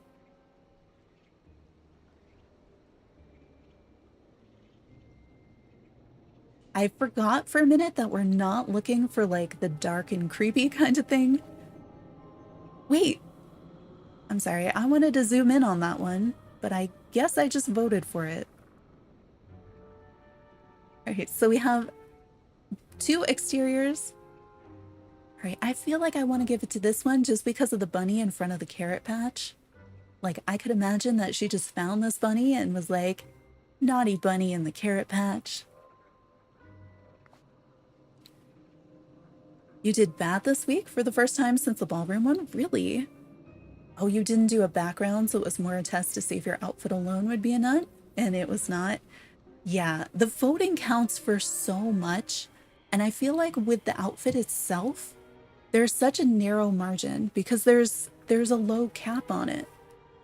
I forgot for a minute that we're not looking for like the dark and creepy kind of thing. Wait, I'm sorry. I wanted to zoom in on that one, but I guess I just voted for it. Okay, so we have 2 exteriors. All right, I feel like I want to give it to this one just because of the bunny in front of the carrot patch. Like, I could imagine that she just found this bunny and was like, naughty bunny in the carrot patch. You did bad this week for the first time since the ballroom one? Really? Oh, you didn't do a background, so it was more a test to see if your outfit alone would be a nut? And it was not? Yeah, the voting counts for so much. And I feel like with the outfit itself, there's such a narrow margin because there's a low cap on it.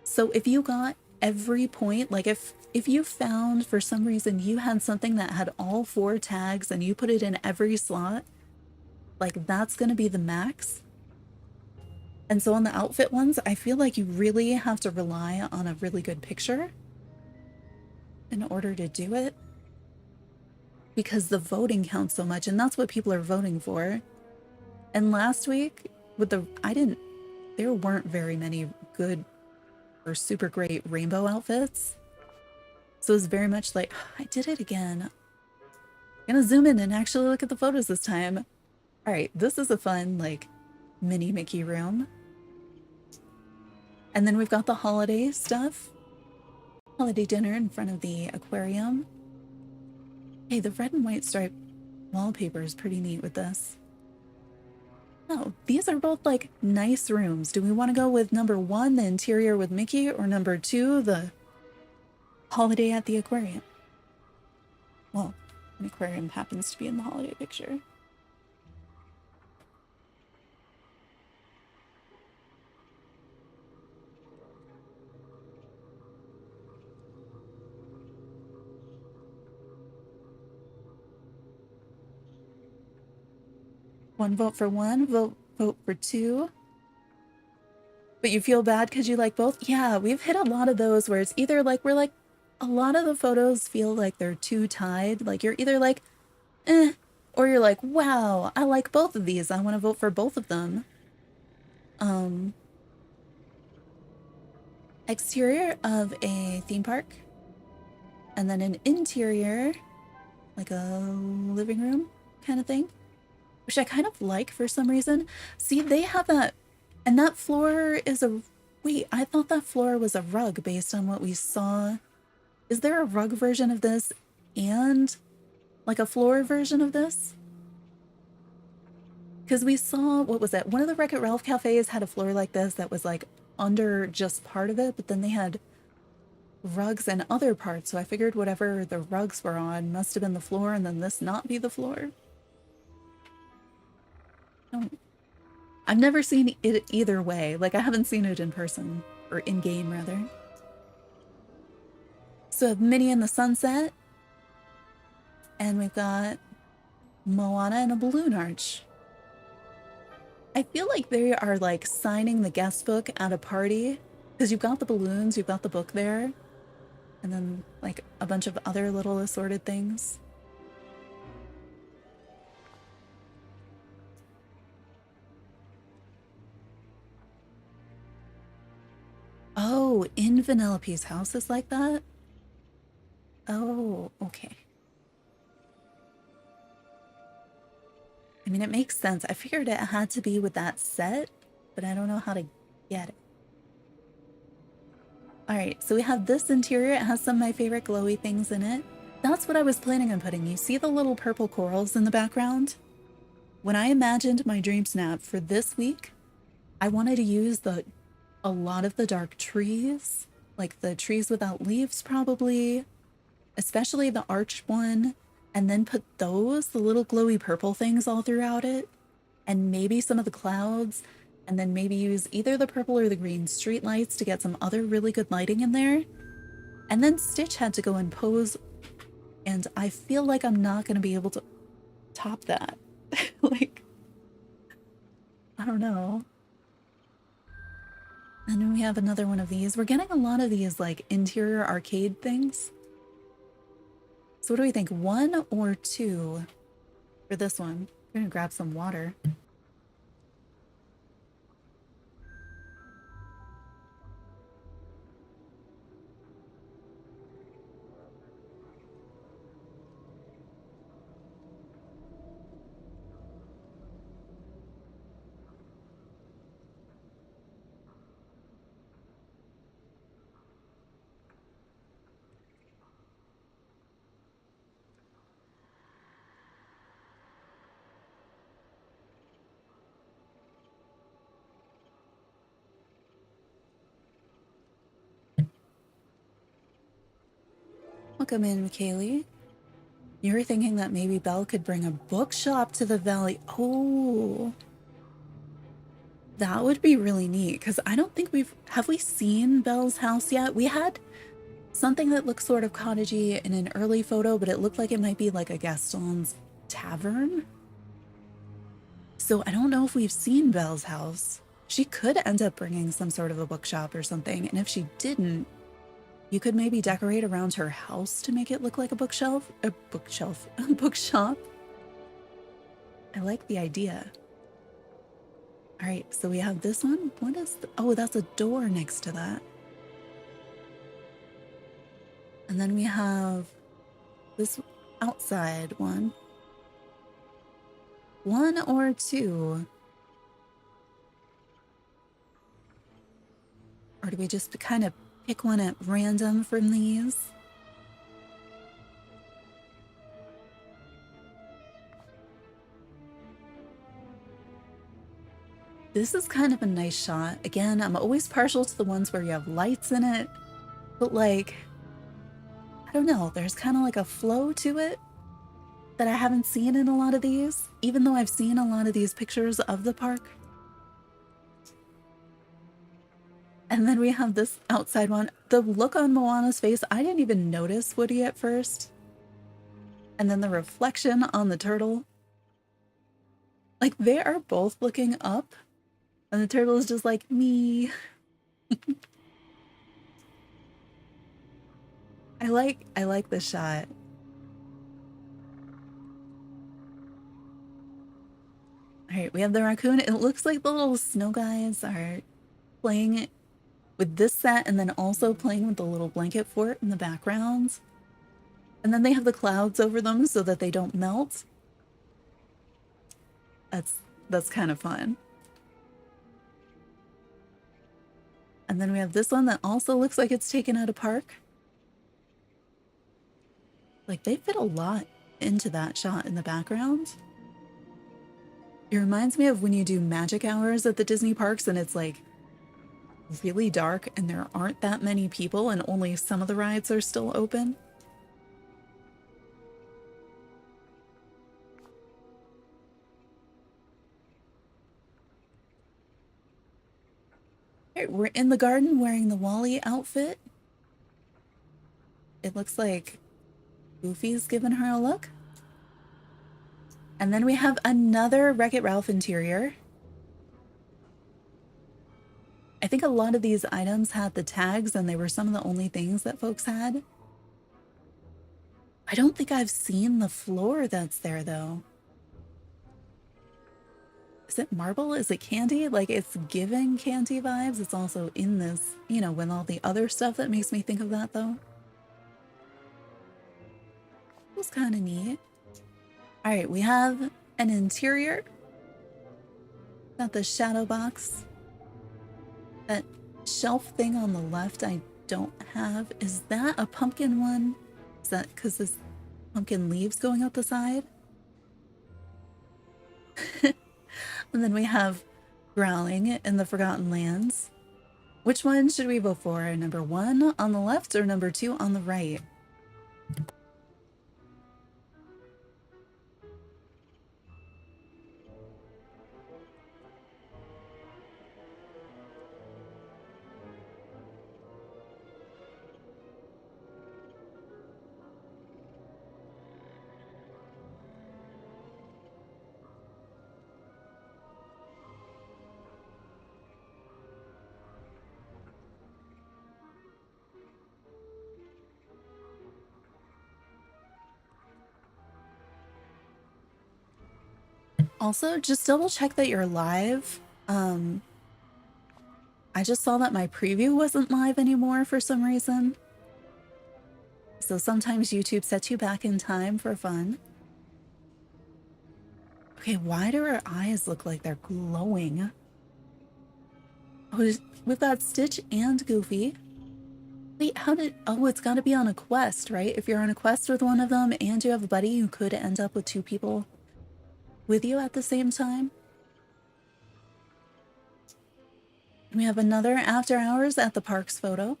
So if you got every point, like if you found for some reason you had something that had all 4 tags and you put it in every slot, like that's going to be the max. And so on the outfit ones, I feel like you really have to rely on a really good picture in order to do it, because the voting counts so much and that's what people are voting for. And last week with there weren't very many good or super great rainbow outfits. So it was very much like, I did it again. I'm gonna zoom in and actually look at the photos this time. All right, this is a fun like mini Mickey room. And then we've got the holiday stuff. Holiday dinner in front of the aquarium. Hey, the red and white stripe wallpaper is pretty neat with this. Oh, these are both like nice rooms. Do we want to go with number 1, the interior with Mickey, or number 2, the holiday at the aquarium? Well, an aquarium happens to be in the holiday picture. One vote for one, vote for 2. But you feel bad because you like both? Yeah, we've hit a lot of those where it's either like we're like, a lot of the photos feel like they're too tied. Like you're either like, eh, or you're like, wow, I like both of these. I want to vote for both of them. Exterior of a theme park. And then an interior, like a living room kind of thing, which I kind of like for some reason. See, they have that, and that floor is a, wait, I thought that floor was a rug based on what we saw. Is there a rug version of this and like a floor version of this? Because we saw, what was it? One of the Wreck-It Ralph cafes had a floor like this that was like under just part of it, but then they had rugs and other parts. So I figured whatever the rugs were on must have been the floor and then this not be the floor. Oh. I've never seen it either way. Like I haven't seen it in person, or in game rather. So Minnie and the Sunset, and we've got Moana and a balloon arch. I feel like they are like signing the guest book at a party because you've got the balloons, you've got the book there, and then like a bunch of other little assorted things. Oh, in Vanellope's house is like that? Oh, okay. I mean, it makes sense. I figured it had to be with that set, but I don't know how to get it. All right, so we have this interior. It has some of my favorite glowy things in it. That's what I was planning on putting. You see the little purple corals in the background? When I imagined my dream snap for this week, I wanted to use a lot of the dark trees, like the trees without leaves probably, especially the arched one, and then put the little glowy purple things all throughout it, and maybe some of the clouds, and then maybe use either the purple or the green streetlights to get some other really good lighting in there. And then Stitch had to go and pose, and I feel like I'm not going to be able to top that. Like, I don't know. And then we have another one of these. We're getting a lot of these like interior arcade things. So what do we think? 1 or 2 for this one? I'm gonna grab some water. Welcome in, Kaylee. You were thinking that maybe Belle could bring a bookshop to the valley. Oh, that would be really neat, because I don't think have we seen Belle's house yet? We had something that looked sort of cottagey in an early photo, but it looked like it might be like a Gaston's tavern. So I don't know if we've seen Belle's house. She could end up bringing some sort of a bookshop or something, and if she didn't, you could maybe decorate around her house to make it look like a bookshop. A bookshop. I like the idea. All right, so we have this one. What is oh, that's a door next to that. And then we have this outside one. 1 or 2? Or do we just kind of pick one at random from these? This is kind of a nice shot. Again, I'm always partial to the ones where you have lights in it, but like, I don't know, there's kind of like a flow to it that I haven't seen in a lot of these, even though I've seen a lot of these pictures of the park. And then we have this outside one. The look on Moana's face, I didn't even notice Woody at first. And then the reflection on the turtle. Like, they are both looking up, and the turtle is just like, me. I like this shot. All right, we have the raccoon. It looks like the little snow guys are playing with this set and then also playing with the little blanket fort in the background. And then they have the clouds over them so that they don't melt. That's kind of fun. And then we have this one that also looks like it's taken out of park. Like, they fit a lot into that shot in the background. It reminds me of when you do magic hours at the Disney parks and it's like really dark and there aren't that many people and only some of the rides are still open. All right, we're in the garden wearing the Wally outfit. It looks like Goofy's giving her a look. And then we have another Wreck-It Ralph interior. I think a lot of these items had the tags and they were some of the only things that folks had. I don't think I've seen the floor that's there though. Is it marble? Is it candy? Like, it's giving candy vibes. It's also in this, you know, with all the other stuff that makes me think of that though. It was kind of neat. All right, we have an interior. Got the shadow box. That shelf thing on the left I don't have. Is that a pumpkin one? Is that because this pumpkin leaves going out the side? And then we have Growling in the Forgotten Lands. Which one should we vote for? Number 1 on the left or number 2 on the right? Also, just double check that you're live. I just saw that my preview wasn't live anymore for some reason. So sometimes YouTube sets you back in time for fun. Okay, why do her eyes look like they're glowing? Oh, we've got Stitch and Goofy. Wait, how did... Oh, it's got to be on a quest, right? If you're on a quest with one of them and you have a buddy, you could end up with 2 people with you at the same time. We have another after hours at the parks photo.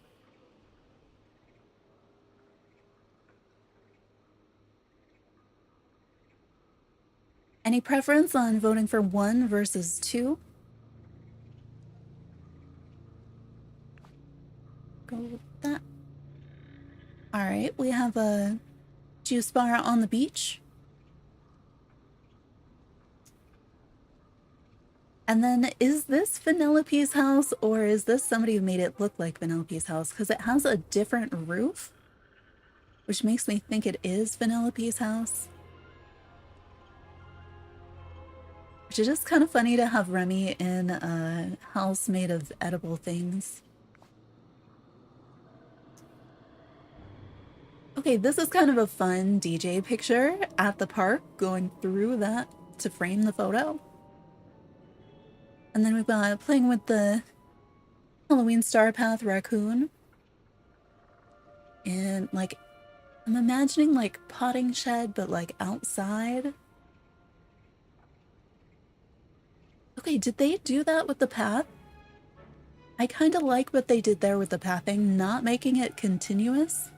Any preference on voting for 1 versus 2? Go with that. All right, we have a juice bar on the beach. And then, is this Vanellope's house, or is this somebody who made it look like Vanellope's house? Because it has a different roof, which makes me think it is Vanellope's house. Which is just kind of funny to have Remy in a house made of edible things. Okay, this is kind of a fun DJ picture at the park, going through that to frame the photo. And then we've got playing with the Halloween Star Path raccoon. And like, I'm imagining like potting shed, but like outside. Okay, did they do that with the path? I kind of like what they did there with the pathing, not making it continuous.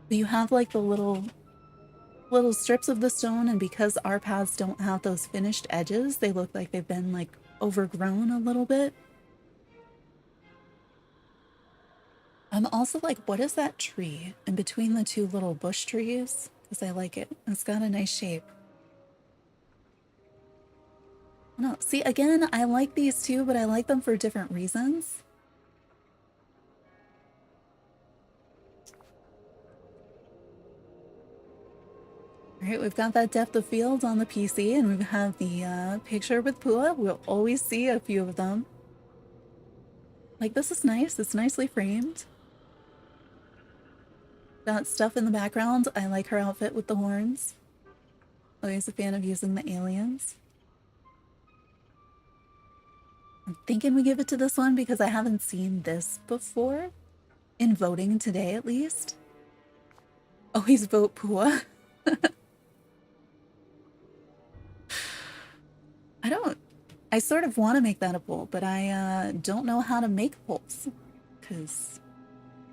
But you have like the little strips of the stone, and because our paths don't have those finished edges, they look like they've been like overgrown a little bit. I'm also like, what is that tree in between the 2 little bush trees? Because I like it. It's got a nice shape. No, see, again, I like these 2, but I like them for different reasons. All right, we've got that depth of field on the PC, and we have the picture with Pua. We'll always see a few of them. Like, this is nice. It's nicely framed. Got stuff in the background. I like her outfit with the horns. Always a fan of using the aliens. I'm thinking we give it to this one because I haven't seen this before. In voting today, at least. Always vote Pua. I sort of want to make that a poll, but I don't know how to make polls. Because,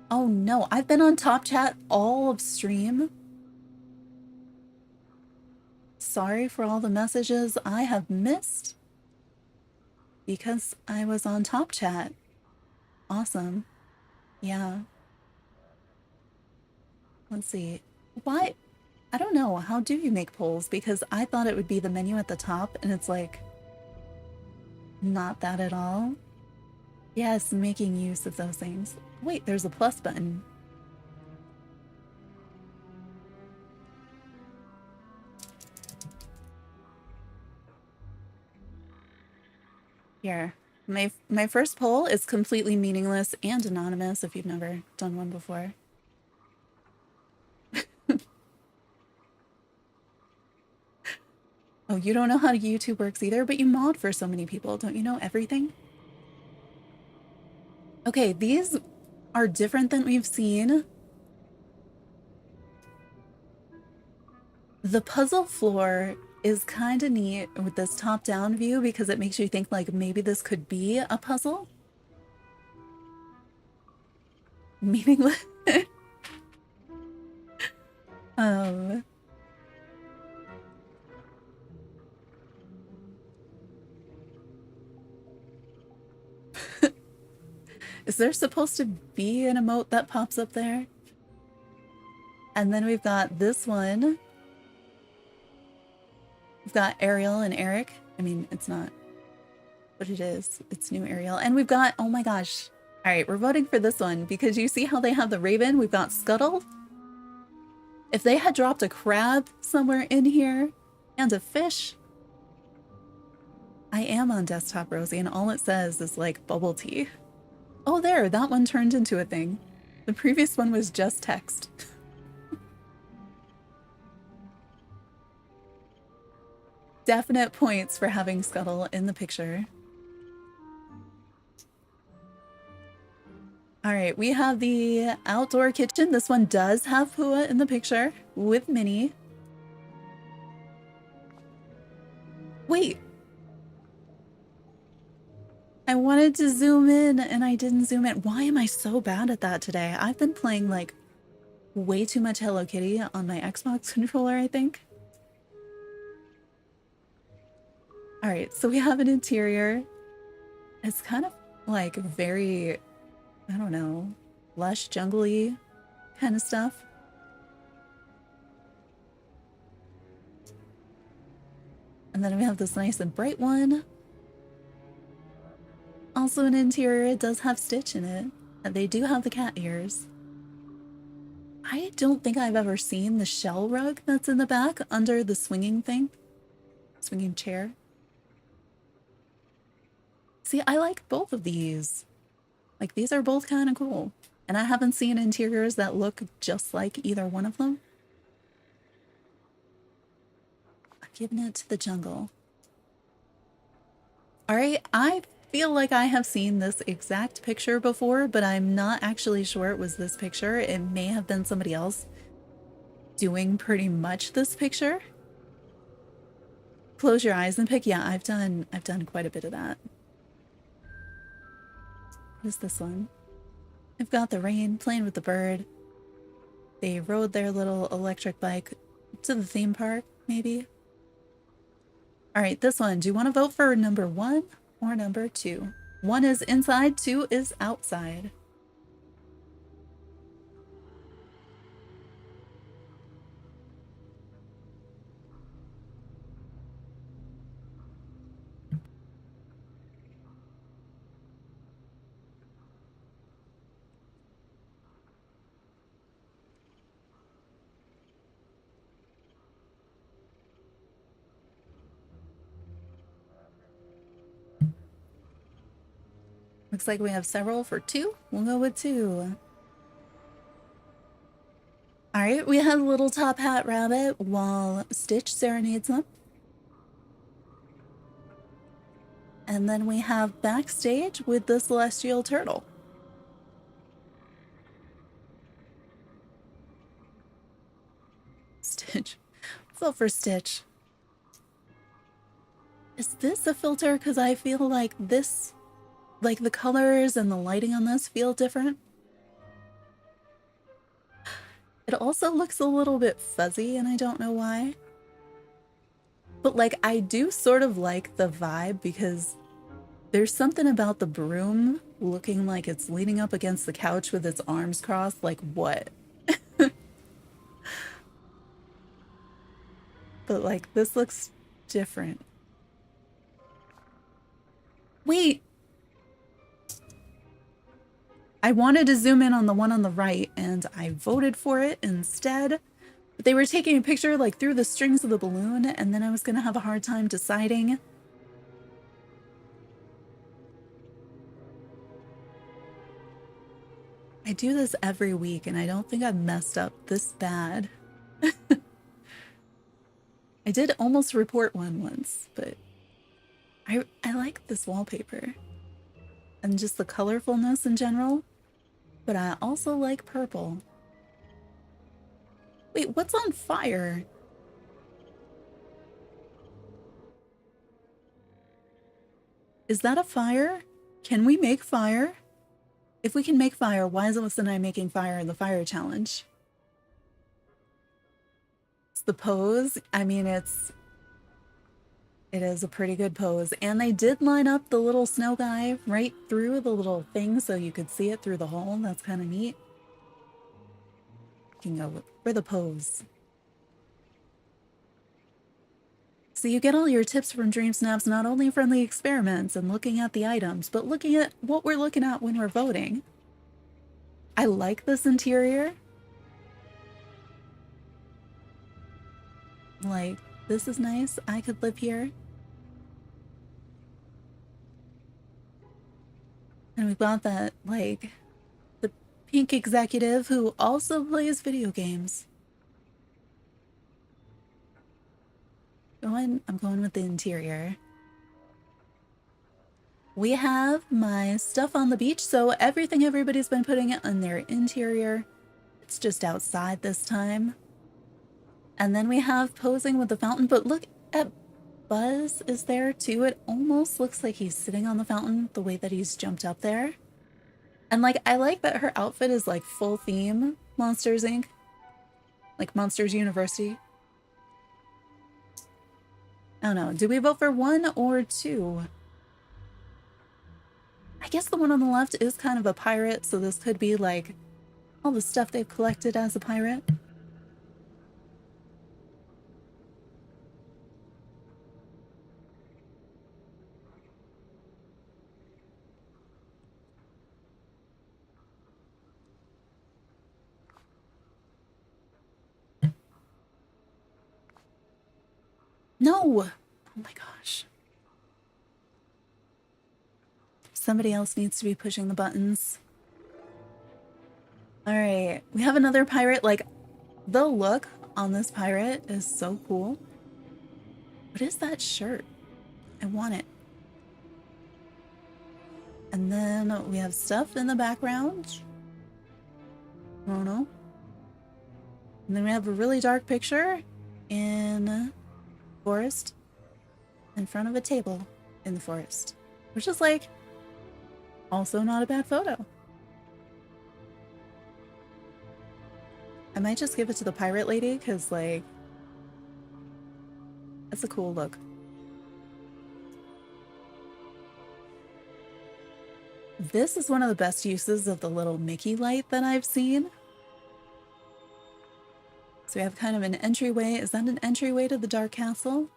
oh no, I've been on Top Chat all of stream. Sorry for all the messages I have missed. Because I was on Top Chat. Awesome. Yeah. Let's see. Why? I don't know. How do you make polls? Because I thought it would be the menu at the top, and it's like... not that at all. Yes, making use of those things. Wait, there's a plus button. Here. My first poll is completely meaningless and anonymous if you've never done one before. Oh, you don't know how YouTube works either, but you mod for so many people. Don't you know everything? Okay, these are different than we've seen. The puzzle floor is kind of neat with this top-down view because it makes you think like maybe this could be a puzzle. Meaningless. um, is there supposed to be an emote that pops up there? And then we've got this one. We've got Ariel and Eric. I mean, it's not what it is. It's new Ariel. And we've got, oh my gosh. All right, we're voting for this one because you see how they have the raven? We've got Scuttle. If they had dropped a crab somewhere in here and a fish. I am on desktop, Rosie, and all it says is like bubble tea. Oh, there, that one turned into a thing. The previous one was just text. Definite points for having Scuttle in the picture. All right, we have the outdoor kitchen. This one does have Pua in the picture with Minnie. Wait. I wanted to zoom in and I didn't zoom in. Why am I so bad at that today? I've been playing like way too much Hello Kitty on my Xbox controller, I think. All right, so we have an interior. It's kind of like very, I don't know, lush, jungly kind of stuff. And then we have this nice and bright one. Also an interior, it does have Stitch in it. And they do have the cat ears. I don't think I've ever seen the shell rug that's in the back under the swinging thing. Swinging chair. See, I like both of these. Like, these are both kind of cool. And I haven't seen interiors that look just like either one of them. I'm giving it to the jungle. All right, I feel like I have seen this exact picture before, but I'm not actually sure it was this picture. It may have been somebody else doing pretty much this picture. Close your eyes and pick. Yeah, I've done quite a bit of that. What is this one? I've got the rain playing with the bird. They rode their little electric bike to the theme park, maybe. All right, this one. Do you want to vote for number 1 or number 2? 1 is inside, 2 is outside. Looks like we have several for 2. We'll go with 2. All right, we have Little Top Hat Rabbit while Stitch serenades them. And then we have Backstage with the Celestial Turtle. Stitch. Vote for Stitch. Is this a filter? Because I feel like this, like the colors and the lighting on this feel different. It also looks a little bit fuzzy and I don't know why. But like, I do sort of like the vibe because there's something about the broom looking like it's leaning up against the couch with its arms crossed. Like, what? But like, this looks different. Wait. I wanted to zoom in on the one on the right and I voted for it instead. But they were taking a picture like through the strings of the balloon and then I was gonna have a hard time deciding. I do this every week and I don't think I've messed up this bad. I did almost report one once, but I like this wallpaper and just the colorfulness in general, but I also like purple. Wait, what's on fire? Is that a fire? Can we make fire? If we can make fire, why isn't I making fire in the fire challenge? It's the pose. I mean, it is a pretty good pose. And they did line up the little snow guy right through the little thing so you could see it through the hole. That's kind of neat. You can go for the pose. So you get all your tips from DreamSnaps, not only from the experiments and looking at the items, but looking at what we're looking at when we're voting. I like this interior. Like, this is nice. I could live here. And we've got that, like, the pink executive who also plays video games. I'm going with the interior. We have my stuff on the beach, so everything everybody's been putting it on their interior. It's just outside this time. And then we have posing with the fountain, but look at Buzz is there too. It almost looks like he's sitting on the fountain, the way that he's jumped up there. And like, I like that her outfit is like full theme Monsters Inc. Like Monsters University. I don't know. Do we vote for 1 or 2? I guess the one on the left is kind of a pirate, so this could be like all the stuff they've collected as a pirate. No! Oh my gosh. Somebody else needs to be pushing the buttons. All right, we have another pirate. Like, the look on this pirate is so cool. What is that shirt? I want it. And then we have stuff in the background. I don't know. And then we have a really dark picture in forest in front of a table in the forest, which is like also not a bad photo. I might just give it to the pirate lady because like that's a cool look. This is one of the best uses of the little Mickey light that I've seen. So we have kind of an entryway. Is that an entryway to the Dark Castle?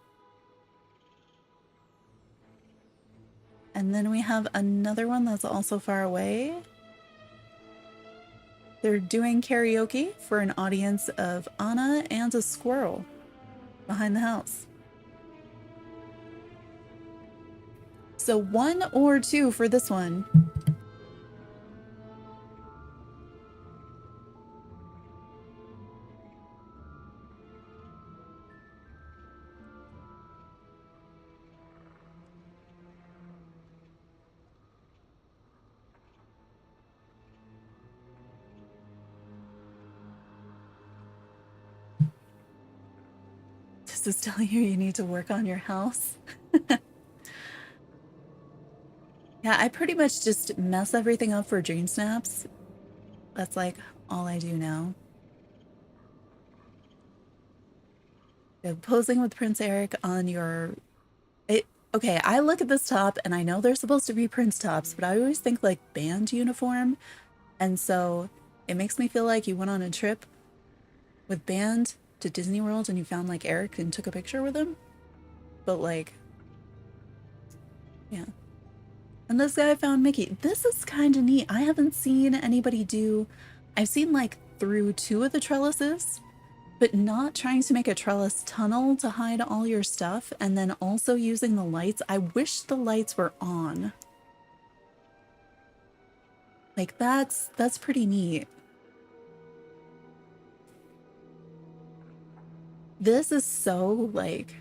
And then we have another one that's also far away. They're doing karaoke for an audience of Anna and a squirrel behind the house. So 1 or 2 for this one. This is telling you need to work on your house. Yeah, I pretty much just mess everything up for DreamSnaps. That's like all I do now. Posing with Prince Eric on your... Okay, I look at this top and I know they're supposed to be Prince tops, but I always think like band uniform. And so it makes me feel like you went on a trip with band to Disney World and you found like Eric and took a picture with him. But like, yeah. And this guy found Mickey. This is kind of neat. I haven't seen anybody do... I've seen like through 2 of the trellises, but not trying to make a trellis tunnel to hide all your stuff and then also using the lights. I wish the lights were on. Like that's pretty neat. This is so, like,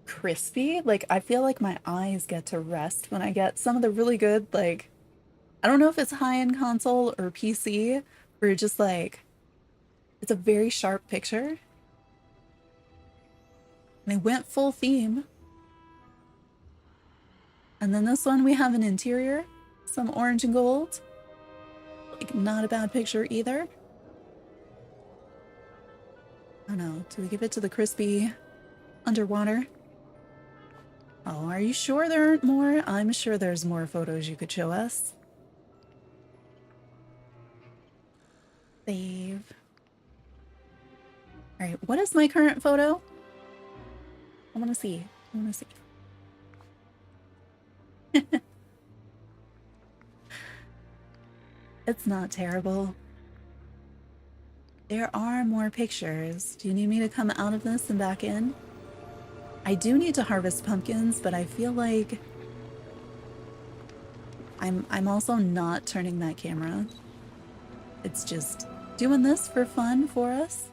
crispy. Like, I feel like my eyes get to rest when I get some of the really good, like, I don't know if it's high-end console or PC, where you're just like, it's a very sharp picture. They went full theme. And then this one, we have an interior, some orange and gold. Like, not a bad picture either. I don't know, do we give it to the crispy underwater? Oh, are you sure there aren't more? I'm sure there's more photos you could show us. Save. All right, what is my current photo? I want to see. I want to see. It's not terrible. There are more pictures. Do you need me to come out of this and back in? I do need to harvest pumpkins, but I feel like I'm also not turning that camera. It's just doing this for fun for us.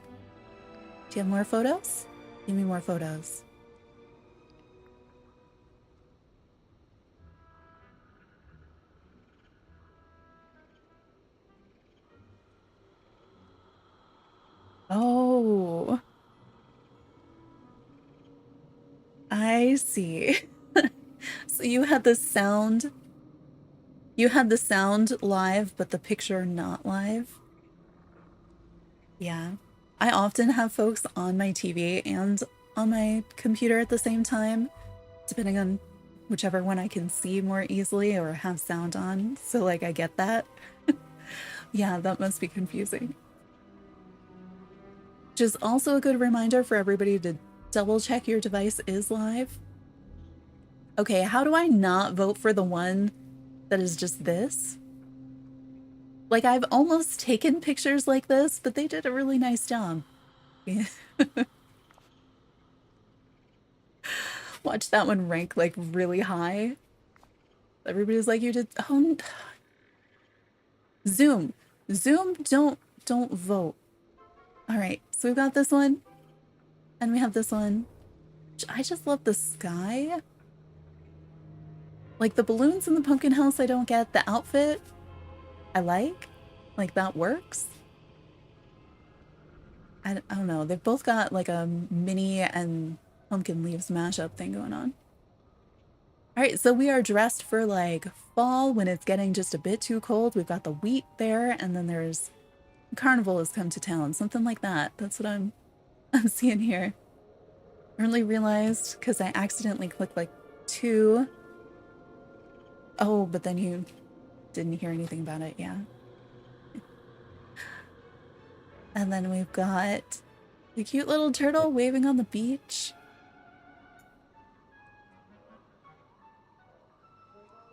Do you have more photos? Give me more photos. Oh, I see. So you had the sound live, but the picture not live. Yeah. I often have folks on my TV and on my computer at the same time, depending on whichever one I can see more easily or have sound on. So, like, I get that. Yeah, that must be confusing. Which is also a good reminder for everybody to double check your device is live. Okay, how do I not vote for the one that is just this? Like, I've almost taken pictures like this, but they did a really nice job. Watch that one rank, like, really high. Everybody's like, you did. Oh, Zoom. Zoom, don't vote. All right, so we've got this one, and we have this one. I just love the sky. Like, the balloons in the pumpkin house, I don't get. The outfit, I like. Like, that works. I don't know. They've both got, like, a mini and pumpkin leaves mashup thing going on. All right, so we are dressed for, like, fall when it's getting just a bit too cold. We've got the wheat there, and then there's carnival has come to town, something like that. That's what I'm seeing here. I only realized because I accidentally clicked like 2. Oh, but then you didn't hear anything about it. Yeah. And then we've got the cute little turtle waving on the beach.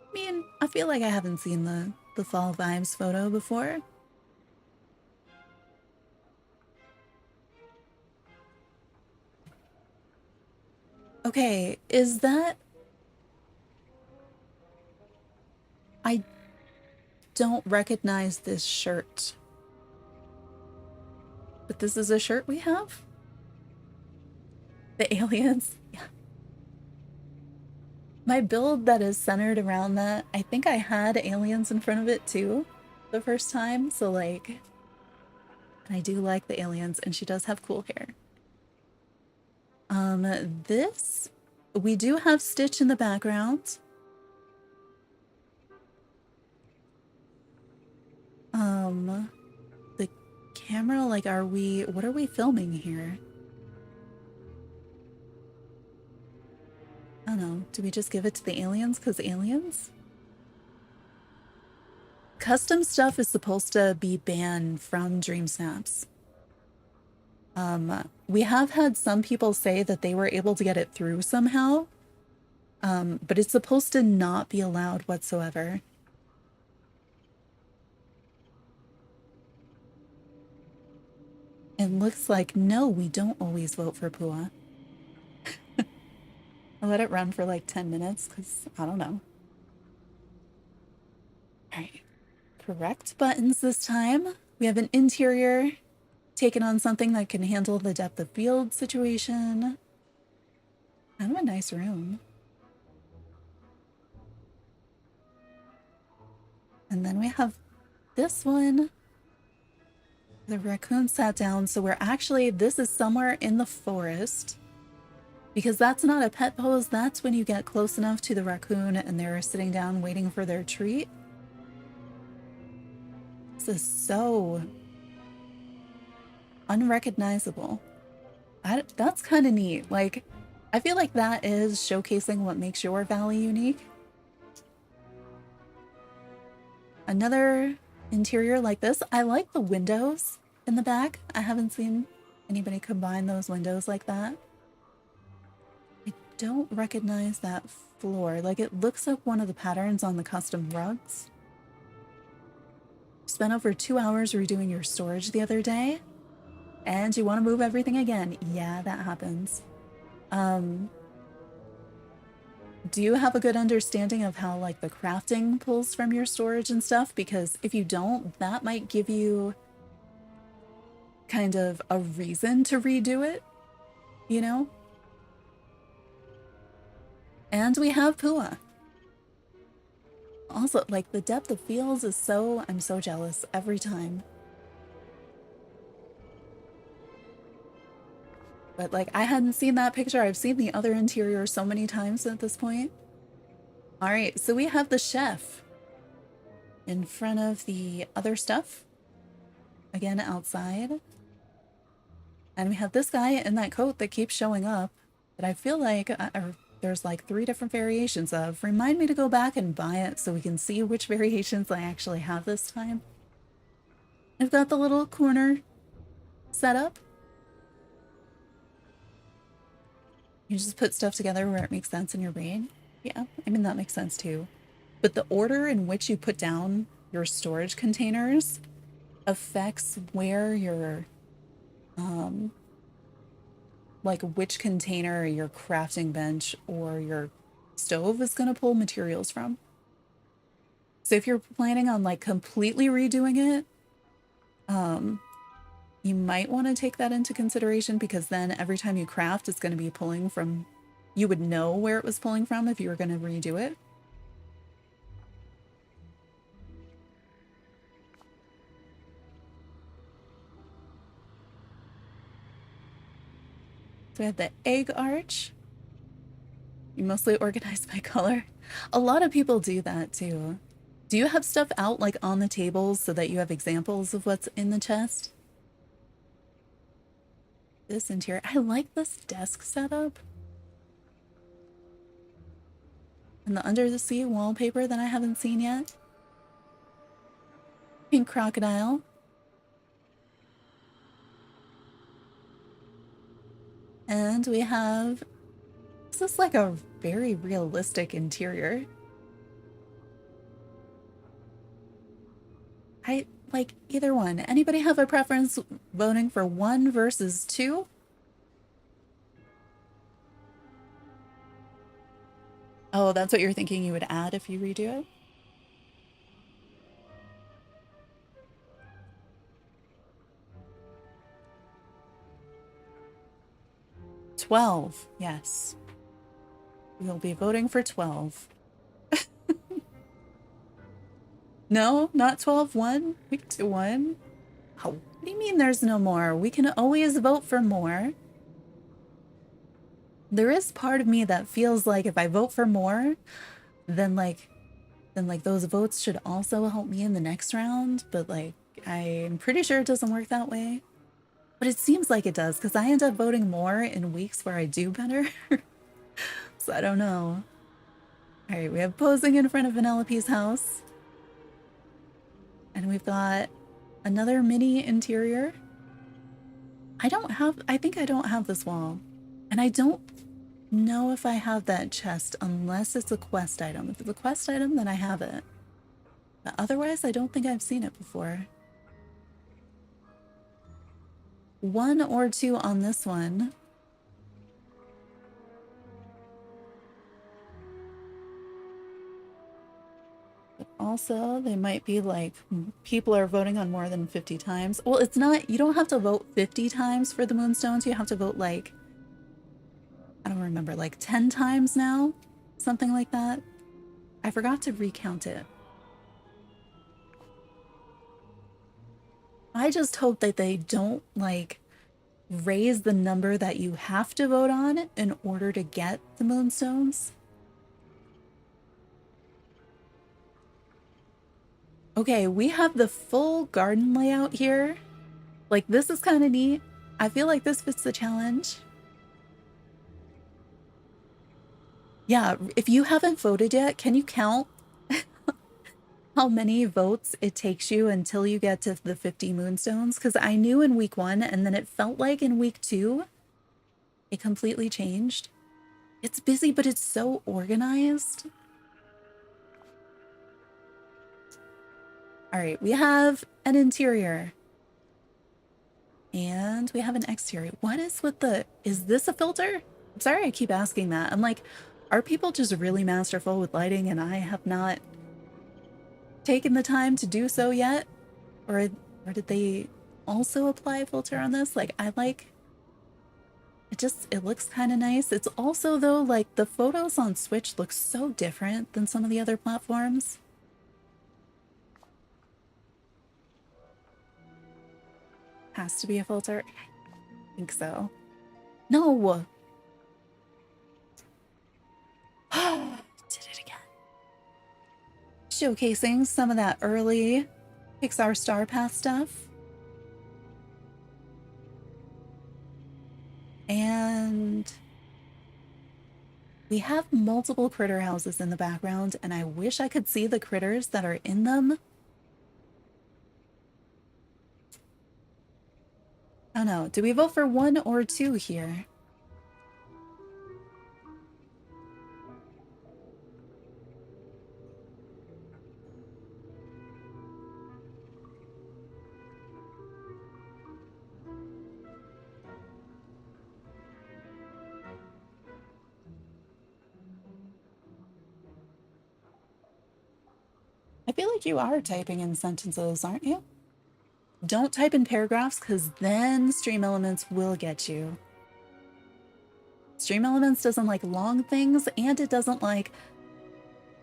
I mean, I feel like I haven't seen the fall vibes photo before. Okay, is that... I don't recognize this shirt. But this is a shirt we have? The aliens? Yeah. My build that is centered around that, I think I had aliens in front of it too the first time, so like, I do like the aliens, and she does have cool hair. This, we do have Stitch in the background. The camera, like, what are we filming here? I don't know, do we just give it to the aliens because aliens? Custom stuff is supposed to be banned from DreamSNaps. We have had some people say that they were able to get it through somehow, but it's supposed to not be allowed whatsoever. It looks like, no, we don't always vote for Pua. I let it run for like 10 minutes because I don't know. All right, correct buttons this time. We have an interior taken on something that can handle the depth of field situation. Kind of a nice room. And then we have this one. The raccoon sat down, so we're actually, this is somewhere in the forest. Because that's not a pet pose, that's when you get close enough to the raccoon and they're sitting down waiting for their treat. This is so unrecognizable. That's kind of neat. Like, I feel like that is showcasing what makes your valley unique. Another interior like this. I like the windows in the back. I haven't seen anybody combine those windows like that. I don't recognize that floor. Like, it looks like one of the patterns on the custom rugs. Spent over 2 hours redoing your storage the other day, and you want to move everything again. Yeah, that happens. Do you have a good understanding of how like the crafting pulls from your storage and stuff? Because if you don't, that might give you kind of a reason to redo it, you know? And we have Pua. Also, like the depth of fields is so, I'm so jealous every time. But like, I hadn't seen that picture. I've seen the other interior so many times at this point. All right, so we have the chef in front of the other stuff. Again, outside. And we have this guy in that coat that keeps showing up that I feel like there's like 3 different variations of. Remind me to go back and buy it so we can see which variations I actually have this time. I've got the little corner set up. You just put stuff together where it makes sense in your brain. Yeah, I mean, that makes sense too. But the order in which you put down your storage containers affects where your, like which container your crafting bench or your stove is going to pull materials from. So if you're planning on like completely redoing it, you might want to take that into consideration, because then every time you craft, it's going to be pulling from, you would know where it was pulling from if you were going to redo it. So we have the egg arch. You mostly organize by color. A lot of people do that too. Do you have stuff out like on the tables so that you have examples of what's in the chest? This interior, I like this desk setup. And the under the sea wallpaper that I haven't seen yet. Pink crocodile. And we have, this is like a very realistic interior. I like either one. Anybody have a preference voting for 1 versus 2? Oh, that's what you're thinking you would add if you redo it? 12, yes. We'll be voting for 12. No, not 12, 1? We can do 1. Oh, what do you mean there's no more? We can always vote for more. There is part of me that feels like if I vote for more, then like those votes should also help me in the next round, but like I'm pretty sure it doesn't work that way. But it seems like it does, because I end up voting more in weeks where I do better. So I don't know. All right, we have posing in front of Vanellope's house. And we've got another mini interior. I think I don't have this wall. And I don't know if I have that chest unless it's a quest item. If it's a quest item, then I have it. But otherwise, I don't think I've seen it before. 1 or 2 on this one. But Also, they might be like, people are voting on more than 50 times. Well, it's not, you don't have to vote 50 times for the moonstones. You have to vote like, I don't remember, like 10 times now? Something like that. I forgot to recount it. I just hope that they don't like raise the number that you have to vote on in order to get the moonstones. Okay, we have the full garden layout here. Like, this is kind of neat. I feel like this fits the challenge. Yeah, if you haven't voted yet, can you count how many votes it takes you until you get to the 50 moonstones? Because I knew in week 1, and then it felt like in week 2, it completely changed. It's busy, but it's so organized. All right, we have an interior. And we have an exterior. What is with the... Is this a filter? I'm sorry I keep asking that. I'm like, are people just really masterful with lighting and I have not taken the time to do so yet? Or did they also apply a filter on this? Like, I like... It looks kind of nice. It's also, though, like, the photos on Switch look so different than some of the other platforms. Has to be a filter? I think so. No! Did it again. Showcasing some of that early Pixar Star Path stuff. And we have multiple critter houses in the background, and I wish I could see the critters that are in them. I don't know. Do we vote for 1 or 2 here? I feel like you are typing in sentences, aren't you? Don't type in paragraphs, because then Stream Elements will get you. Stream Elements doesn't like long things, and it doesn't like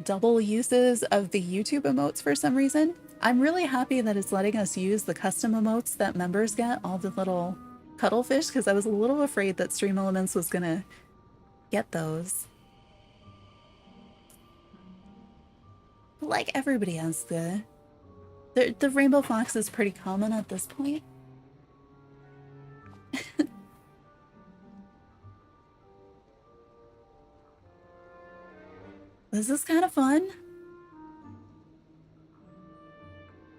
double uses of the YouTube emotes for some reason. I'm really happy that it's letting us use the custom emotes that members get, all the little cuttlefish, because I was a little afraid that Stream Elements was gonna get those. But like, everybody has the rainbow fox is pretty common at this point. This is kind of fun.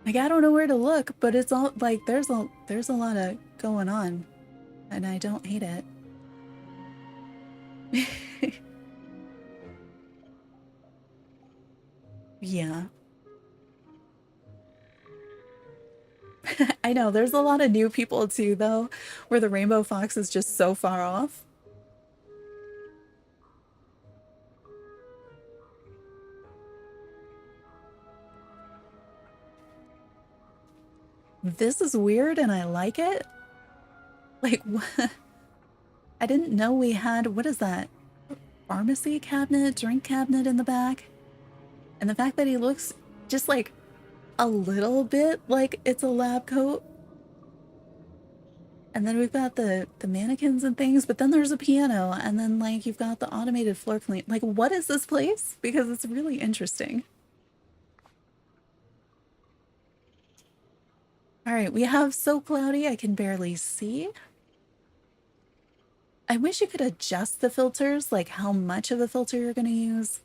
Like, I don't know where to look, but it's all like there's a lot of going on, and I don't hate it. Yeah. I know, there's a lot of new people too, though, where the rainbow fox is just so far off. This is weird and I like it. Like, what? I didn't know we had, what is that? Pharmacy cabinet, drink cabinet in the back. And the fact that he looks just like a little bit like it's a lab coat. And then we've got the mannequins and things, but then there's a piano, and then like you've got the automated floor clean. Like, what is this place? Because it's really interesting. All right, we have so cloudy I can barely see. I wish you could adjust the filters, like how much of a filter you're going to use.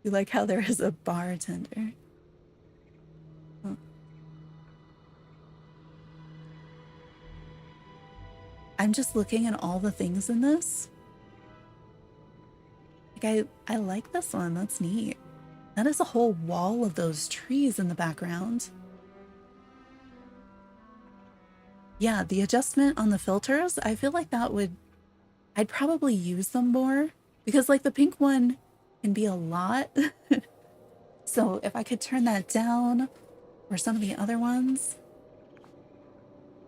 You like how there is a bartender. Oh. I'm just looking at all the things in this. Like, I like this one. That's neat. That is a whole wall of those trees in the background. Yeah, the adjustment on the filters, I feel like that would... I'd probably use them more. Because, like, the pink one, can be a lot. So if I could turn that down, or some of the other ones.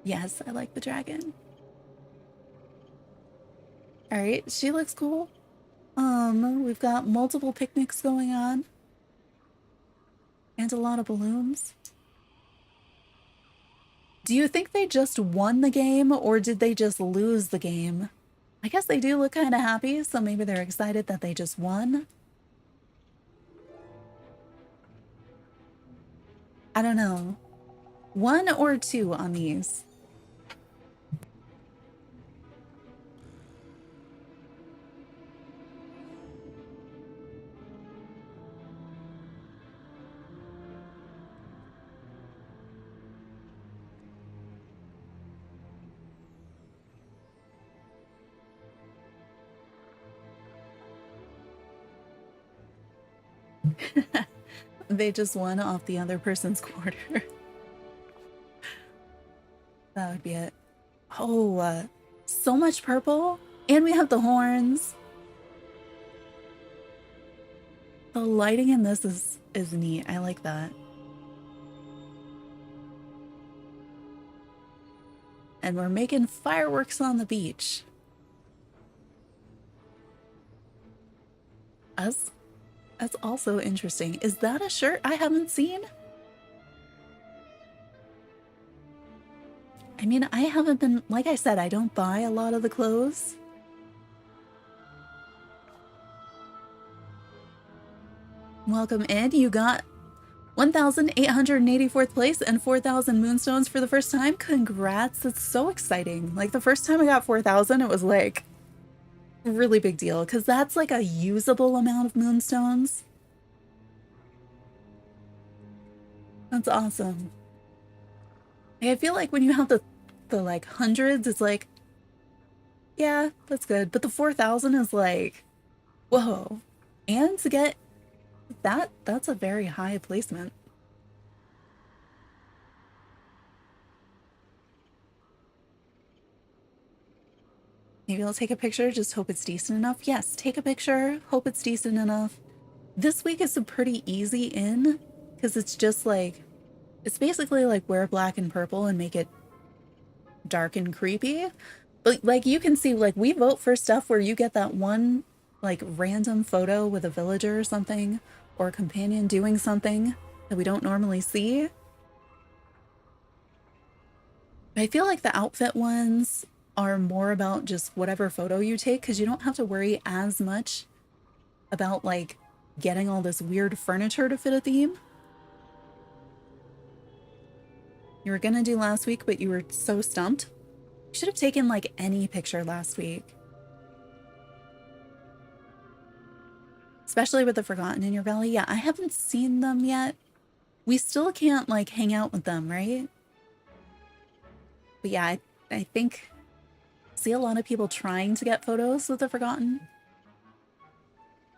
Yes, I like the dragon. All right, she looks cool. We've got multiple picnics going on. And a lot of balloons. Do you think they just won the game, or did they just lose the game? I guess they do look kind of happy, so maybe they're excited that they just won. I don't know. 1 or 2 on these. They just won off the other person's quarter. That would be it. Oh, so much purple. And we have the horns. The lighting in this is neat. I like that. And we're making fireworks on the beach. That's also interesting. Is that a shirt I haven't seen? I mean, I haven't been, like I said, I don't buy a lot of the clothes. Welcome in. You got 1,884th place and 4,000 moonstones for the first time. Congrats. That's so exciting. Like the first time I got 4,000, it was like a really big deal because that's like a usable amount of moonstones. That's awesome. I feel like when you have the like hundreds, it's like, yeah, that's good. But the 4,000 is like, whoa. And to get that's a very high placement. Maybe I'll take a picture, just hope it's decent enough. Yes, take a picture, hope it's decent enough. This week is a pretty easy in because it's just like, it's basically like wear black and purple and make it dark and creepy. But like you can see, like we vote for stuff where you get that one like random photo with a villager or something, or a companion doing something that we don't normally see. But I feel like the outfit ones are more about just whatever photo you take because you don't have to worry as much about like getting all this weird furniture to fit a theme. You were gonna do last week, but you were so stumped. You should have taken like any picture last week. Especially with the Forgotten in your Valley. Yeah, I haven't seen them yet. We still can't like hang out with them, right? But yeah, I think I see a lot of people trying to get photos with the Forgotten.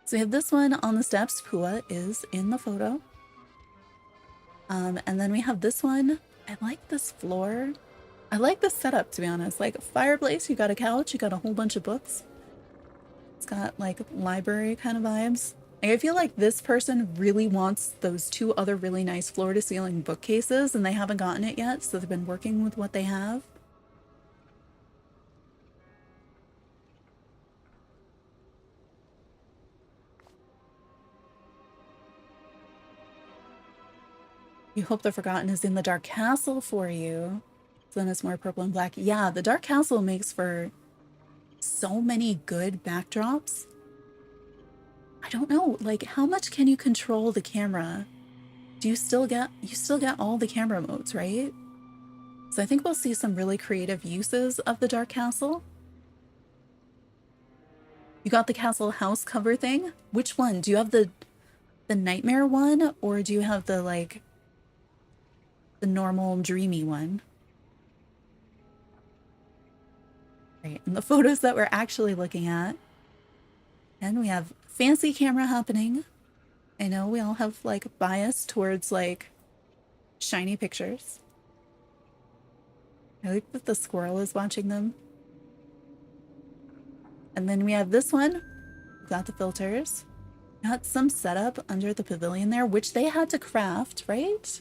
So we have this one on the steps. Pua is in the photo. And then we have this one. I like this floor. I like this setup, to be honest. Like a fireplace, you got a couch, you got a whole bunch of books. It's got like library kind of vibes. I feel like this person really wants those 2 other really nice floor-to-ceiling bookcases and they haven't gotten it yet, so they've been working with what they have. You hope the Forgotten is in the Dark Castle for you. So then it's more purple and black. Yeah, the Dark Castle makes for so many good backdrops. I don't know, like how much can you control the camera? Do you still get all the camera modes, right? So I think we'll see some really creative uses of the Dark Castle. You got the castle house cover thing? Which one? Do you have the nightmare one, or do you have the like the normal dreamy one? Right, and the photos that we're actually looking at. And we have fancy camera happening. I know we all have like bias towards like shiny pictures. I like that the squirrel is watching them. And then we have this one. We've got the filters. Got some setup under the pavilion there, which they had to craft, right?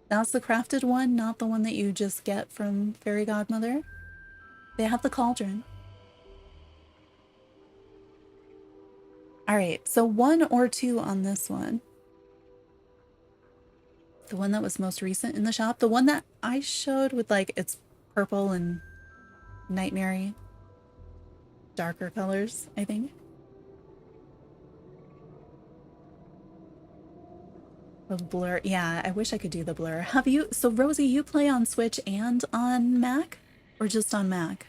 That's the crafted one, not the one that you just get from Fairy Godmother. They have the cauldron. All right, so 1 or 2 on this one. The one that was most recent in the shop. The one that I showed with like it's purple and nightmare-y, darker colors, I think. The blur. Yeah, I wish I could do the blur. Have you? So Rosie, you play on Switch and on Mac? Or just on Mac?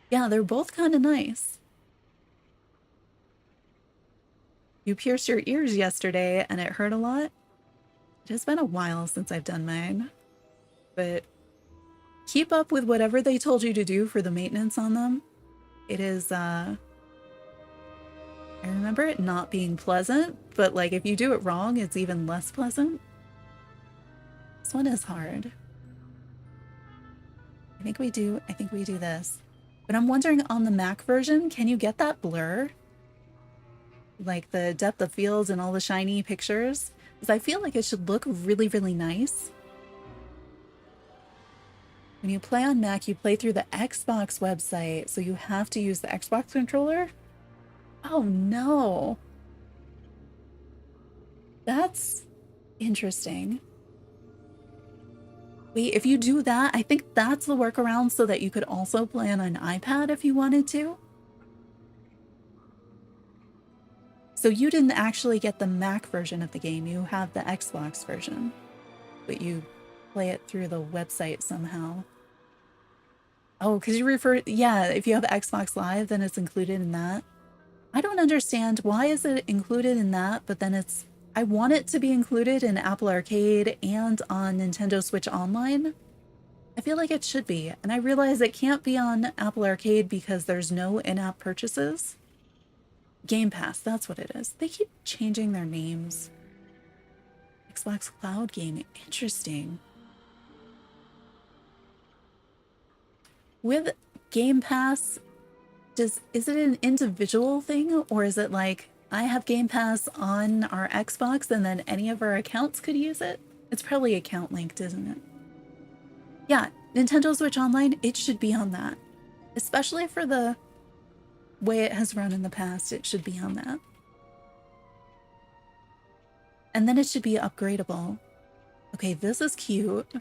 Yeah, they're both kind of nice. You pierced your ears yesterday and it hurt a lot. It has been a while since I've done mine. But keep up with whatever they told you to do for the maintenance on them. It is, I remember it not being pleasant, but like if you do it wrong, it's even less pleasant. This one is hard. I think we do this. But I'm wondering on the Mac version, can you get that blur? Like the depth of field and all the shiny pictures? Because I feel like it should look really, really nice. When you play on Mac, you play through the Xbox website, so you have to use the Xbox controller? Oh no. That's interesting. Wait, if you do that, I think that's the workaround so that you could also play on an iPad if you wanted to. So you didn't actually get the Mac version of the game, you have the Xbox version, but you play it through the website somehow. Oh, because you refer, yeah, if you have Xbox Live, then it's included in that. I don't understand, why is it included in that, but then it's, I want it to be included in Apple Arcade and on Nintendo Switch Online. I feel like it should be, and I realize it can't be on Apple Arcade because there's no in-app purchases. Game Pass, that's what it is. They keep changing their names. Xbox Cloud Gaming, interesting. With Game Pass, is it an individual thing, or is it like I have Game Pass on our Xbox and then any of our accounts could use it? It's probably account linked, isn't it? Yeah, Nintendo Switch Online, it should be on that. Especially for the way it has run in the past, it should be on that. And then it should be upgradable. Okay, this is cute.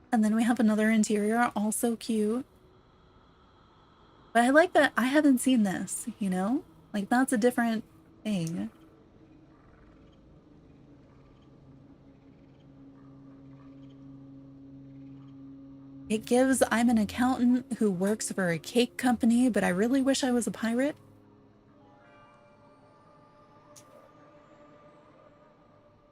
And then we have another interior, also cute. But I like that I haven't seen this, you know? Like, that's a different thing. It gives, I'm an accountant who works for a cake company, but I really wish I was a pirate.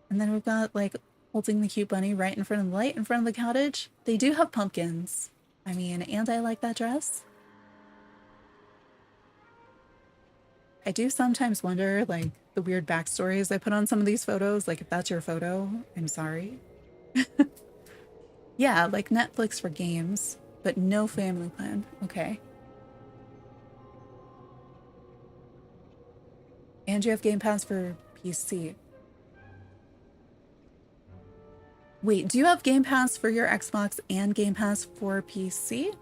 And then we've got, like, holding the cute bunny right in front of the light in front of the cottage. They do have pumpkins. I mean, and I like that dress. I do sometimes wonder, like, the weird backstories I put on some of these photos. Like, if that's your photo, I'm sorry. Yeah, like Netflix for games, but no family plan. Okay. And you have Game Pass for PC. Wait, do you have Game Pass for your Xbox and Game Pass for PC?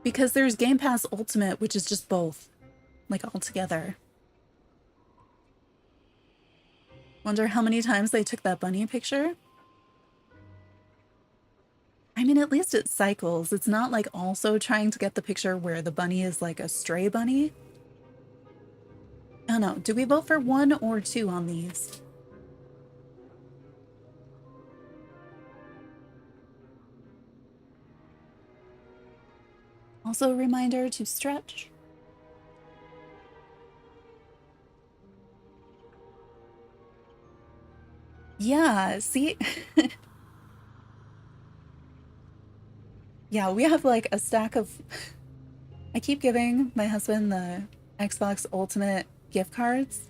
Because there's Game Pass Ultimate, which is just both, like all together. Wonder how many times they took that bunny picture? I mean, at least it cycles. It's not like also trying to get the picture where the bunny is like a stray bunny. Oh no, do we vote for 1 or 2 on these? Also a reminder to stretch. Yeah, see? Yeah, we have like a stack of... I keep giving my husband the Xbox Ultimate gift cards.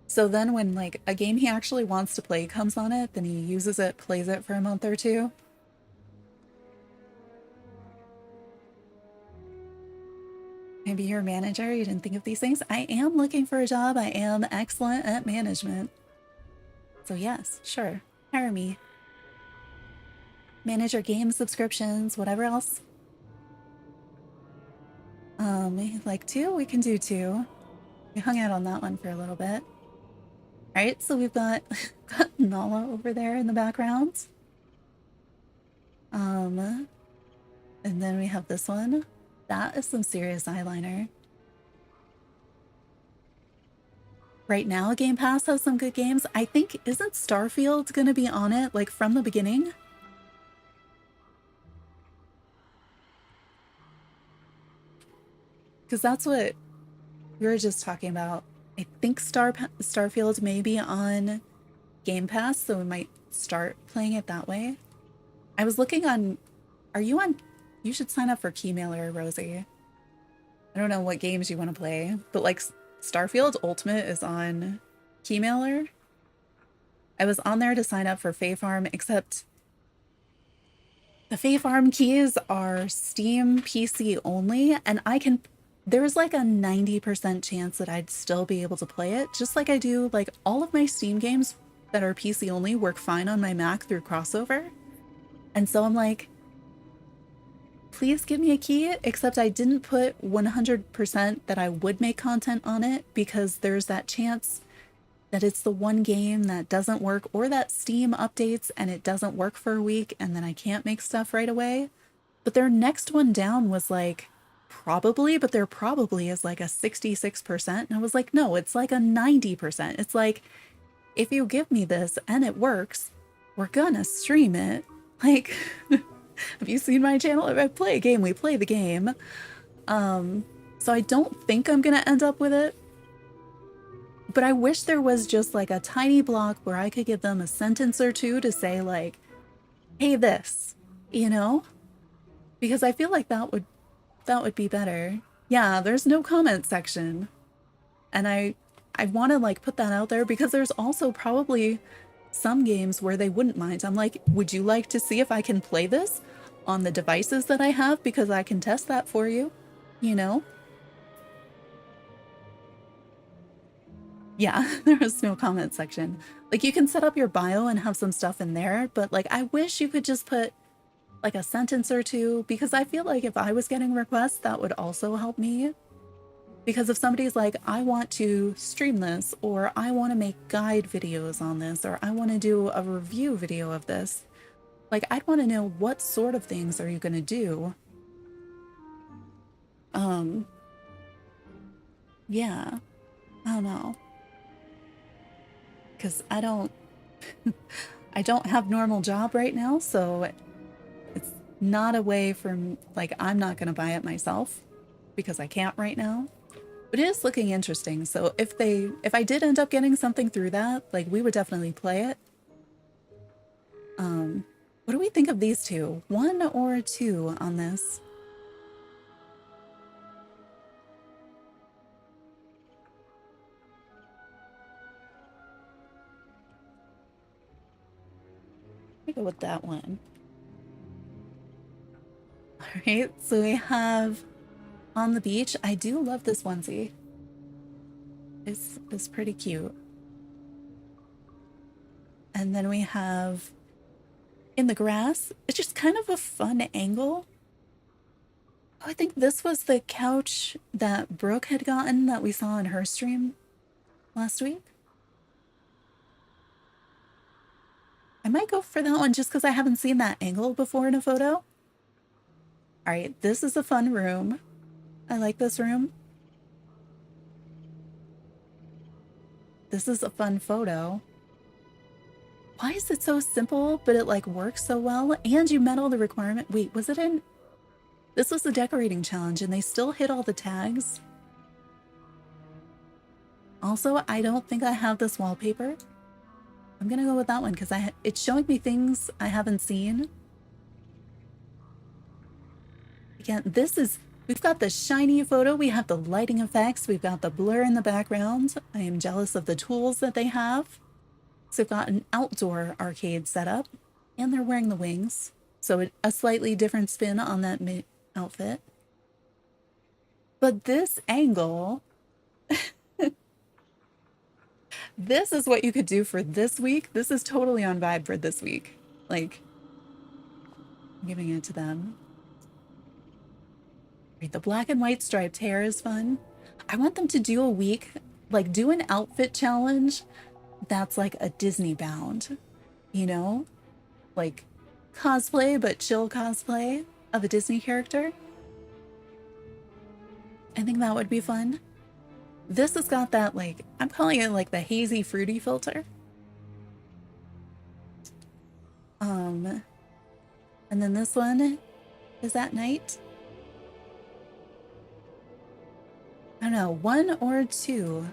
So then when like a game he actually wants to play comes on it, then he uses it, plays it for a month or two. Maybe you're a manager, you didn't think of these things. I am looking for a job. I am excellent at management. So yes, sure, hire me. Manage your game subscriptions, whatever else. Like 2? We can do 2. We hung out on that one for a little bit. All right, so we've got, got Nala over there in the background. And then we have this one. That is some serious eyeliner. Right now, Game Pass has some good games. I think, isn't Starfield gonna be on it, like, from the beginning? Because that's what we were just talking about. I think Starfield may be on Game Pass, so we might start playing it that way. I was looking on... Are you on... You should sign up for Keymailer, Rosie. I don't know what games you want to play, but like Starfield Ultimate is on Keymailer. I was on there to sign up for Fae Farm, except the Fae Farm keys are Steam PC only, and I can... There's like a 90% chance that I'd still be able to play it, just like I do, like all of my Steam games that are PC only work fine on my Mac through crossover. And so I'm like, please give me a key, except I didn't put 100% that I would make content on it because there's that chance that it's the one game that doesn't work, or that Steam updates and it doesn't work for a week and then I can't make stuff right away. But their next one down was like, probably, but there probably is like a 66%. And I was like, no, it's like a 90%. It's like, if you give me this and it works, we're gonna stream it. Like, have you seen my channel? If I play a game, we play the game. So I don't think I'm gonna end up with it. But I wish there was just like a tiny block where I could give them a sentence or two to say like, hey, this, you know? Because I feel like that would be better. Yeah, there's no comment section. And I want to like put that out there because there's also probably some games where they wouldn't mind. I'm like, would you like to see if I can play this on the devices that I have? Because I can test that for you, you know? Yeah, there is no comment section. Like, you can set up your bio and have some stuff in there, but like, I wish you could just put like a sentence or two, because I feel like if I was getting requests, that would also help me. Because if somebody's like, I want to stream this, or I want to make guide videos on this, or I want to do a review video of this, like, I'd want to know what sort of things are you going to do? Yeah, I don't know. Because I don't, I don't have normal job right now, so it's not a way for, like, I'm not going to buy it myself because I can't right now. But it is looking interesting. So if I did end up getting something through that, like, we would definitely play it. What do we think of these two? 1 or 2 on this? I go with that one. All right, so we have on the beach. I do love this onesie. It's pretty cute. And then we have in the grass. It's just kind of a fun angle. Oh, I think this was the couch that Brooke had gotten that we saw in her stream last week. I might go for that one just because I haven't seen that angle before in a photo. All right, this is a fun room. I like this room. This is a fun photo. Why is it so simple, but it like works so well? And you met all the requirement. Wait, was it in? This was the decorating challenge and they still hit all the tags. Also, I don't think I have this wallpaper. I'm gonna go with that one because it's showing me things I haven't seen. Again, we've got the shiny photo, we have the lighting effects, we've got the blur in the background. I am jealous of the tools that they have. So we've got an outdoor arcade setup, and they're wearing the wings. So a slightly different spin on that outfit. But this angle, this is what you could do for this week. This is totally on vibe for this week. Like, I'm giving it to them. Right, the black and white striped hair is fun. I want them to do a week, like do an outfit challenge that's like a Disney bound, you know? Like cosplay, but chill cosplay of a Disney character. I think that would be fun. This has got that, like, I'm calling it like the hazy fruity filter. And then this one is at night. I don't know, 1 or 2.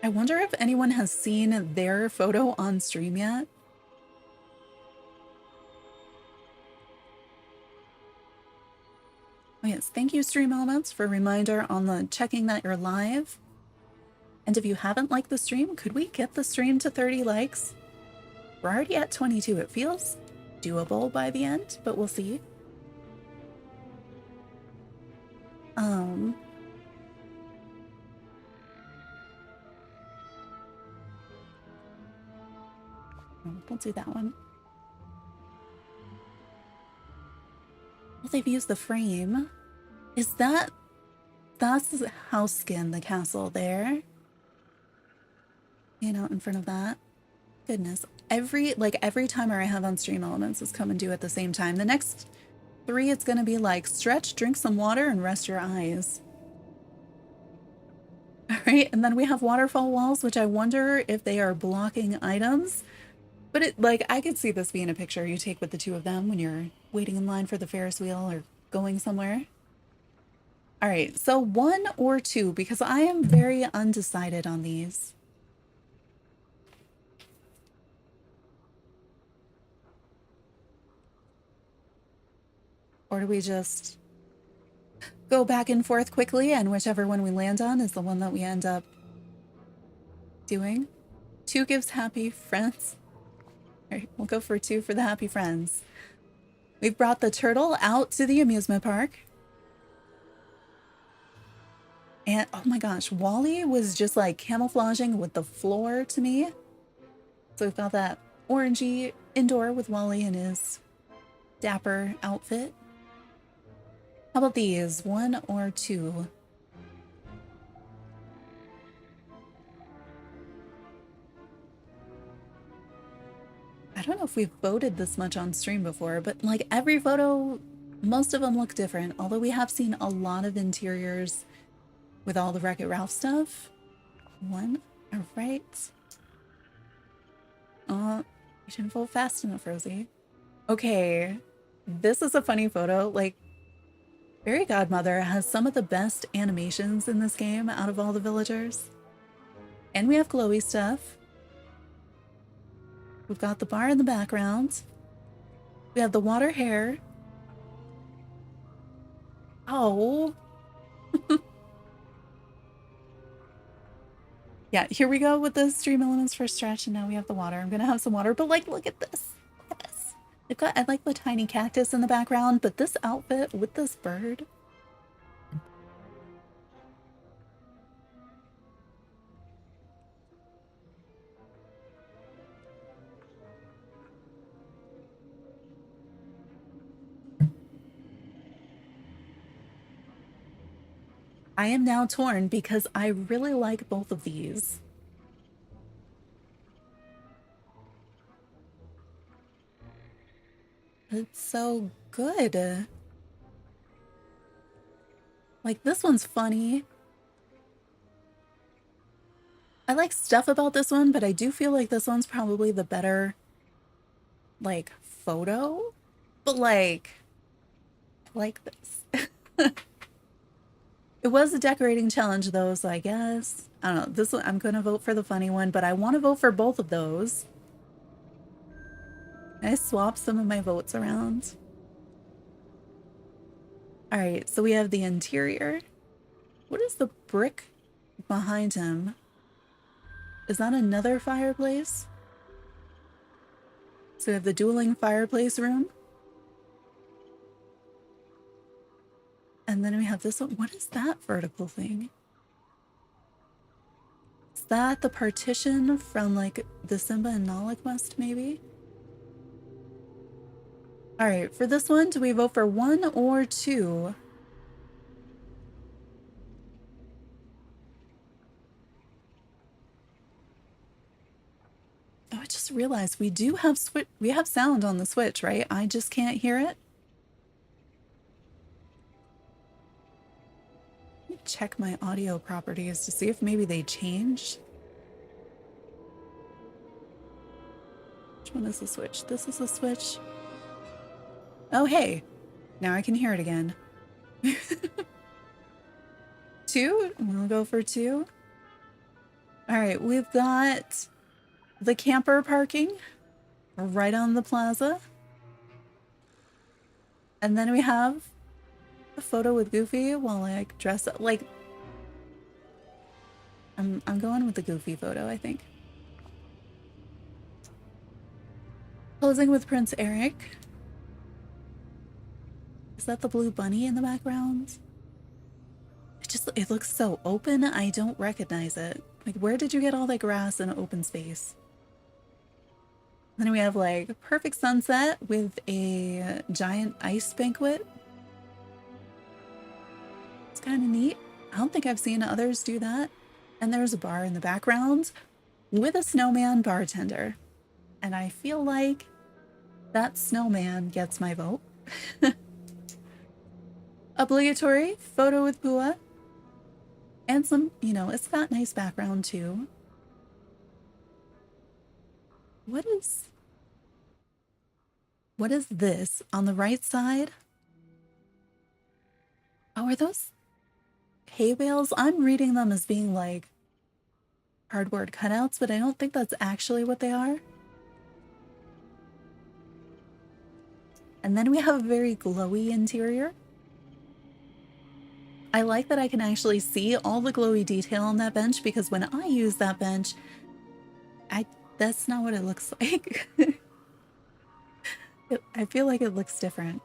I wonder if anyone has seen their photo on stream yet. Oh yes, thank you Stream Elements for a reminder on the checking that you're live. And if you haven't liked the stream, could we get the stream to 30 likes? We're already at 22. It feels doable by the end, but we'll see. We'll do that one. Well, they've used the frame. Is that's the house skin, the castle there? You know, in front of that. Goodness. Every timer I have on Stream Elements is come and do at the same time. The next 3, it's gonna be like stretch, drink some water, and rest your eyes. All right, and then we have waterfall walls, which I wonder if they are blocking items. But it, like, I could see this being a picture you take with the 2 of them when you're waiting in line for the Ferris wheel or going somewhere. All right, so 1 or 2, because I am very undecided on these. Or do we just go back and forth quickly, and whichever one we land on is the one that we end up doing? 2 gives happy friends. All right, we'll go for 2 for the happy friends. We've brought the turtle out to the amusement park. And oh my gosh, Wally was just like camouflaging with the floor to me. So we've got that orangey indoor with Wally in his dapper outfit. How about these? 1 or 2? I don't know if we've voted this much on stream before, but like every photo, most of them look different. Although we have seen a lot of interiors with all the Wreck-It Ralph stuff. 1, all right. You didn't vote fast enough, Rosie. Okay, this is a funny photo. Like, Fairy Godmother has some of the best animations in this game out of all the villagers. And we have glowy stuff. We've got the bar in the background. We have the water hair. Oh. Yeah, here we go with the stream elements for stretch, and now we have the water. I'm gonna have some water, but like, look at this. Look at this. They've got, I like the tiny cactus in the background, but this outfit with this bird. I am now torn because I really like both of these. It's so good. Like, this one's funny. I like stuff about this one, but I do feel like this one's probably the better, like, photo. But, like, I like this. It was a decorating challenge, though, so I guess, I don't know. This one, I'm going to vote for the funny one, but I want to vote for both of those. I swapped some of my votes around. All right, so we have the interior. What is the brick behind him? Is that another fireplace? So we have the dueling fireplace room. And then we have this one. What is that vertical thing? Is that the partition from like the Simba and Nala quest, maybe? All right, for this one, do we vote for 1 or 2? Oh, I just realized we do have sound on the Switch, right? I just can't hear it. Let me check my audio properties to see if maybe they changed. Which one is the Switch? This is the Switch. Oh, hey. Now I can hear it again. 2? We'll go for 2. All right, we've got the camper parking right on the plaza. And then we have a photo with Goofy while like dressed up. Like, I'm going with the Goofy photo, I think. Posing with Prince Eric. Is that the blue bunny in the background? It looks so open, I don't recognize it. Like, where did you get all that grass in an open space? Then we have like perfect sunset with a giant ice banquet. It's kind of neat. I don't think I've seen others do that. And there's a bar in the background with a snowman bartender. And I feel like that snowman gets my vote. Obligatory photo with Pua. And some, you know, it's got nice background too. What is this on the right side? Oh, are those hay bales? I'm reading them as being like cardboard cutouts, but I don't think that's actually what they are. And then we have a very glowy interior. I like that I can actually see all the glowy detail on that bench because when I use that bench, that's not what it looks like. I feel like it looks different.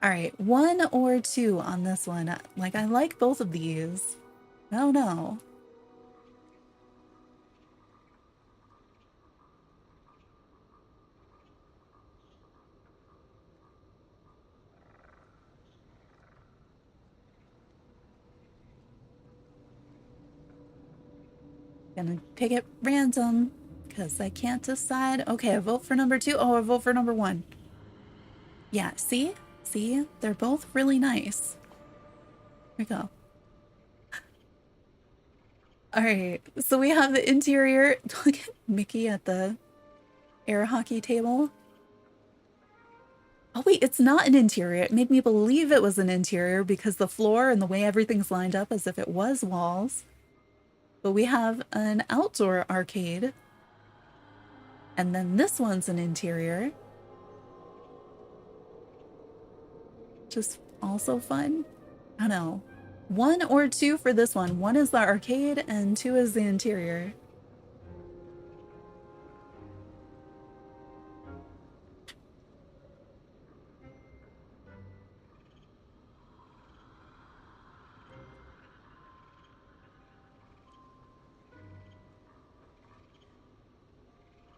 All right, 1 or 2 on this one. Like, I like both of these. I don't know. Gonna pick it random because I can't decide. Okay, I vote for number 2. Oh, I vote for number 1. Yeah, see? See? They're both really nice. Here we go. All right, so we have the interior. Look at Mickey at the air hockey table. Oh wait, it's not an interior. It made me believe it was an interior because the floor and the way everything's lined up as if it was walls. But we have an outdoor arcade. And then this one's an interior. Just also fun. I don't know. 1 or 2 for this one. 1 is the arcade and 2 is the interior.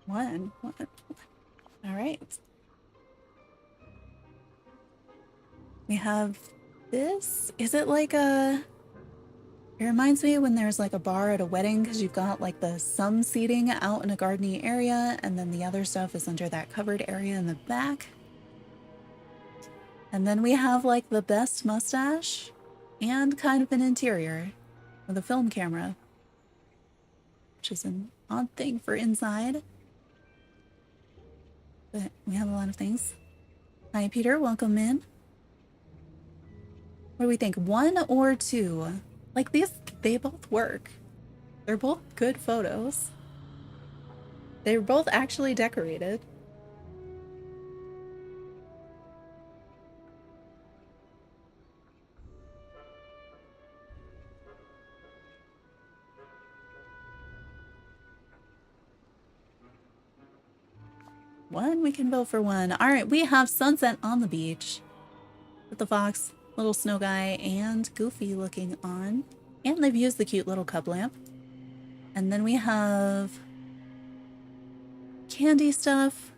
One. All right. We have this. Is it like a... It reminds me when there's like a bar at a wedding because you've got like some seating out in a gardeny area and then the other stuff is under that covered area in the back. And then we have like the best mustache and kind of an interior with a film camera, which is an odd thing for inside. But we have a lot of things. Hi, Peter. Welcome in. What do we think? 1 or 2? Like these, they both work. They're both good photos. They're both actually decorated. One, we can vote for one. All right, we have Sunset on the beach with the fox, little snow guy, and Goofy looking on. And they've used the cute little cub lamp. And then we have candy stuff,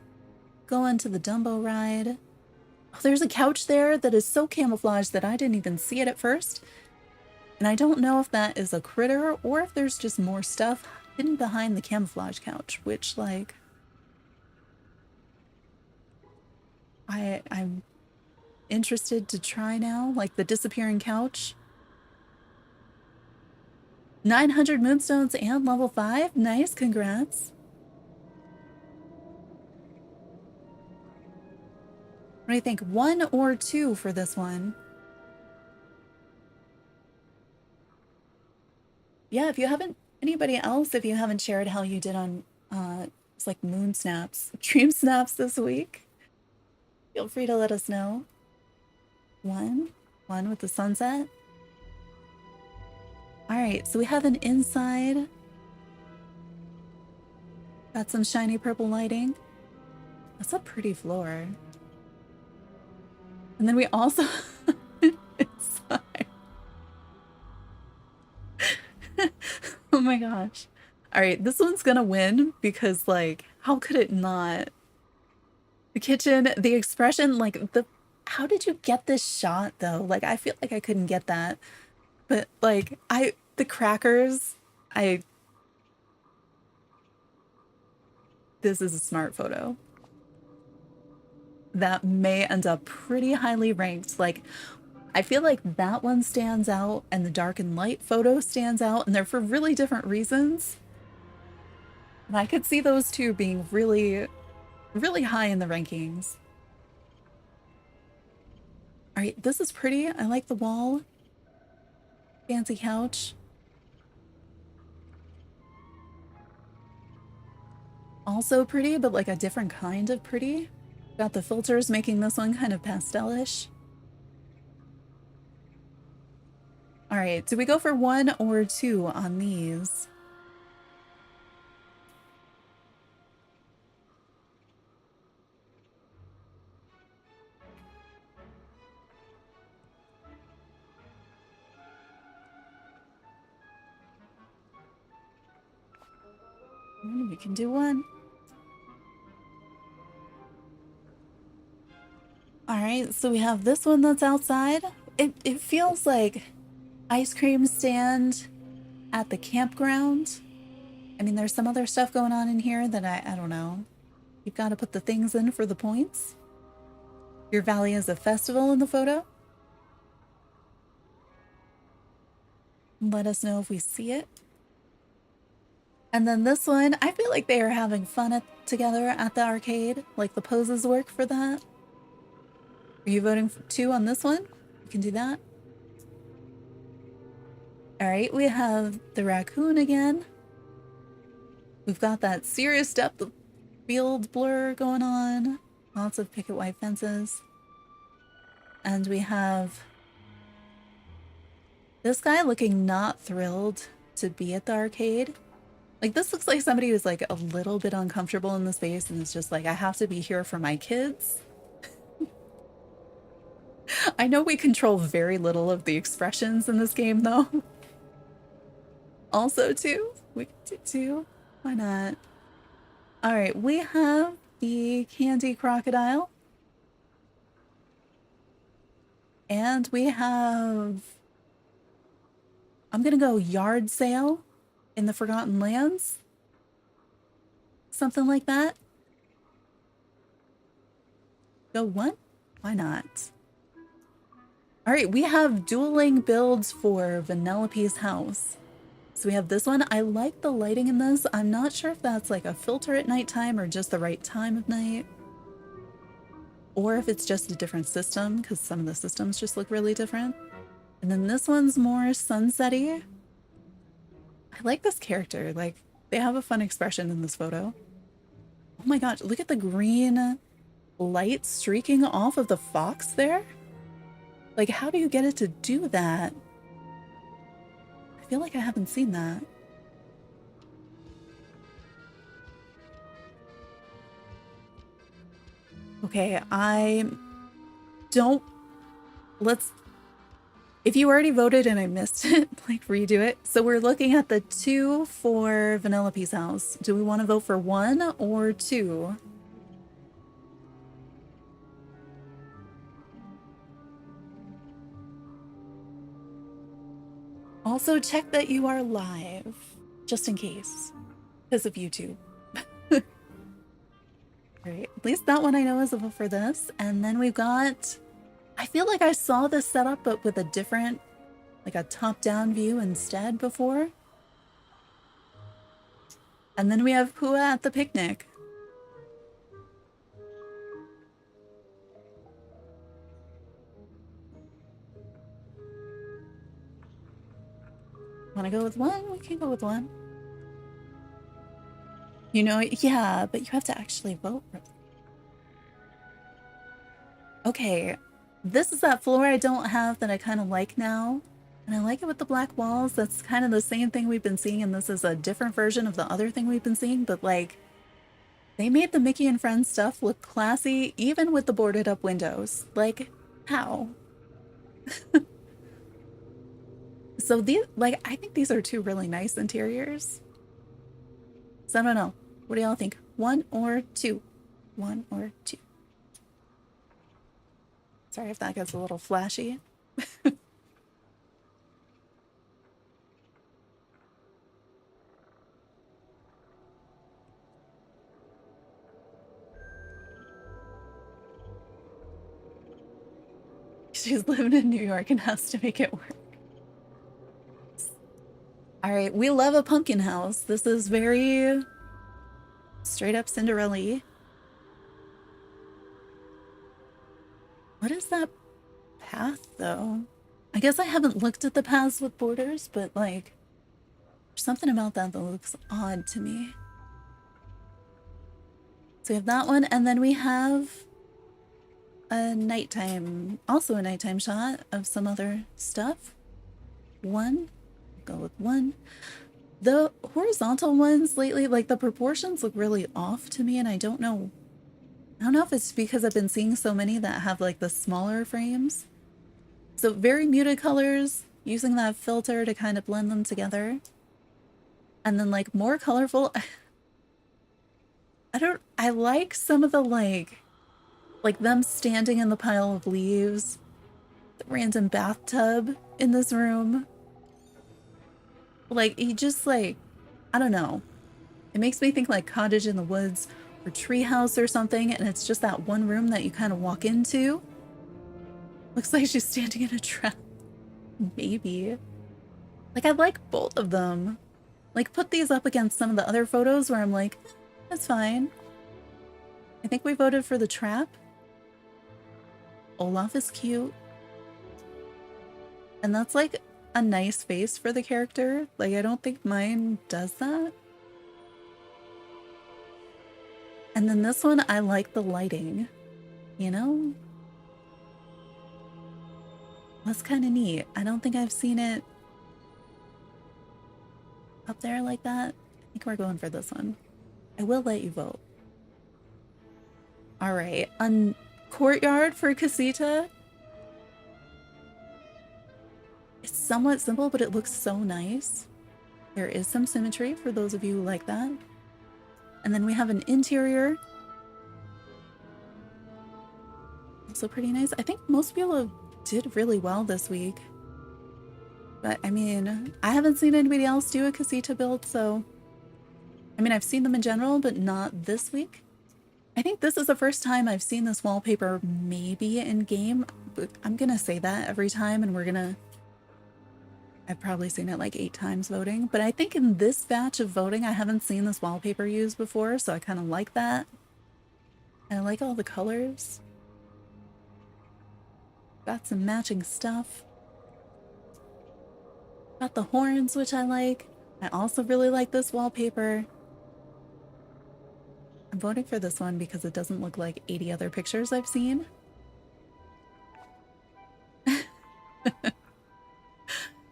going to the Dumbo ride. Oh, there's a couch there that is so camouflaged that I didn't even see it at first. And I don't know if that is a critter or if there's just more stuff hidden behind the camouflage couch, which, like, I'm interested to try now, like the disappearing couch. 900 moonstones and level 5. Nice, congrats. What do you think? 1 or 2 for this one? Yeah, if you haven't, anybody else, if you haven't shared how you did on, it's like MoonSnaps, DreamSnaps this week, feel free to let us know. 1 with the sunset. All right, so we have an inside. Got some shiny purple lighting. That's a pretty floor. And then we also inside. Oh my gosh. All right, this one's gonna win because, like, how could it not? The kitchen, the expression, like, how did you get this shot though? Like, I feel like I couldn't get that. But like, the crackers, this is a smart photo. That may end up pretty highly ranked. Like, I feel like that one stands out and the dark and light photo stands out, and they're for really different reasons. And I could see those two being really, really high in the rankings. All right, this is pretty. I like the wall. Fancy couch. Also pretty, but like a different kind of pretty. Got the filters making this one kind of pastelish. All right, do we go for 1 or 2 on these? We can do 1. All right, so we have this one that's outside. It feels like ice cream stand at the campground. I mean, there's some other stuff going on in here that I don't know. You've got to put the things in for the points. Your valley is a festival in the photo. Let us know if we see it. And then this one, I feel like they are having fun together at the arcade. Like, the poses work for that. Are you voting for 2 on this one? You can do that. All right, we have the raccoon again. We've got that serious depth of field blur going on. Lots of picket white fences. And we have this guy looking not thrilled to be at the arcade. Like, this looks like somebody who's like a little bit uncomfortable in the space and is just like, I have to be here for my kids. I know we control very little of the expressions in this game though. Also 2, we can do 2. Why not? All right, we have the candy crocodile. And we have, I'm gonna go yard sale in the Forgotten Lands. Something like that. Go 1? Why not? All right, we have dueling builds for Vanellope's house. So we have this one. I like the lighting in this. I'm not sure if that's like a filter at nighttime or just the right time of night. Or if it's just a different system, because some of the systems just look really different. And then this one's more sunsetty. I like this character. Like, they have a fun expression in this photo. Oh my gosh, look at the green light streaking off of the fox there. Like, how do you get it to do that? I feel like I haven't seen that. Okay, I don't... Let's... If you already voted and I missed it, like redo it. So we're looking at the 2 for Vanellope's house. Do we want to vote for 1 or 2? Also check that you are live, just in case, because of YouTube. Right, at least that one I know is a vote for this. And then we've got... I feel like I saw this setup, but with a different, like a top-down view instead before. And then we have Pua at the picnic. Want to go with 1? We can go with 1. You know, yeah, but you have to actually vote. Okay, this is that floor I don't have that I kind of like now. And I like it with the black walls. That's kind of the same thing we've been seeing, and this is a different version of the other thing we've been seeing, but like, they made the Mickey and Friends stuff look classy, even with the boarded up windows. Like, how? So these, like, I think these are 2 really nice interiors. So I don't know. What do y'all think? 1 or 2? 1 or 2? Sorry if that gets a little flashy. She's living in New York and has to make it work. All right, we love a pumpkin house. This is very straight up Cinderella-y. What is that path, though? I guess I haven't looked at the paths with borders, but like, there's something about that that looks odd to me. So we have that one, and then we have a nighttime, also a nighttime shot of some other stuff. 1, go with 1. The horizontal ones lately, like the proportions look really off to me, and I don't know if it's because I've been seeing so many that have like the smaller frames. So very muted colors, using that filter to kind of blend them together. And then like more colorful. I like some of the like them standing in the pile of leaves, the random bathtub in this room. Like, he just like, I don't know. It makes me think like Cottage in the Woods or Treehouse or something, and it's just that one room that you kind of walk into. Looks like she's standing in a trap. Maybe. Like, I like both of them. Like, put these up against some of the other photos where I'm like, that's fine. I think we voted for the trap. Olaf is cute. And that's like a nice face for the character. Like, I don't think mine does that. And then this one, I like the lighting, you know? That's kind of neat. I don't think I've seen it up there like that. I think we're going for this one. I will let you vote. All right, courtyard for Casita. It's somewhat simple, but it looks so nice. There is some symmetry for those of you who like that. And then we have an interior. Also pretty nice. I think most people did really well this week. But I mean, I haven't seen anybody else do a Casita build, so... I mean, I've seen them in general, but not this week. I think this is the first time I've seen this wallpaper maybe in game, but I'm gonna say that every time, and we're gonna... I've probably seen it like 8 times voting, but I think in this batch of voting, I haven't seen this wallpaper used before, so I kind of like that. And I like all the colors. Got some matching stuff. Got the horns, which I like. I also really like this wallpaper. I'm voting for this one because it doesn't look like 80 other pictures I've seen.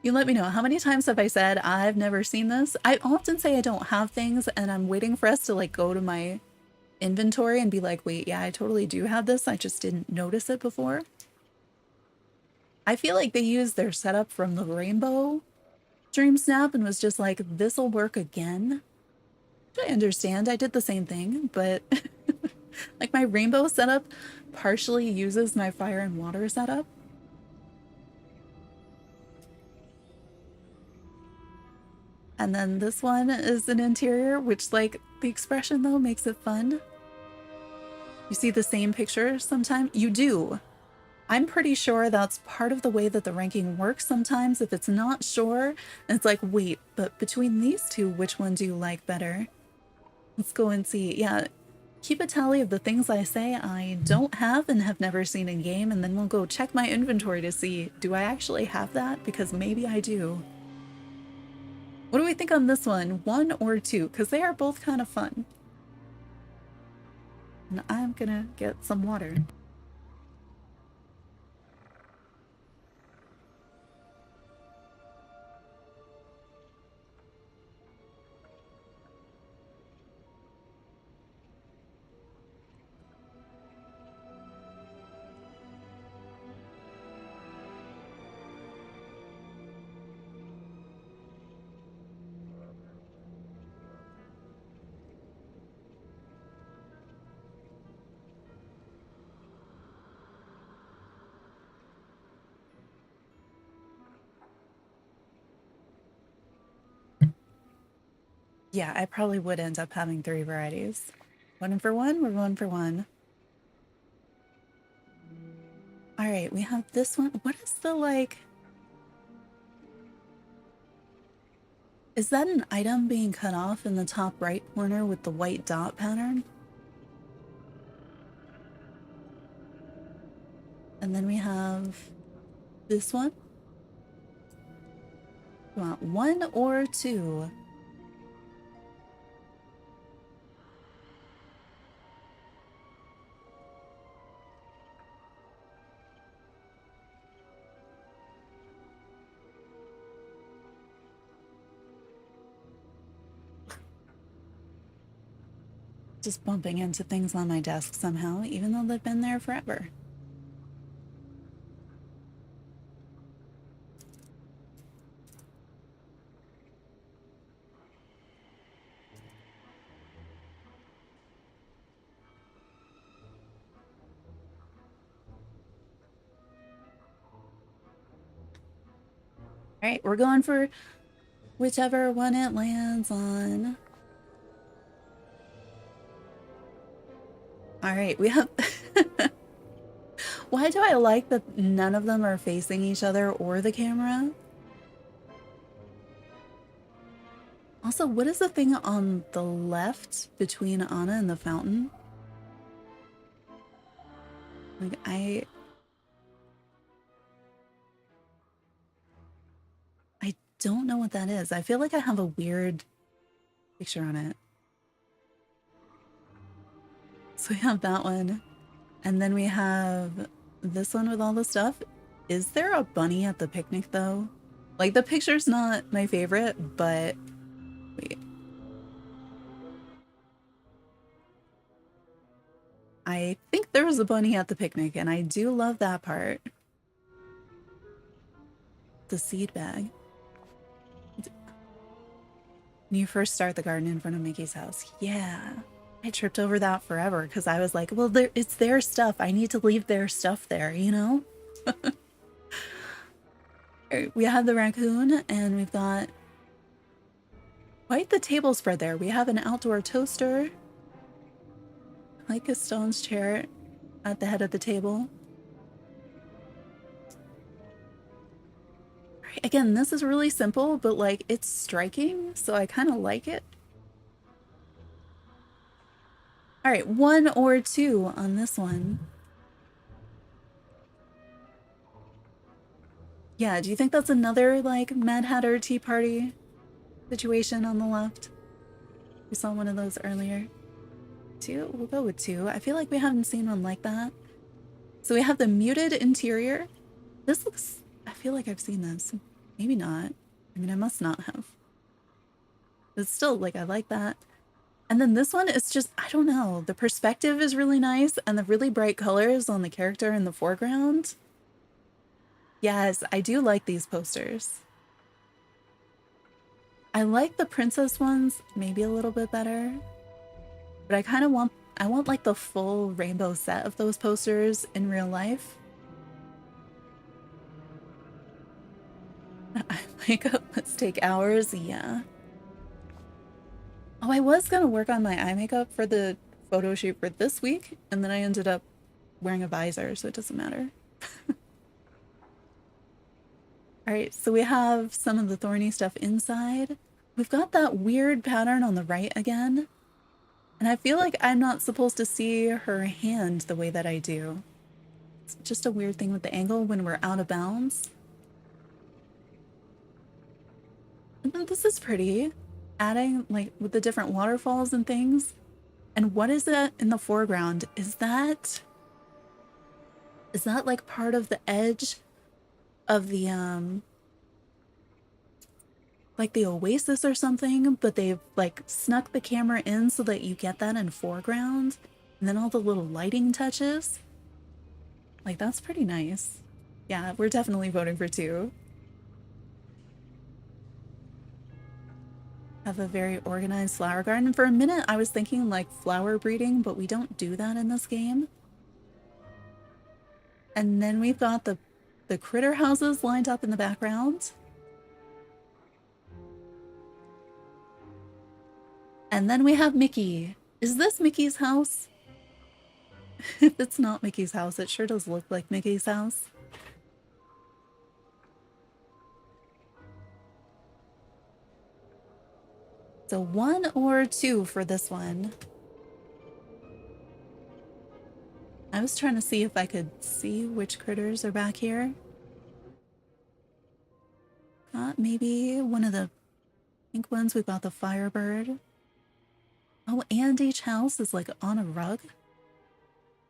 You let me know. How many times have I said I've never seen this? I often say I don't have things and I'm waiting for us to like go to my inventory and be like, wait, yeah, I totally do have this. I just didn't notice it before. I feel like they used their setup from the Rainbow DreamSnap and was just like, this'll work again. I understand. I did the same thing, but like my Rainbow setup partially uses my fire and water setup. And then this one is an interior, which like the expression though makes it fun. You see the same picture sometimes? You do. I'm pretty sure that's part of the way that the ranking works sometimes. If it's not sure, it's like, wait, but between these two, which one do you like better? Let's go and see. Yeah, keep a tally of the things I say I don't have and have never seen in game, and then we'll go check my inventory to see, do I actually have that? Because maybe I do. What do we think on this one? 1 or 2? Because they are both kind of fun. And I'm gonna get some water. Yeah, I probably would end up having 3 varieties. 1 for 1, we're 1 for 1. All right, we have this one. What is the like... Is that an item being cut off in the top right corner with the white dot pattern? And then we have this one. You want 1 or 2? Just bumping into things on my desk somehow, even though they've been there forever. All right, we're going for whichever one it lands on. All right, we have... Why do I like that none of them are facing each other or the camera? Also, what is the thing on the left between Anna and the fountain? Like, I don't know what that is. I feel like I have a weird picture on it. So we have that one. And then we have this one with all the stuff. Is there a bunny at the picnic though? Like the picture's not my favorite, but wait. I think there was a bunny at the picnic and I do love that part. The seed bag. When you first start the garden in front of Mickey's house. Yeah. I tripped over that forever because I was like, well, it's their stuff. I need to leave their stuff there, you know? We have the raccoon and we've got quite the table spread there. We have an outdoor toaster, like a Stone's chair at the head of the table. Right, again, this is really simple, but like it's striking, so I kind of like it. All right, 1 or 2 on this one. Yeah, do you think that's another like Mad Hatter Tea Party situation on the left? We saw one of those earlier. 2? We'll go with 2. I feel like we haven't seen one like that. So we have the muted interior. This looks... I feel like I've seen this. Maybe not. I mean, I must not have. But still, like, I like that. And then this one is just, I don't know, the perspective is really nice and the really bright colors on the character in the foreground. Yes, I do like these posters. I like the princess ones maybe a little bit better, but I kind of want, I want like the full rainbow set of those posters in real life. Eye makeup must take hours, yeah. Oh, I was gonna work on my eye makeup for the photo shoot for this week, and then I ended up wearing a visor, so it doesn't matter. All right, so we have some of the thorny stuff inside. We've got that weird pattern on the right again. And I feel like I'm not supposed to see her hand the way that I do. It's just a weird thing with the angle when we're out of bounds. And then this is pretty. Adding, like, with the different waterfalls and things. And what is that in the foreground? Is that like part of the edge of the like the oasis or something, but they've like snuck the camera in so that you get that in foreground, and then all the little lighting touches. Like, that's pretty nice. Yeah, we're definitely voting for 2. Have a very organized flower garden. For a minute I was thinking like flower breeding, but we don't do that in this game. And then we've got the critter houses lined up in the background. And then we have Mickey. Is this Mickey's house? If it's not Mickey's house, it sure does look like Mickey's house. So 1 or 2 for this one. I was trying to see if I could see which critters are back here. Maybe one of the pink ones. We've got the Firebird. Oh, and each house is like on a rug.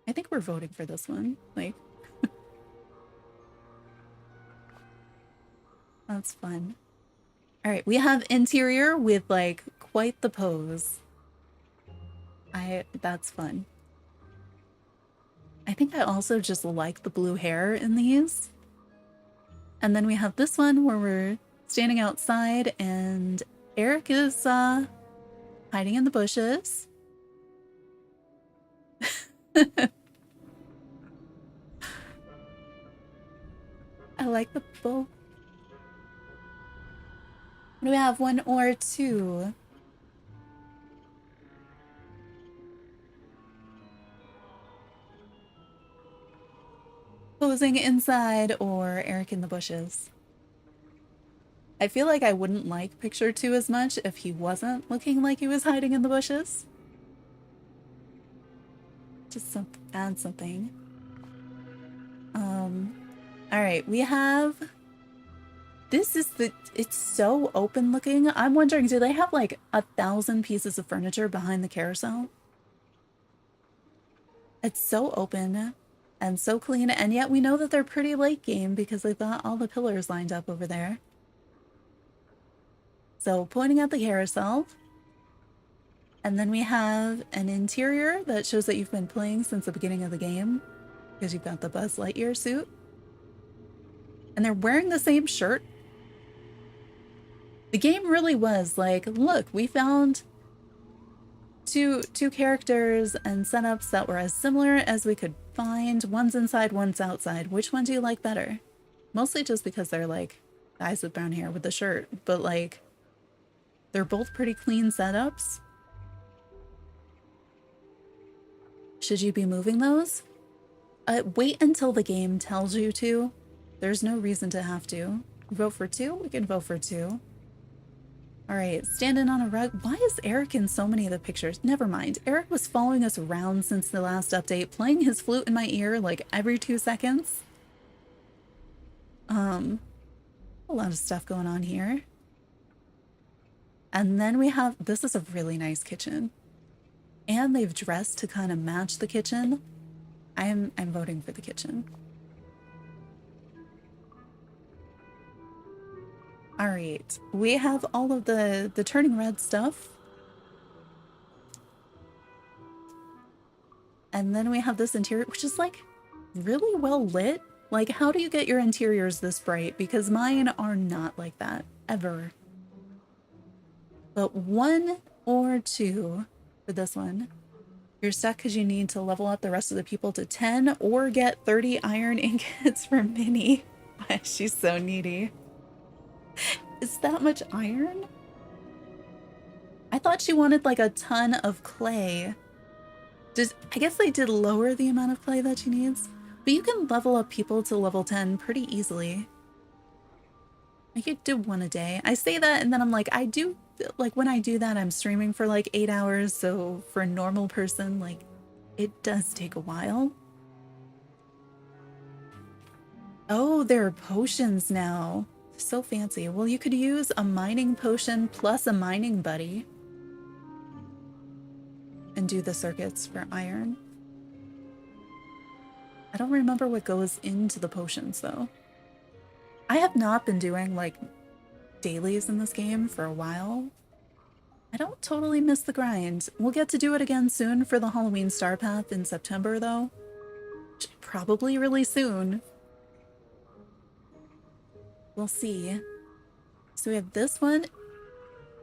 I think we're voting for this one. Like, that's fun. All right, we have interior with like quite the pose. That's fun. I think I also just like the blue hair in these. And then we have this one where we're standing outside and Eric is hiding in the bushes. I like the bow. Do we have 1 or 2? Posing inside or Eric in the bushes. I feel like I wouldn't like picture 2 as much if he wasn't looking like he was hiding in the bushes. Just add something. All right, we have, this is it's so open looking. I'm wondering, do they have like 1,000 pieces of furniture behind the carousel? It's so open and so clean, and yet we know that they're pretty late game because they've got all the pillars lined up over there. So pointing at the carousel. And then we have an interior that shows that you've been playing since the beginning of the game because you've got the Buzz Lightyear suit. And they're wearing the same shirt. The game really was like, look, we found two characters and setups that were as similar as we could find. One's inside, one's outside. Which one do you like better? Mostly just because they're like guys with brown hair with the shirt, but like they're both pretty clean setups. Should you be moving those? Wait until the game tells you to. There's no reason to have to. Vote for 2? We can vote for 2. All right, standing on a rug. Why is Eric in so many of the pictures? Never mind. Eric was following us around since the last update, playing his flute in my ear like every 2 seconds. A lot of stuff going on here. And then we have, this is a really nice kitchen. And they've dressed to kind of match the kitchen. I'm voting for the kitchen. All right, we have all of the turning red stuff. And then we have this interior, which is like really well lit. Like, how do you get your interiors this bright? Because mine are not like that, ever. But 1 or 2 for this one. You're stuck because you need to level up the rest of the people to 10 or get 30 iron ingots for Minnie. She's so needy. Is that much iron? I thought she wanted like a ton of clay. I guess they did lower the amount of clay that she needs, but you can level up people to level 10 pretty easily. I could do 1 a day. I say that and then I'm like, when I do that, I'm streaming for like 8 hours. So for a normal person, like it does take a while. Oh, there are potions now. So fancy. Well, you could use a mining potion plus a mining buddy and do the circuits for iron. I don't remember what goes into the potions though. I have not been doing like dailies in this game for a while. I don't totally miss the grind. We'll get to do it again soon for the Halloween Star Path in September though. Probably really soon. We'll see. So we have this one.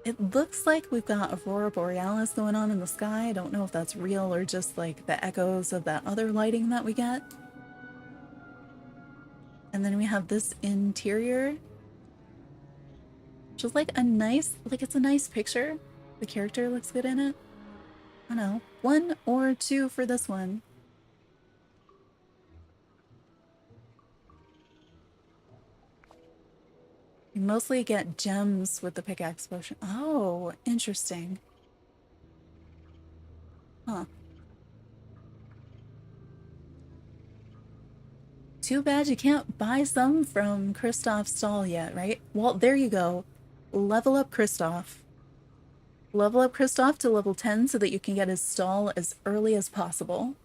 It looks like we've got Aurora Borealis going on in the sky. I don't know if that's real or just like the echoes of that other lighting that we get. And then we have this interior, which is like a nice, it's a nice picture. The character looks good in it. I don't know, 1 or 2 for this one. You mostly get gems with the pickaxe potion. Oh, interesting. Huh. Too bad you can't buy some from Kristoff's stall yet, right? Well, there you go. Level up Kristoff. Level up Kristoff to level 10 so that you can get his stall as early as possible.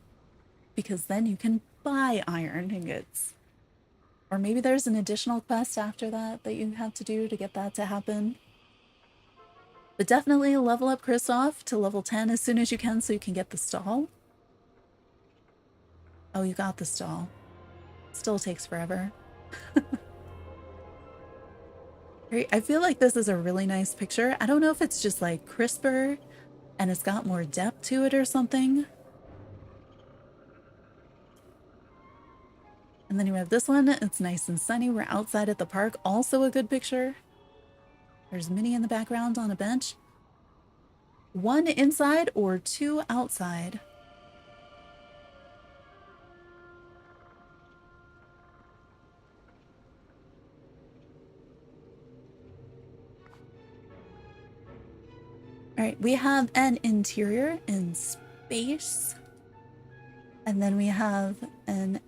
Because then you can buy iron ingots. Or maybe there's an additional quest after that that you have to do to get that to happen. But definitely level up Kristoff to level 10 as soon as you can so you can get the stall. Oh, you got the stall. Still takes forever. I feel like this is a really nice picture. I don't know if it's just like crisper and it's got more depth to it or something. And then you have this one. It's nice and sunny. We're outside at the park. Also a good picture. There's Minnie in the background on a bench. 1 inside or 2 outside. All right, we have an interior in space. And then we have an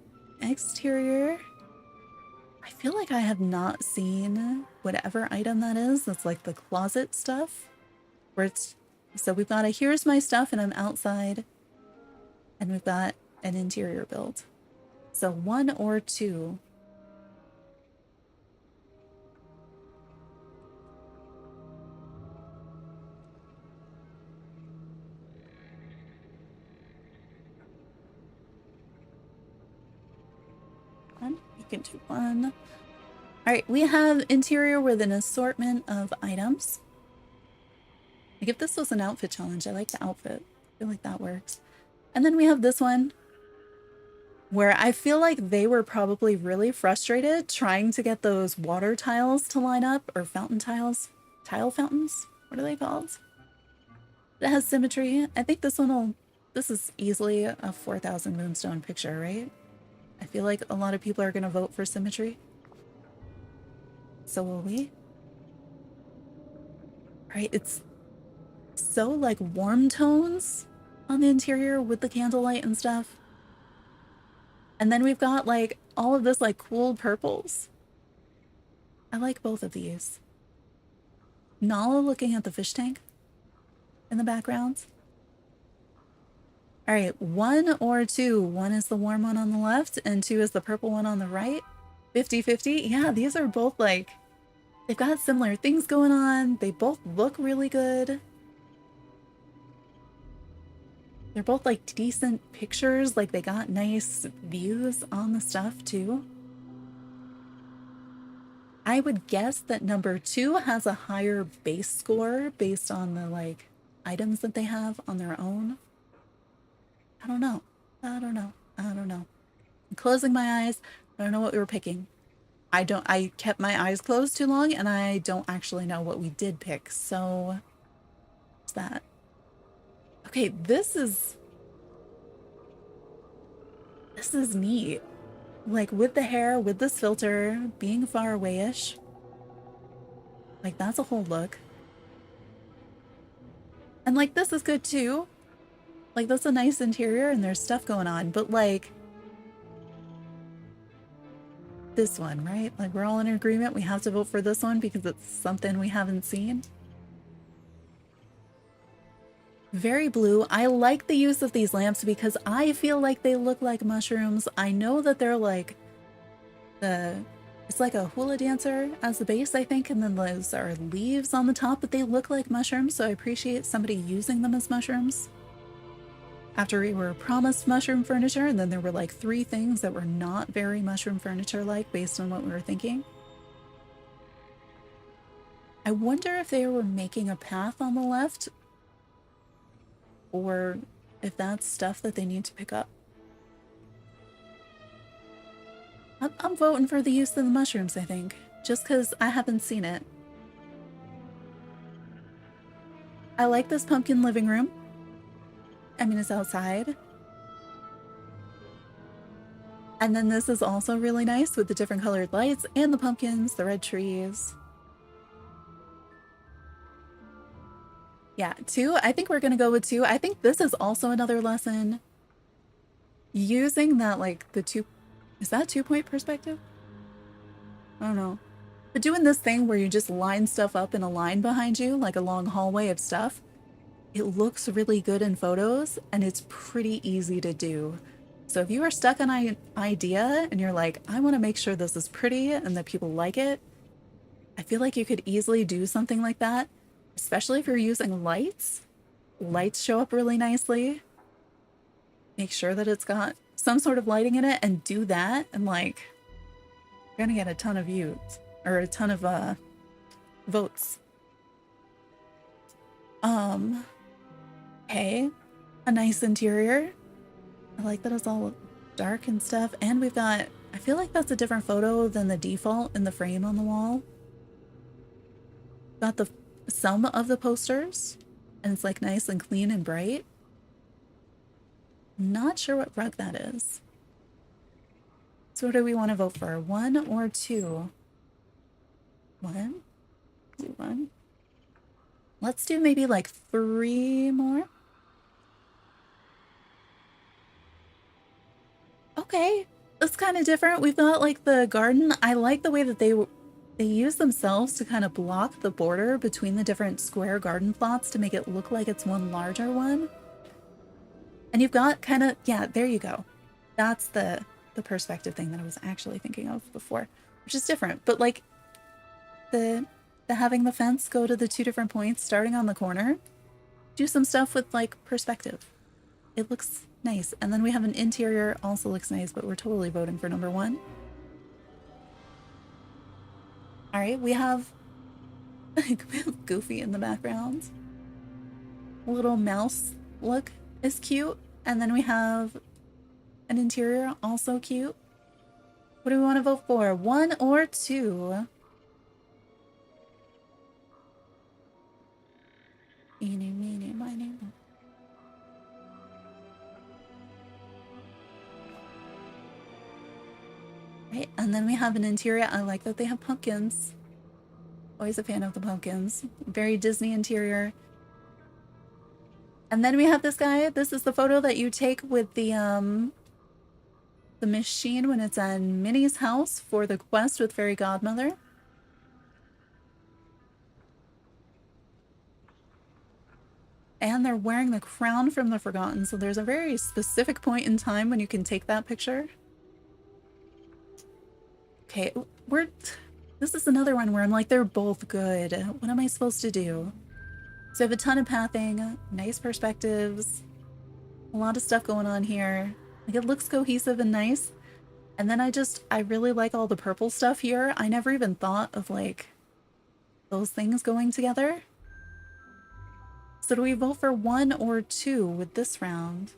exterior. I feel like I have not seen whatever item that is. That's like the closet stuff. Where it's, so we've got a here's my stuff and I'm outside. And we've got an interior build. So 1 or 2. You can do 1. All right, we have interior with an assortment of items. Like if this was an outfit challenge, I like the outfit. I feel like that works. And then we have this one where I feel like they were probably really frustrated trying to get those water tiles to line up, or fountain tiles. Tile fountains? What are they called? It has symmetry. I think this is easily a 4,000 moonstone picture, right? I feel like a lot of people are going to vote for symmetry. So will we? Right, it's so like warm tones on the interior with the candlelight and stuff. And then we've got like all of this like cool purples. I like both of these. Nala looking at the fish tank in the background. All right, 1 or 2. 1 is the warm one on the left and 2 is the purple one on the right. 50-50. Yeah, these are both like, they've got similar things going on. They both look really good. They're both like decent pictures, like they got nice views on the stuff too. I would guess that number 2 has a higher base score based on the like items that they have on their own. I don't know. I don't know. I don't know. I'm closing my eyes. I don't know what we were picking. I kept my eyes closed too long and I don't actually know what we did pick. So what's that? Okay, this is neat. Like with the hair, with this filter, being far away-ish. Like that's a whole look. And like this is good too. Like that's a nice interior and there's stuff going on, but like this one, right? Like we're all in agreement. We have to vote for this one because it's something we haven't seen. Very blue. I like the use of these lamps because I feel like they look like mushrooms. I know that they're like it's like a hula dancer as the base, I think, and then those are leaves on the top, but they look like mushrooms, so I appreciate somebody using them as mushrooms. After we were promised mushroom furniture, and then there were like 3 things that were not very mushroom furniture-like based on what we were thinking. I wonder if they were making a path on the left, or if that's stuff that they need to pick up. I'm voting for the use of the mushrooms, I think, just because I haven't seen it. I like this pumpkin living room. I mean, it's outside. And then this is also really nice with the different colored lights and the pumpkins, the red trees. Yeah, 2. I think we're going to go with 2. I think this is also another lesson. Using that, like, the 2... Is that 2-point perspective? I don't know. But doing this thing where you just line stuff up in a line behind you, like a long hallway of stuff, it looks really good in photos, and it's pretty easy to do. So if you are stuck on an idea and you're like, I want to make sure this is pretty and that people like it, I feel like you could easily do something like that, especially if you're using lights. Lights show up really nicely. Make sure that it's got some sort of lighting in it and do that, and like, you're gonna get a ton of views, or a ton of votes. Okay, a nice interior. I like that it's all dark and stuff, and we've got, I feel like that's a different photo than the default in the frame on the wall. Got the some of the posters, and it's like nice and clean and bright. Not sure what rug that is. So what do we want to vote for? 1 or 2? 1? Do 1. Let's do maybe like 3 more. Okay, that's kind of different. We've got like the garden. I like the way that they use themselves to kind of block the border between the different square garden plots to make it look like it's one larger one. And you've got kind of, yeah, there you go. That's the perspective thing that I was actually thinking of before, which is different. But like the having the fence go to the 2 different points, starting on the corner, do some stuff with like perspective. It looks nice. And then we have an interior, also looks nice, but we're totally voting for number 1. All right, we have Goofy in the background. A little mouse look is cute. And then we have an interior, also cute. What do we want to vote for? 1 or 2? Eeny, meeny, miny, moe. Right, and then we have an interior. I like that they have pumpkins. Always a fan of the pumpkins. Very Disney interior. And then we have this guy. This is the photo that you take with the machine when it's on Minnie's house for the quest with Fairy Godmother. And they're wearing the crown from the Forgotten, so there's a very specific point in time when you can take that picture. Okay, this is another one where I'm like, they're both good. What am I supposed to do? So I have a ton of pathing, nice perspectives. A lot of stuff going on here. Like, it looks cohesive and nice. And then I really like all the purple stuff here. I never even thought of, like, those things going together. So do we vote for 1 or 2 with this round?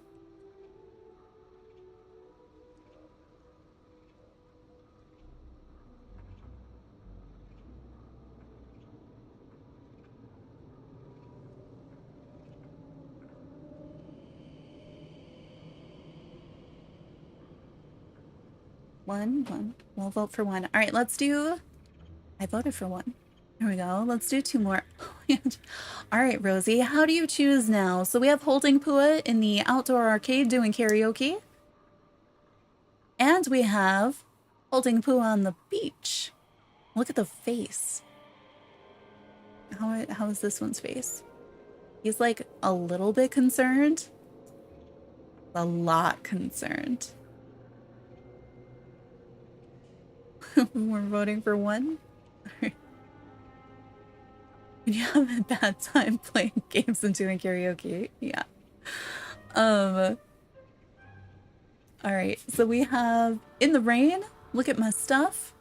One. We'll vote for 1. All right, let's do... I voted for 1. There we go. Let's do 2 more. All right, Rosie, how do you choose now? So we have Holding Pua in the outdoor arcade doing karaoke. And we have Holding Pua on the beach. Look at the face. How is this one's face? He's like a little bit concerned. A lot concerned. We're voting for 1. When you have a bad time playing games and doing karaoke, yeah. All right, so we have In the Rain, Look at My Stuff.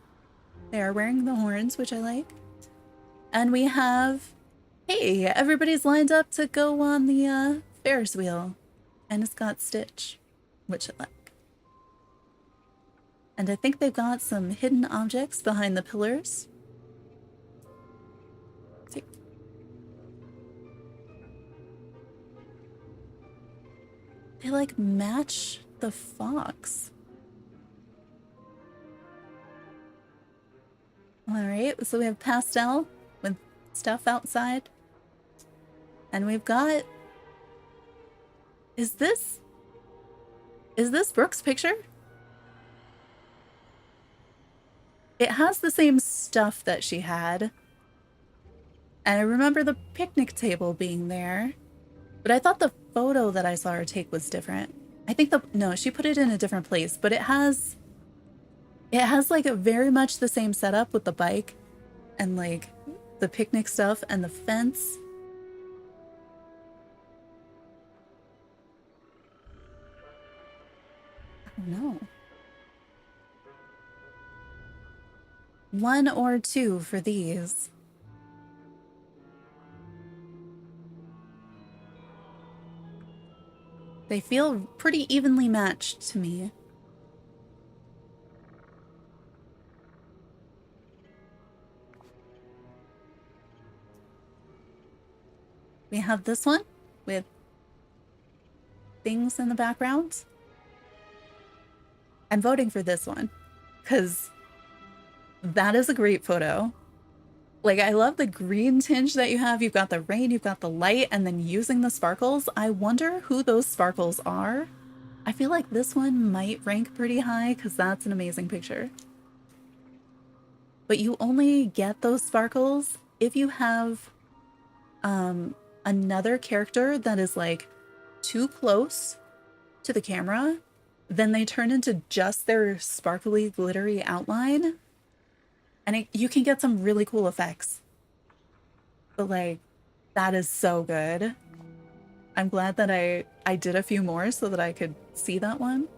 They are wearing the horns, which I like. And we have, hey, everybody's lined up to go on the Ferris wheel. And it's got Stitch, which I like. And I think they've got some hidden objects behind the pillars. Let's see. They like match the fox. All right, so we have pastel with stuff outside. And we've got... Is this Brooke's picture? It has the same stuff that she had. And I remember the picnic table being there. But I thought the photo that I saw her take was different. I think no, she put it in a different place, but it has like a very much the same setup with the bike and like the picnic stuff and the fence. I don't know. 1 or 2 for these. They feel pretty evenly matched to me. We have this one with things in the background. I'm voting for this one because that is a great photo. Like, I love the green tinge that you have. You've got the rain, you've got the light, and then using the sparkles. I wonder who those sparkles are. I feel like this one might rank pretty high because that's an amazing picture. But you only get those sparkles if you have another character that is like too close to the camera. Then they turn into just their sparkly, glittery outline. And you can get some really cool effects. But like, that is so good. I'm glad that I did a few more so that I could see that one.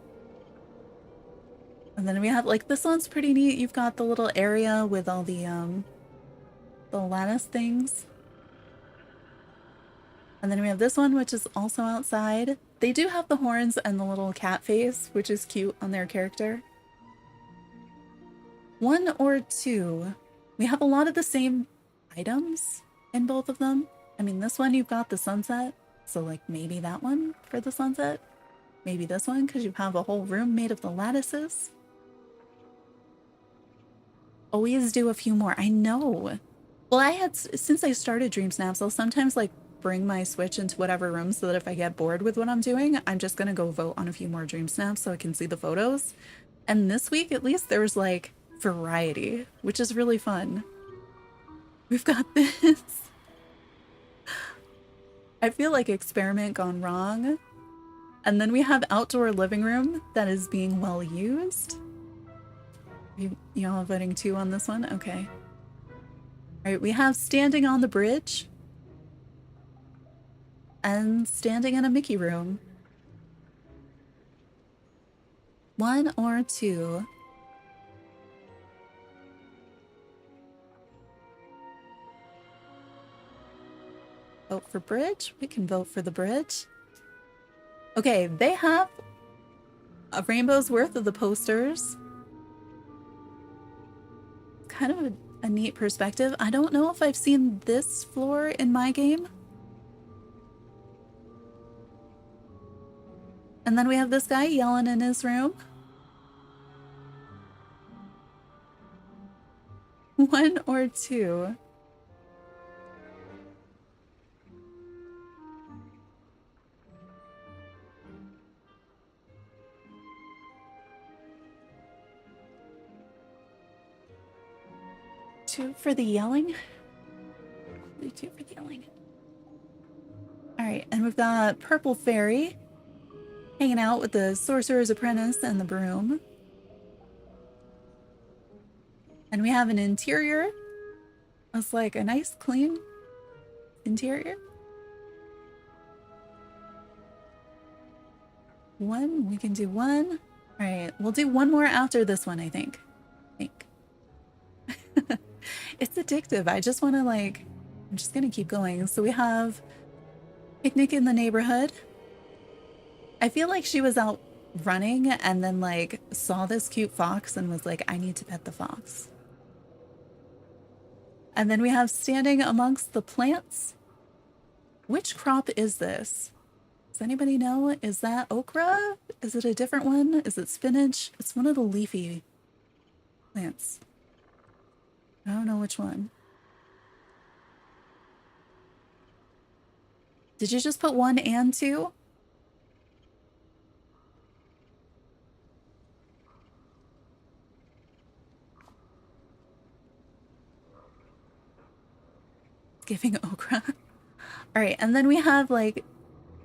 And then we have like, this one's pretty neat. You've got the little area with all the lattice things. And then we have this one, which is also outside. They do have the horns and the little cat face, which is cute on their character. 1 or 2. We have a lot of the same items in both of them. I mean, this one you've got the sunset, so like maybe that one for the sunset. Maybe this one because you have a whole room made of the lattices. Always do a few more. I know. Well, since I started DreamSnaps, I'll sometimes like bring my Switch into whatever room so that if I get bored with what I'm doing, I'm just gonna go vote on a few more DreamSnaps so I can see the photos. And this week, at least, there was like variety, which is really fun. We've got this. I feel like experiment gone wrong. And then we have outdoor living room that is being well used. You all voting 2 on this one? Okay. All right, we have standing on the bridge and standing in a Mickey room. 1 or 2? Vote for bridge? We can vote for the bridge. Okay, they have a rainbow's worth of the posters. Kind of a neat perspective. I don't know if I've seen this floor in my game. And then we have this guy yelling in his room. 1 or 2? Two for the yelling? 2 for the yelling. Alright, and we've got Purple Fairy hanging out with the Sorcerer's Apprentice and the broom. And we have an interior. It's like a nice, clean interior. 1, we can do 1. Alright, we'll do 1 more after this one, I think. It's addictive. I just want to like, I'm just gonna keep going. So we have Picnic in the Neighborhood. I feel like she was out running and then like saw this cute fox and was like, I need to pet the fox. And then we have Standing Amongst the Plants. Which crop is this? Does anybody know? Is that okra? Is it a different one? Is it spinach? It's one of the leafy plants. I don't know which one. Did you just put 1 and 2? Giving okra. All right, and then we have like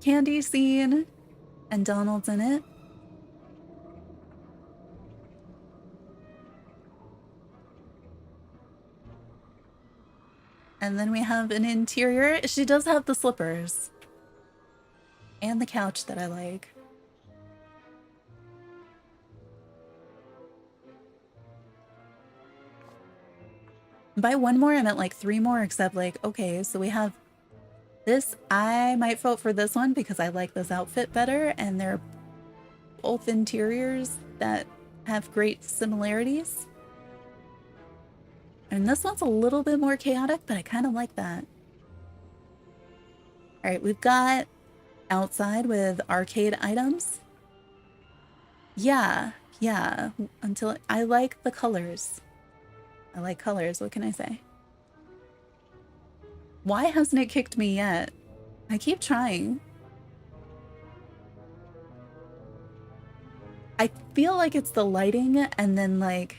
candy scene and Donald's in it. And then we have an interior. She does have the slippers and the couch that I like. By 1 more, I meant like 3 more, except like, okay, so we have this. I might vote for this one because I like this outfit better, and they're both interiors that have great similarities. And this one's a little bit more chaotic, but I kind of like that. All right, we've got outside with arcade items. Yeah, until I like the colors. I like colors, what can I say? Why hasn't it kicked me yet? I keep trying. I feel like it's the lighting and then like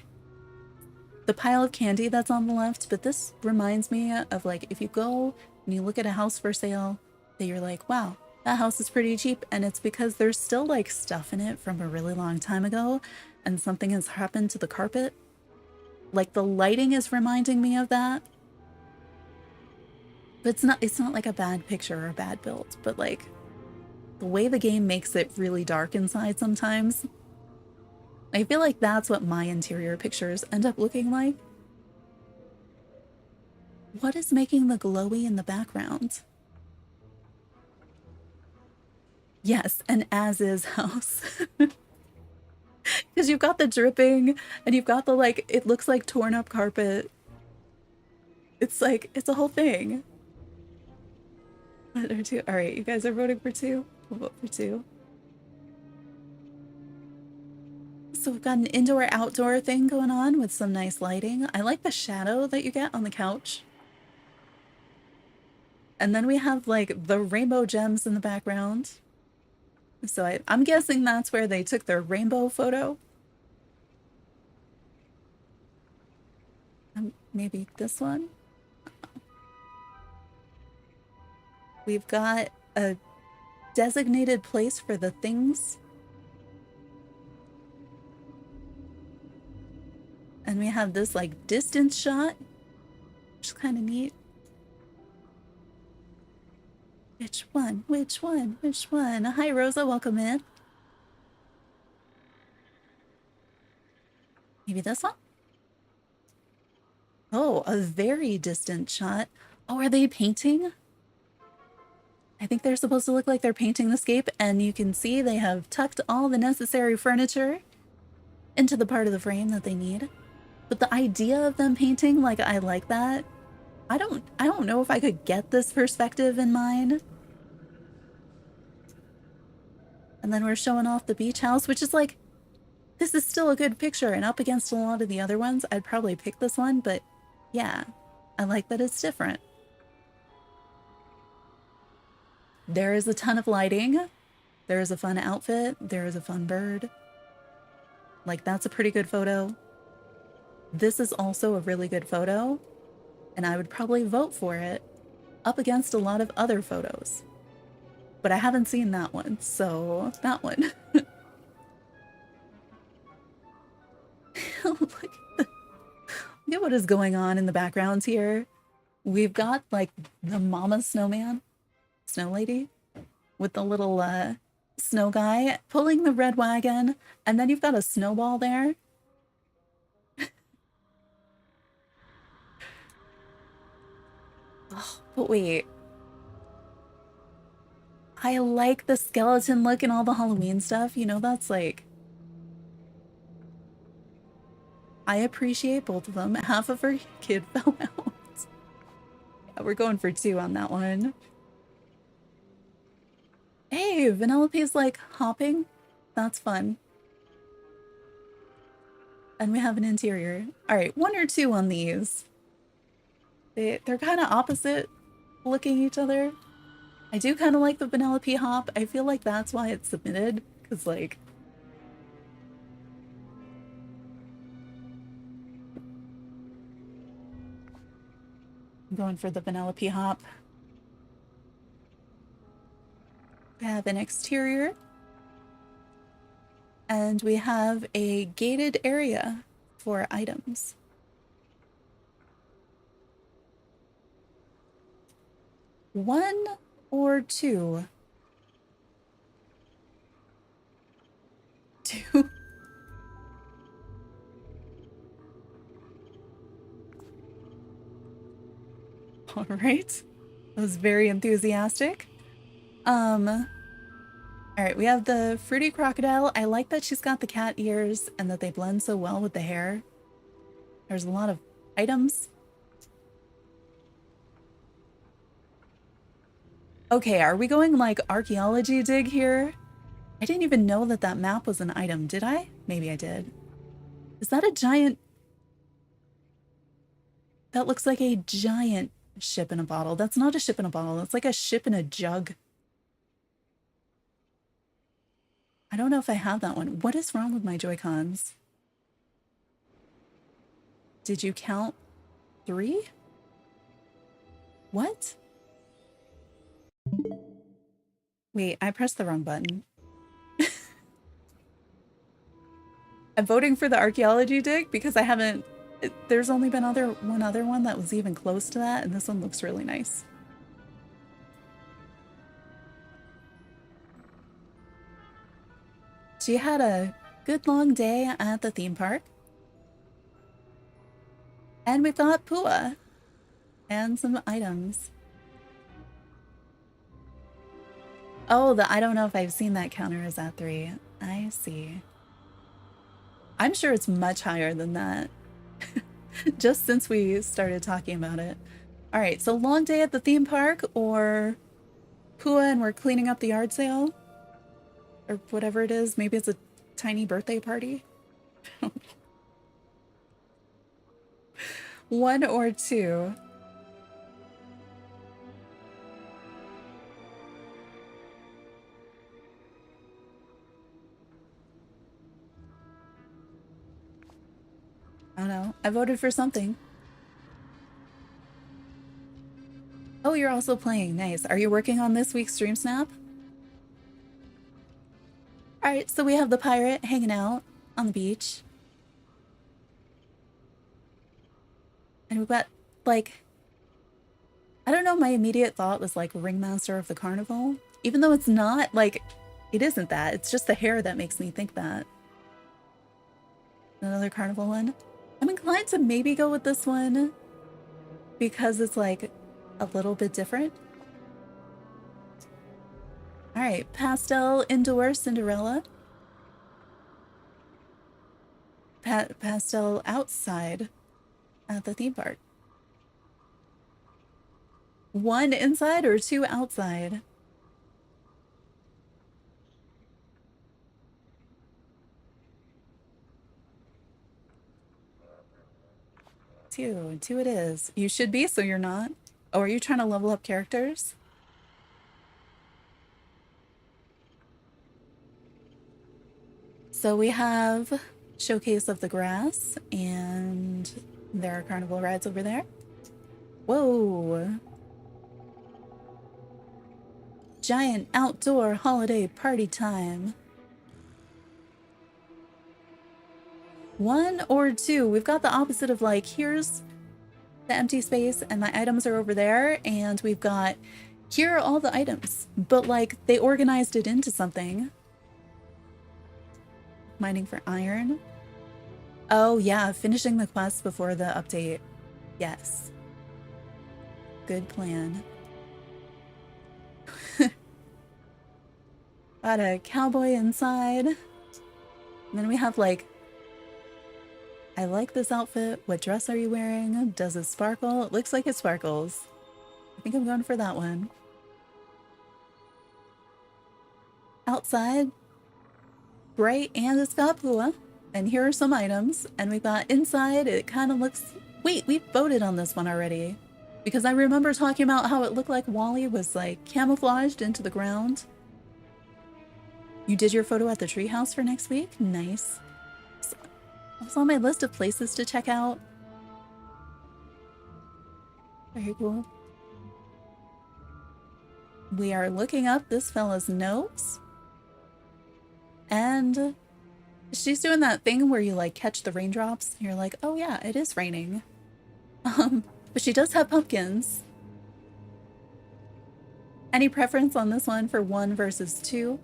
the pile of candy that's on the left, but this reminds me of like if you go and you look at a house for sale that you're like, wow, that house is pretty cheap, and it's because there's still like stuff in it from a really long time ago and something has happened to the carpet. Like the lighting is reminding me of that. But it's not like a bad picture or a bad build, but like the way the game makes it really dark inside sometimes. I feel like that's what my interior pictures end up looking like. What is making the glowy in the background? Yes, an as-is house. Because you've got the dripping and you've got the like, it looks like torn up carpet. It's like, it's a whole thing. 1 or 2. All right, you guys are voting for 2. We'll vote for 2. So we've got an indoor-outdoor thing going on with some nice lighting. I like the shadow that you get on the couch. And then we have like the rainbow gems in the background. So I'm guessing that's where they took their rainbow photo. Maybe this one. We've got a designated place for the things. And we have this like distance shot, which is kind of neat. Which one? Which one? Which one? Hi, Rosa. Welcome in. Maybe this one? Oh, a very distant shot. Oh, are they painting? I think they're supposed to look like they're painting the scape, and you can see they have tucked all the necessary furniture into the part of the frame that they need. But the idea of them painting, like, I like that. I don't know if I could get this perspective in mind. And then we're showing off the beach house, which is like, this is still a good picture, and up against a lot of the other ones, I'd probably pick this one, but yeah, I like that it's different. There is a ton of lighting. There is a fun outfit. There is a fun bird. Like, that's a pretty good photo. This is also a really good photo, and I would probably vote for it up against a lot of other photos. But I haven't seen that one, so that one. Look at what is going on in the backgrounds here. We've got, like, the mama snowman, snow lady, with the little snow guy pulling the red wagon, and then you've got a snowball there. Oh, but wait. I like the skeleton look and all the Halloween stuff. You know, that's like... I appreciate both of them. Half of her kid fell out. Yeah, we're going for 2 on that one. Hey, Vanellope's like hopping. That's fun. And we have an interior. All right, 1 or 2 on these. They're kind of opposite looking each other. I do kind of like the Vanellope hop. I feel like that's why it's submitted, because like... I'm going for the Vanellope hop. We have an exterior. And we have a gated area for items. One or 2? 2. All right. That was very enthusiastic. All right, we have the fruity crocodile. I like that she's got the cat ears and that they blend so well with the hair. There's a lot of items. Okay, are we going like archaeology dig here? I didn't even know that that map was an item, did I? Maybe I did. Is that a giant... That looks like a giant ship in a bottle. That's not a ship in a bottle. That's like a ship in a jug. I don't know if I have that one. What is wrong with my Joy-Cons? Did you count 3? What? Wait, I pressed the wrong button. I'm voting for the archaeology dig because I haven't... There's only been one other one that was even close to that, and this one looks really nice. She had a good long day at the theme park. And we've got Pua and some items. Oh, I don't know if I've seen that counter is at 3. I see. I'm sure it's much higher than that. Just since we started talking about it. All right, so long day at the theme park or Pua and we're cleaning up the yard sale? Or whatever it is. Maybe it's a tiny birthday party? 1 or 2? I don't know. I voted for something. Oh, you're also playing. Nice. Are you working on this week's DreamSnap? Alright, so we have the pirate hanging out on the beach. And we've got, like... I don't know, my immediate thought was, like, Ringmaster of the Carnival. Even though it's not, like... It isn't that. It's just the hair that makes me think that. Another carnival one. I'm inclined to maybe go with this one because it's like a little bit different. All right, pastel indoor Cinderella. Pastel outside at the theme park. One inside or two outside? Two it is. You should be, so you're not. Oh, are you trying to level up characters? So we have Showcase of the Grass, and there are carnival rides over there. Whoa. Giant outdoor holiday party time. One or two. We've got the opposite of like, here's the empty space and my items are over there, and we've got, here are all the items, but like they organized it into something. Mining for iron. Oh yeah, finishing the quest before the update. Yes. Good plan. Got a cowboy inside. And then we have like, I like this outfit. What dress are you wearing? Does it sparkle? It looks like it sparkles. I think I'm going for that one. Outside, bright and it's got blue. And here are some items. And we've got inside, it kind of looks... Wait, we voted on this one already. Because I remember talking about how it looked like Wally was like camouflaged into the ground. You did your photo at the treehouse for next week? Nice. It's on my list of places to check out. Very cool. We are looking up this fella's notes. And she's doing that thing where you like catch the raindrops. And you're like, oh yeah, it is raining. But she does have pumpkins. Any preference on this one for 1 versus 2?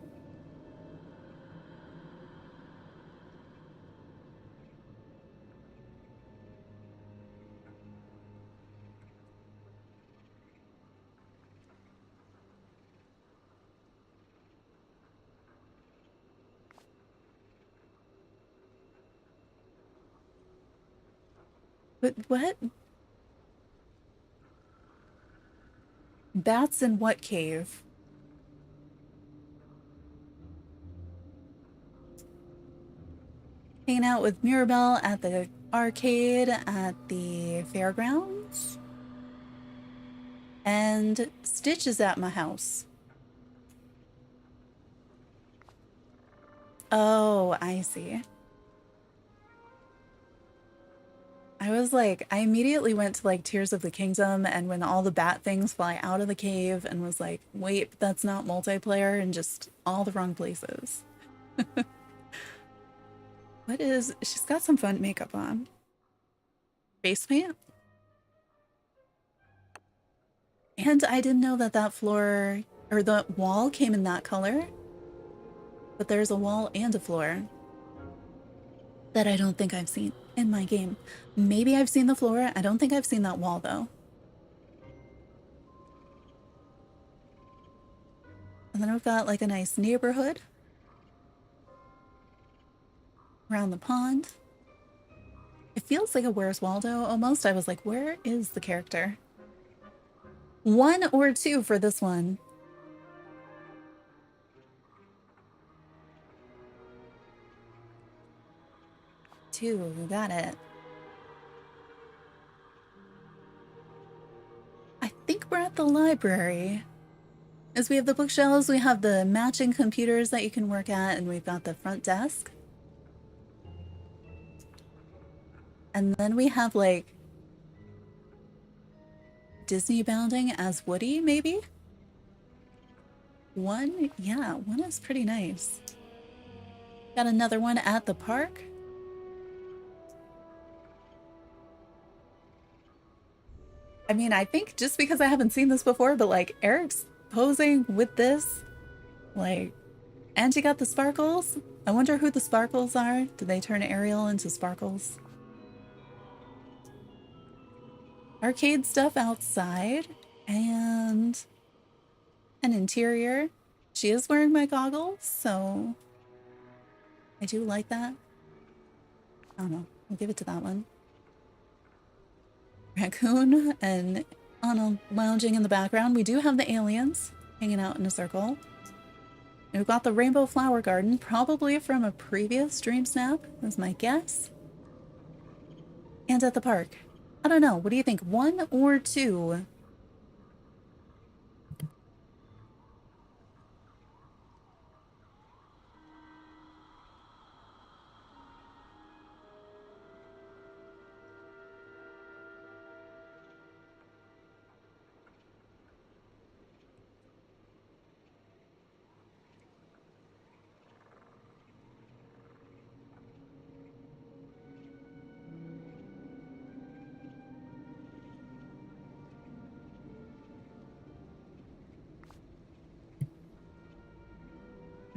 But what? Bats in what cave? Hanging out with Mirabelle at the arcade at the fairgrounds. And Stitch is at my house. Oh, I see. I was like, I immediately went to like Tears of the Kingdom, and when all the bat things fly out of the cave, and was like, wait, that's not multiplayer, and just all the wrong places. What is, she's got some fun makeup on. Face paint? And I didn't know that that floor, or the wall came in that color. But there's a wall and a floor that I don't think I've seen in my game. Maybe I've seen the floor. I don't think I've seen that wall though. And then we've got like a nice neighborhood around the pond. It feels like a Where's Waldo almost. I was like, where is the character? 1 or 2 for this one. Two, got it. I think we're at the library. As we have the bookshelves, we have the matching computers that you can work at, and we've got the front desk. And then we have like Disney bounding as Woody, maybe? 1, yeah, 1 is pretty nice. Got another one at the park. I mean, I think just because I haven't seen this before, but like Eric's posing with this, like, And you got the sparkles. I wonder who the sparkles are. Did they turn Ariel into sparkles? Arcade stuff outside. And an interior. She is wearing my goggles, so I do like that. I don't know. I'll give it to that one. Raccoon and Anna lounging in the background. We do have the aliens hanging out in a circle. And we've got the rainbow flower garden, probably from a previous DreamSnap, is my guess. And at the park. I don't know. What do you think? 1 or 2?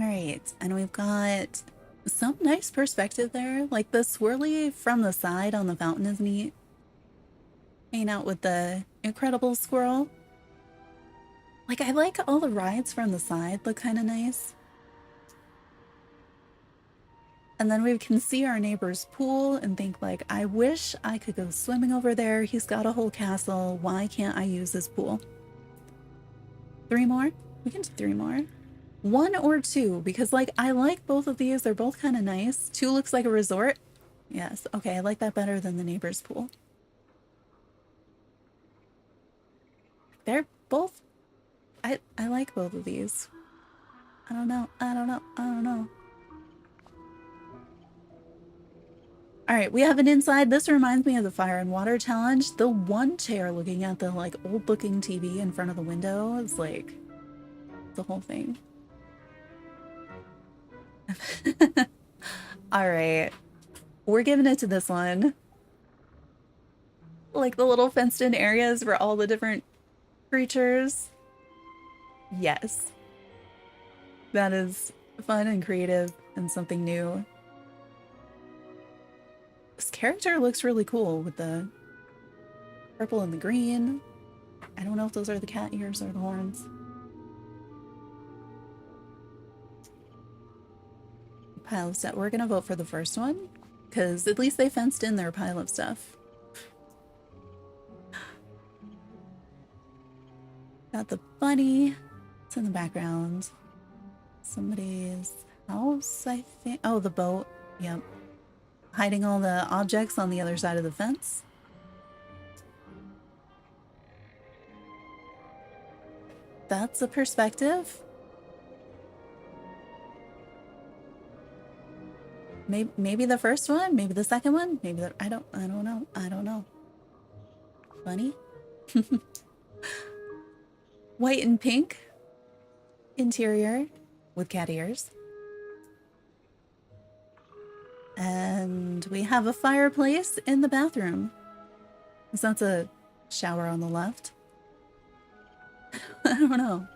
All right, and we've got some nice perspective there. Like the swirly from the side on the fountain is neat. Hanging out with the incredible squirrel. Like I like all the rides from the side, look kind of nice. And then we can see our neighbor's pool and think like, I wish I could go swimming over there. He's got a whole castle. Why can't I use his pool? 3 more? We can do 3 more. 1 or 2, because like I like both of these. They're both kind of nice. 2 looks like a resort. Yes, okay, I like that better than the neighbor's pool. They're both, I like both of these. I don't know. All right, we have an inside. This reminds me of the fire and water challenge. The one chair looking at the like old looking TV in front of the window is like the whole thing. All right, we're giving it to this one. Like the little fenced in areas for all the different creatures. Yes. That is fun and creative and something new. This character looks really cool with the purple and the green. I don't know if those are the cat ears or the horns. Pile of stuff. We're gonna vote for the first one because at least they fenced in their pile of stuff. Got the bunny. It's in the background. Somebody's house, I think. Oh, the boat. Yep. Hiding all the objects on the other side of the fence. That's a perspective. Maybe the first one, maybe the second one, maybe the, I don't know. Bunny? White and pink interior with cat ears. And we have a fireplace in the bathroom. So that's a shower on the left. I don't know.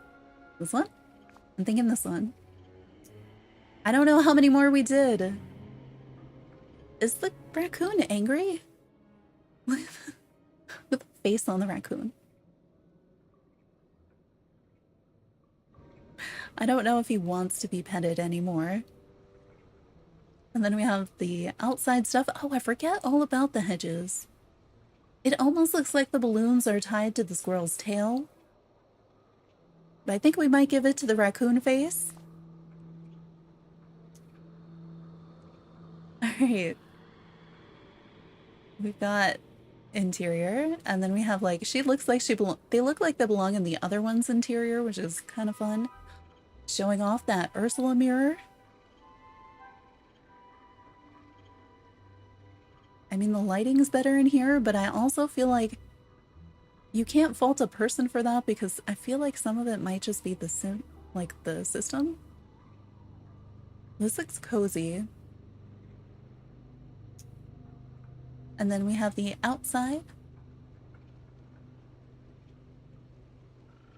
This one? I'm thinking this one. I don't know how many more we did. Is the raccoon angry? The face on the raccoon. I don't know if he wants to be petted anymore. And then we have the outside stuff. Oh, I forget all about the hedges. It almost looks like the balloons are tied to the squirrel's tail. But I think we might give it to the raccoon face. All right. We've got interior, and then we have like, she looks like they look like they belong in the other one's interior, which is kind of fun. Showing off that Ursula mirror. I mean, the lighting's better in here, but I also feel like you can't fault a person for that because I feel like some of it might just be the system. This looks cozy. And then we have the outside.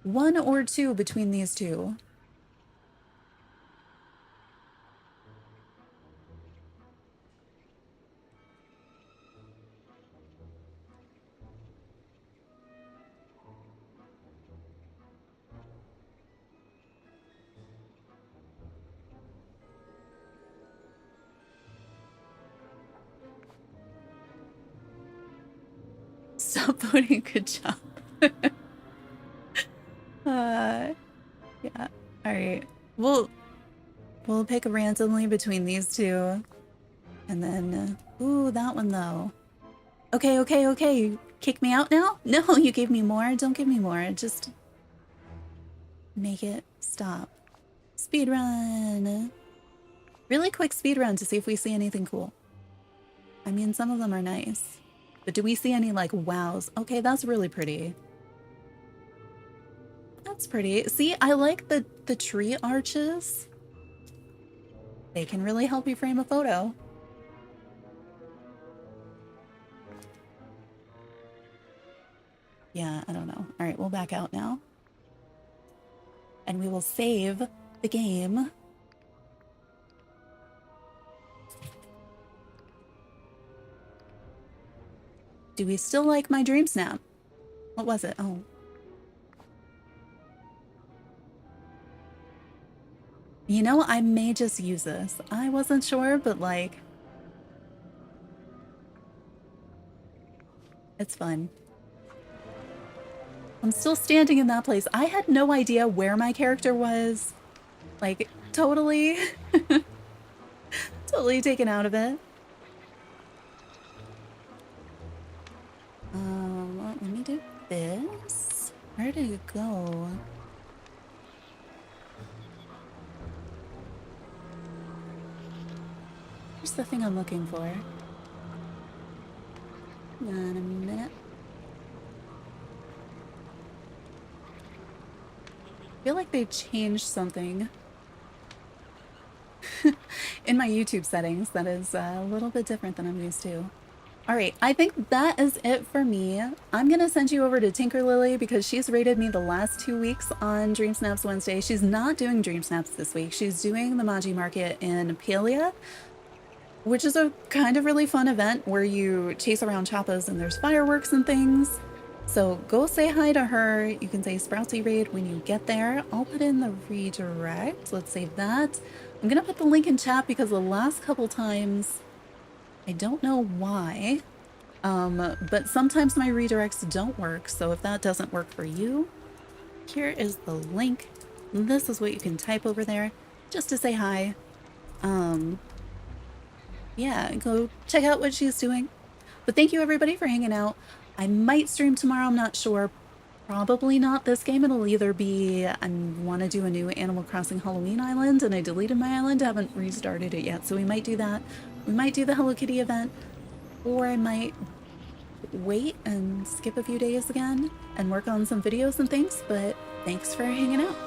1 or 2 between these two. Stop voting. Good job. Yeah. All right. We'll pick randomly between these two, and then ooh, that one though. Okay, okay, okay. Kick me out now? No, you gave me more. Don't give me more. Just make it stop. Speed run. Really quick speed run to see if we see anything cool. I mean, some of them are nice, but do we see any like wows? Okay, that's really pretty. That's pretty. See, I like the tree arches. They can really help you frame a photo. Yeah, I don't know. All right, we'll back out now. And we will save the game. Do we still like my dream snap? What was it? Oh. You know, I may just use this. I wasn't sure, but like, it's fun. I'm still standing in that place. I had no idea where my character was. Like, totally, totally taken out of it. Well, let me do this. Where did it go? Here's the thing I'm looking for. Hang on a minute. I feel like they changed something in my YouTube settings that is a little bit different than I'm used to. All right, I think that is it for me. I'm gonna send you over to Tinker Lily because she's rated me the last 2 weeks on DreamSnaps Wednesday. She's not doing DreamSnaps this week. She's doing the Maji Market in Pelia, which is a kind of really fun event where you chase around chappas and there's fireworks and things. So go say hi to her. You can say Sproutsy Raid when you get there. I'll put in the redirect. Let's save that. I'm gonna put the link in chat because the last couple times, I don't know why, but sometimes my redirects don't work. So if that doesn't work for you, here is the link. This is what you can type over there just to say hi. Yeah, go check out what she's doing. But thank you everybody for hanging out. I might stream tomorrow, I'm not sure. Probably not this game. It'll either be I want to do a new Animal Crossing Halloween island and I deleted my island. I haven't restarted it yet, so we might do that. We might do the Hello Kitty event, or I might wait and skip a few days again and work on some videos and things, but thanks for hanging out.